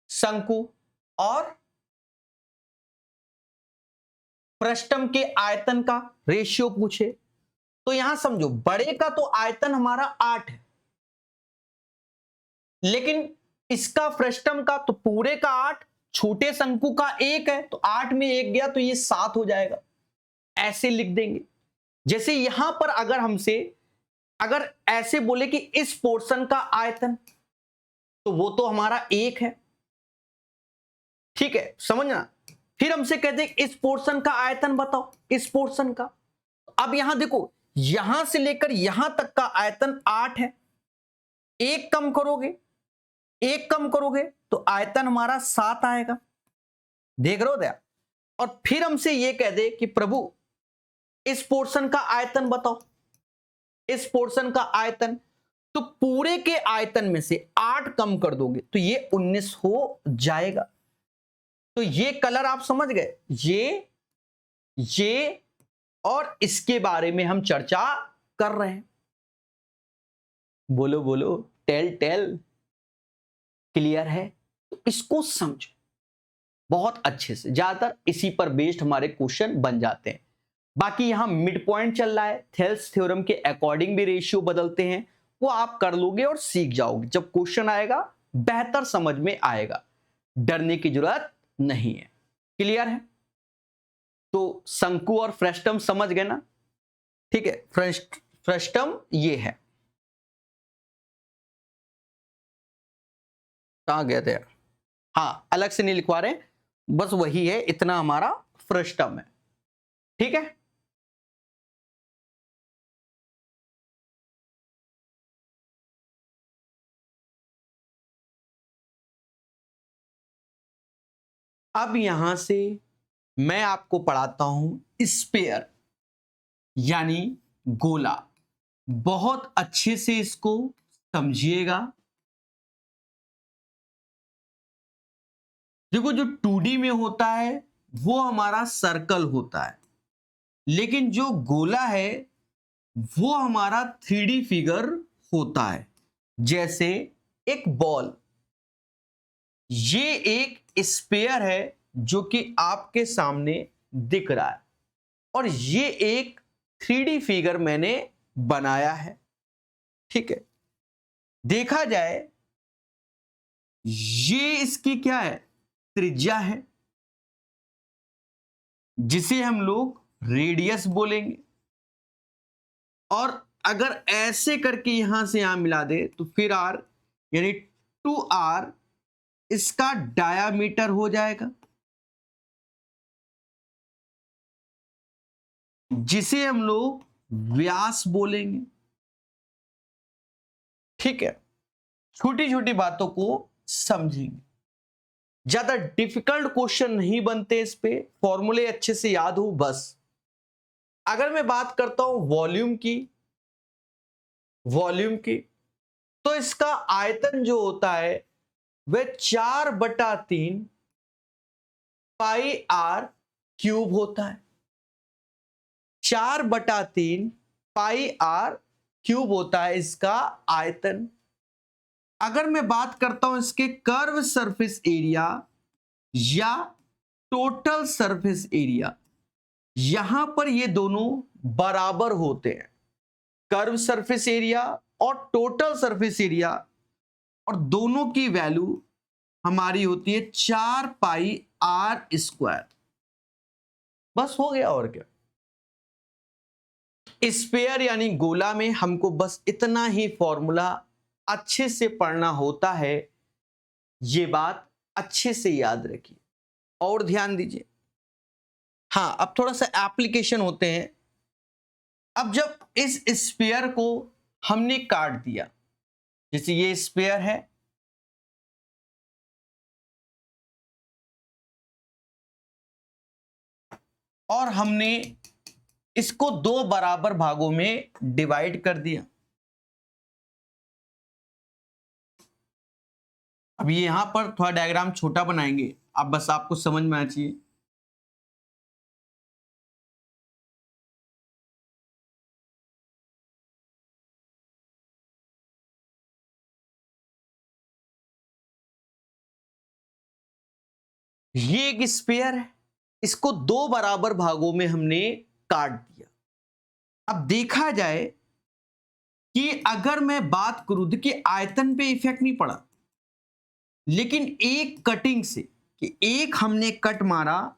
शंकु और फ्रस्टम के आयतन का रेशियो पूछे, तो यहां समझो बड़े का तो आयतन हमारा 8 है, लेकिन इसका फ्रस्टम का तो पूरे का 8, छोटे शंकु का 1 है, तो 8 में 1 गया तो ये 7 हो जाएगा, ऐसे लिख देंगे। जैसे यहां पर अगर हमसे, अगर ऐसे बोले कि इस पोर्शन का आयतन, तो वो तो हमारा 1 है, ठीक है, समझना। फिर हमसे कहते हैं इस पोर्शन का आयतन बताओ, इस पोर्शन का। अब यहां देखो, यहां से लेकर यहां तक का आयतन 8 है, 1 कम करोगे, 1 कम करोगे तो आयतन हमारा 7 आएगा, देख रहे हो दया। और फिर हमसे यह कह दे कि प्रभु इस पोर्शन का आयतन बताओ, इस पोर्शन का आयतन, तो पूरे के आयतन में से 8 कम कर दोगे तो ये 19 हो जाएगा। तो ये कलर आप समझ गए, ये और इसके बारे में हम चर्चा कर रहे हैं। बोलो बोलो, टेल क्लियर है। तो इसको समझो बहुत अच्छे से, ज्यादातर इसी पर बेस्ड हमारे क्वेश्चन बन जाते हैं। बाकी यहां मिड पॉइंट चल रहा है, थेल्स थ्योरम के अकॉर्डिंग भी रेशियो बदलते हैं, वो आप कर लोगे और सीख जाओगे, जब क्वेश्चन आएगा बेहतर समझ में आएगा, डरने की जरूरत नहीं है। क्लियर है। तो शंकु और फ्रस्टम समझ गए ना? ठीक है, फ्रस्टम ये है, कहां गए थे? हाँ, अलग से नहीं लिखवा रहे, बस वही है, इतना हमारा फ्रस्टम है। ठीक है, अब यहां से मैं आपको पढ़ाता हूं स्पेयर यानी गोला। बहुत अच्छे से इसको समझिएगा। देखो, जो 2D में होता है वो हमारा सर्कल होता है, लेकिन जो गोला है वो हमारा 3D फिगर होता है। जैसे एक बॉल, ये एक स्पेयर है जो कि आपके सामने दिख रहा है, और ये एक 3D फिगर मैंने बनाया है। ठीक है, देखा जाए ये इसकी क्या है, त्रिज्या है, जिसे हम लोग रेडियस बोलेंगे। और अगर ऐसे करके यहां से यहां मिला दे तो फिर आर यानी 2r इसका डायामीटर हो जाएगा, जिसे हम लोग व्यास बोलेंगे। ठीक है, छोटी छोटी बातों को समझेंगे, ज्यादा डिफिकल्ट क्वेश्चन नहीं बनते इस पे, फॉर्मूले अच्छे से याद हो बस। अगर मैं बात करता हूं वॉल्यूम की, तो इसका आयतन जो होता है वह 4/3 पाई आर क्यूब होता है। 4/3 पाई आर क्यूब होता है इसका आयतन। अगर मैं बात करता हूं इसके कर्व सरफेस एरिया या टोटल सरफेस एरिया, यहां पर ये दोनों बराबर होते हैं, कर्व सरफेस एरिया और टोटल सरफेस एरिया, और दोनों की वैल्यू हमारी होती है 4πr²। बस हो गया, और क्या। स्फीयर यानी गोला में हमको बस इतना ही फॉर्मूला अच्छे से पढ़ना होता है, ये बात अच्छे से याद रखिए और ध्यान दीजिए। हाँ, अब थोड़ा सा एप्लीकेशन होते हैं। अब जब इस स्फीयर को हमने काट दिया, जैसे ये स्फीयर है, और हमने इसको 2 बराबर भागों में डिवाइड कर दिया। अब यहां पर थोड़ा डायग्राम छोटा बनाएंगे, अब बस आपको समझ में आना चाहिए। ये एक स्फीयर है, इसको 2 बराबर भागों में हमने काट दिया। अब देखा जाए कि अगर मैं बात करूं, देखिए आयतन पे इफेक्ट नहीं पड़ा, लेकिन एक कटिंग से, कि एक हमने कट मारा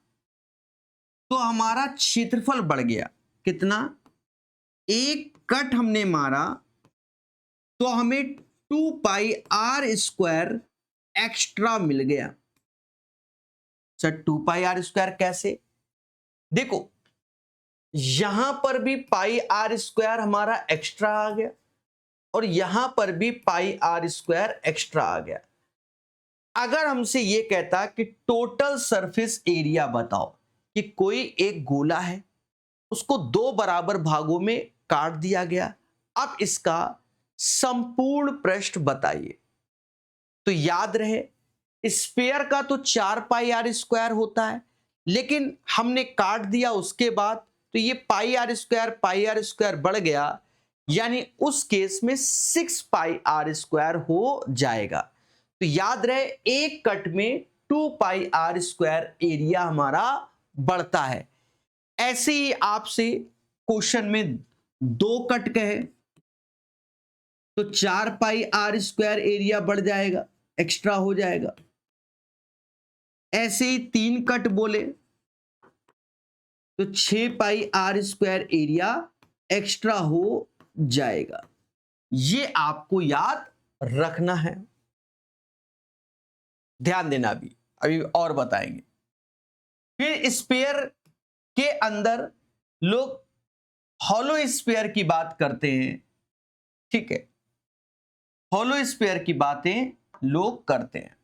तो हमारा क्षेत्रफल बढ़ गया। कितना? एक कट हमने मारा तो हमें 2πr² एक्स्ट्रा मिल गया। सर 2πr² कैसे? देखो, यहां पर भी πr² हमारा एक्स्ट्रा आ गया, और यहां पर भी πr² एक्स्ट्रा आ गया। अगर हमसे ये कहता कि टोटल सरफेस एरिया बताओ, कि कोई एक गोला है, उसको 2 बराबर भागों में काट दिया गया, अब इसका संपूर्ण पृष्ठ बताइए। तो याद रहे, स्फीयर का तो 4πr² होता है, लेकिन हमने काट दिया उसके बाद, तो ये πr² बढ़ गया, यानी उस केस में 6πr² हो जाएगा। तो याद रहे, एक कट में 2πr² एरिया हमारा बढ़ता है। ऐसे ही आपसे क्वेश्चन में 2 कट कहे तो 4πr² एरिया बढ़ जाएगा, एक्स्ट्रा हो जाएगा। ऐसे ही 3 कट बोले तो 6πr² एरिया एक्स्ट्रा हो जाएगा। ये आपको याद रखना है। ध्यान देना, अभी और बताएंगे। फिर स्फीयर के अंदर लोग हॉलो स्फीयर की बात करते हैं, ठीक है, हॉलो स्फीयर की बातें लोग करते हैं।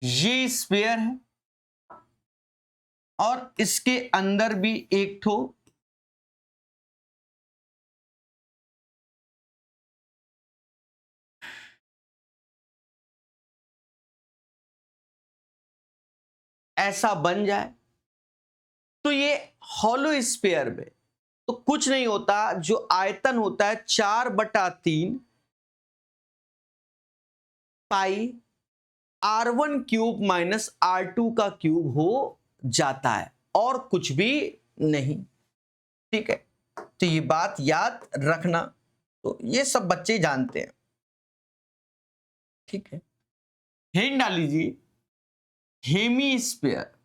ये स्फीयर है और इसके अंदर भी एक ठो ऐसा बन जाए तो ये हॉलो स्फीयर में तो कुछ नहीं होता, जो आयतन होता है 4/3 पाई r1³ माइनस r2 का क्यूब हो जाता है और कुछ भी नहीं, ठीक है। तो ये बात याद रखना, तो ये सब बच्चे जानते हैं, ठीक है। हिंट डाल लीजिए, हेमीस्फीयर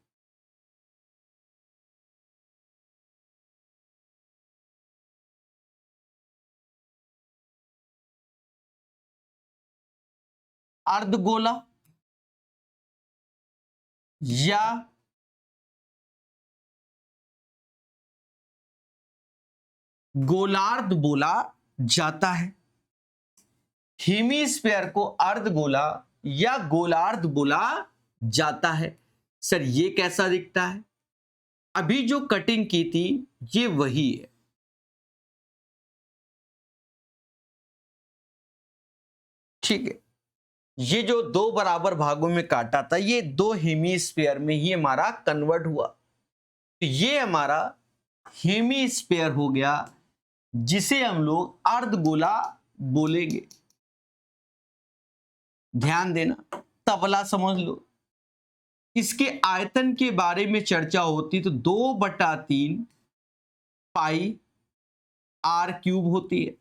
अर्धगोला या गोलार्ध बोला जाता है। हेमीस्फीयर को अर्धगोला या गोलार्ध बोला जाता है। सर ये कैसा दिखता है? अभी जो कटिंग की थी ये वही है, ठीक है। ये जो दो बराबर भागों में काटा था, ये दो हेमीस्फीयर में ही हमारा कन्वर्ट हुआ, तो ये हमारा हेमीस्फीयर हो गया, जिसे हम लोग अर्धगोला बोलेंगे। ध्यान देना, तबला समझ लो। इसके आयतन के बारे में चर्चा होती तो 2/3 पाई r³ होती है।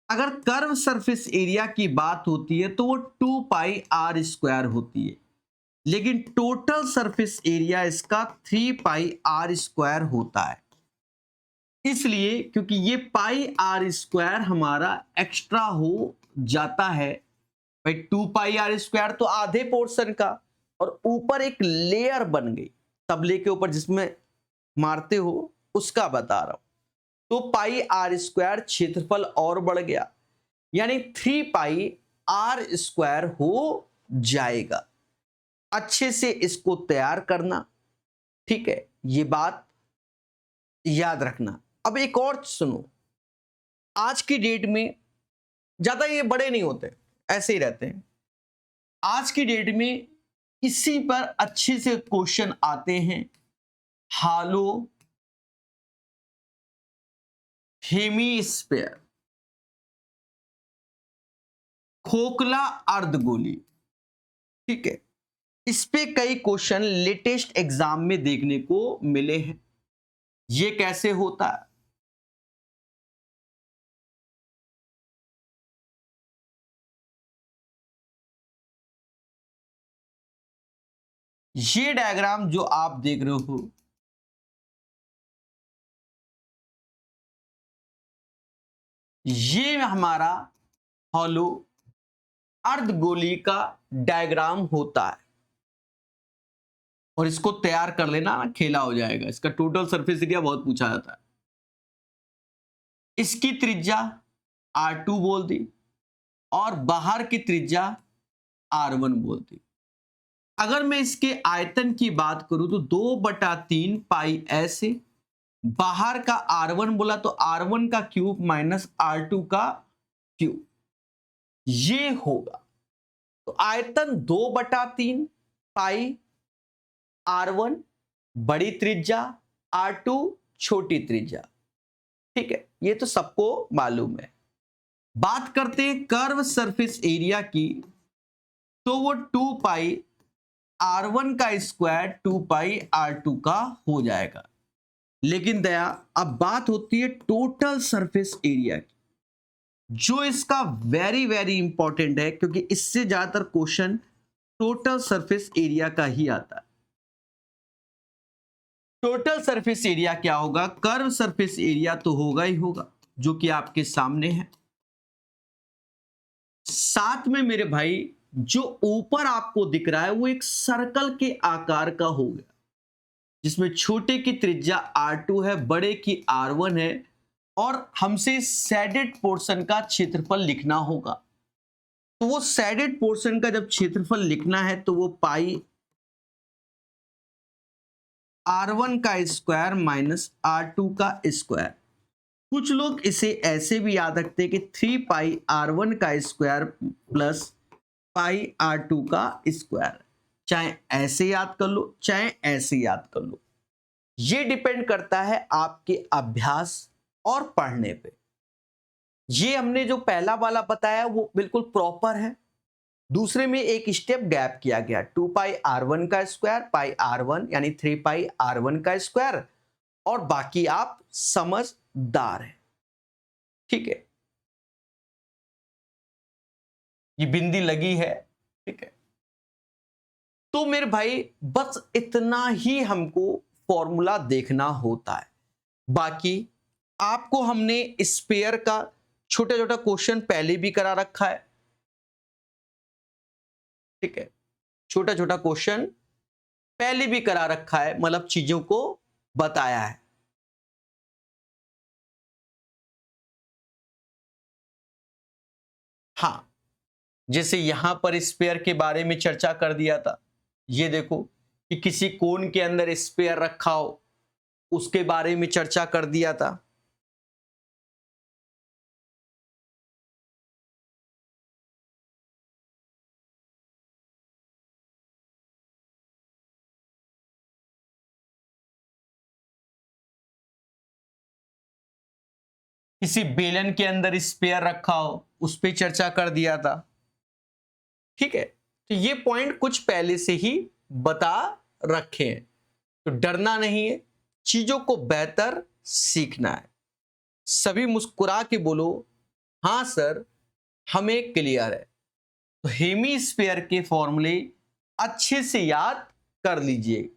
अगर कर्व सरफेस एरिया की बात होती है तो वो 2πr² होती है, लेकिन टोटल सरफेस एरिया इसका 3πr² होता है। इसलिए क्योंकि ये πr² हमारा एक्स्ट्रा हो जाता है, भाई 2πr² तो आधे पोर्शन का, और ऊपर एक लेयर बन गई तबले के ऊपर जिसमें मारते हो उसका बता रहा हूं, तो πr² क्षेत्रफल और बढ़ गया, यानी 3πr² हो जाएगा। अच्छे से इसको तैयार करना, ठीक है, ये बात याद रखना। अब एक और सुनो, आज की डेट में ज्यादा ये बड़े नहीं होते, ऐसे ही रहते हैं। आज की डेट में इसी पर अच्छे से क्वेश्चन आते हैं। हॉलो हेमीस्फीयर, खोखला अर्धगोली, ठीक है। इस पे कई क्वेश्चन लेटेस्ट एग्जाम में देखने को मिले हैं। ये कैसे होता है? ये डायग्राम जो आप देख रहे हो, ये हमारा हॉलो अर्धगोली का डायग्राम होता है, और इसको तैयार कर लेना ना, खेला हो जाएगा। इसका टोटल सरफेस एरिया बहुत पूछा जाता है। इसकी त्रिज्या r2 बोल दी और बाहर की त्रिज्या r1 बोल दी। अगर मैं इसके आयतन की बात करूं तो 2/3 पाई ऐसे, बाहर का r1 बोला तो r1 का क्यूब माइनस r2 का क्यूब, ये होगा। तो आयतन 2/3 पाई r1 बड़ी त्रिज्या, r2 छोटी त्रिज्या, ठीक है, ये तो सबको मालूम है। बात करते हैं कर्व सरफेस एरिया की, तो वो 2πr1 का स्क्वायर 2πr2 का हो जाएगा। लेकिन दया, अब बात होती है टोटल सरफेस एरिया की, जो इसका वेरी वेरी इंपॉर्टेंट है, क्योंकि इससे ज्यादातर क्वेश्चन टोटल सरफेस एरिया का ही आता है। टोटल सरफेस एरिया क्या होगा? कर्व सरफेस एरिया तो होगा ही होगा, जो कि आपके सामने है। साथ में मेरे भाई जो ऊपर आपको दिख रहा है वो एक सर्कल के आकार का होगा, जिसमें छोटे की त्रिज्या R2 है, बड़े की R1 है, और हमसे शेडेड पोर्शन का क्षेत्रफल लिखना होगा। तो वो शेडेड पोर्शन का जब क्षेत्रफल लिखना है तो वो पाई R1 का स्क्वायर माइनस R2 का स्क्वायर। कुछ लोग इसे ऐसे भी याद रखते हैं कि 3 पाई R1 का स्क्वायर प्लस पाई R2 का स्क्वायर। चाहे ऐसे याद कर लो, चाहे ऐसे याद कर लो, ये डिपेंड करता है आपके अभ्यास और पढ़ने पे। ये हमने जो पहला वाला बताया वो बिल्कुल प्रॉपर है। दूसरे में एक स्टेप गैप किया गया, 2 पाई R1 का स्क्वायर पाई R1 यानी 3 पाई R1 का स्क्वायर, और बाकी आप समझदार हैं। ठीक है, ये बिंदी लगी है। ठीक है, तो मेरे भाई बस इतना ही हमको फॉर्मूला देखना होता है। बाकी आपको हमने स्पेयर का छोटा छोटा क्वेश्चन पहले भी करा रखा है। ठीक है, छोटा छोटा क्वेश्चन पहले भी करा रखा है, मतलब चीजों को बताया है। हाँ, जैसे यहां पर स्पेयर के बारे में चर्चा कर दिया था। ये देखो कि किसी कोन के अंदर स्पेयर रखा हो, उसके बारे में चर्चा कर दिया था। किसी बेलन के अंदर स्पेयर रखा हो, उस पर चर्चा कर दिया था। ठीक है, तो ये पॉइंट कुछ पहले से ही बता रखे हैं, तो डरना नहीं है, चीजों को बेहतर सीखना है। सभी मुस्कुरा के बोलो, हाँ सर हमें क्लियर है। तो हेमी स्फीयर के फॉर्मूले अच्छे से याद कर लीजिए।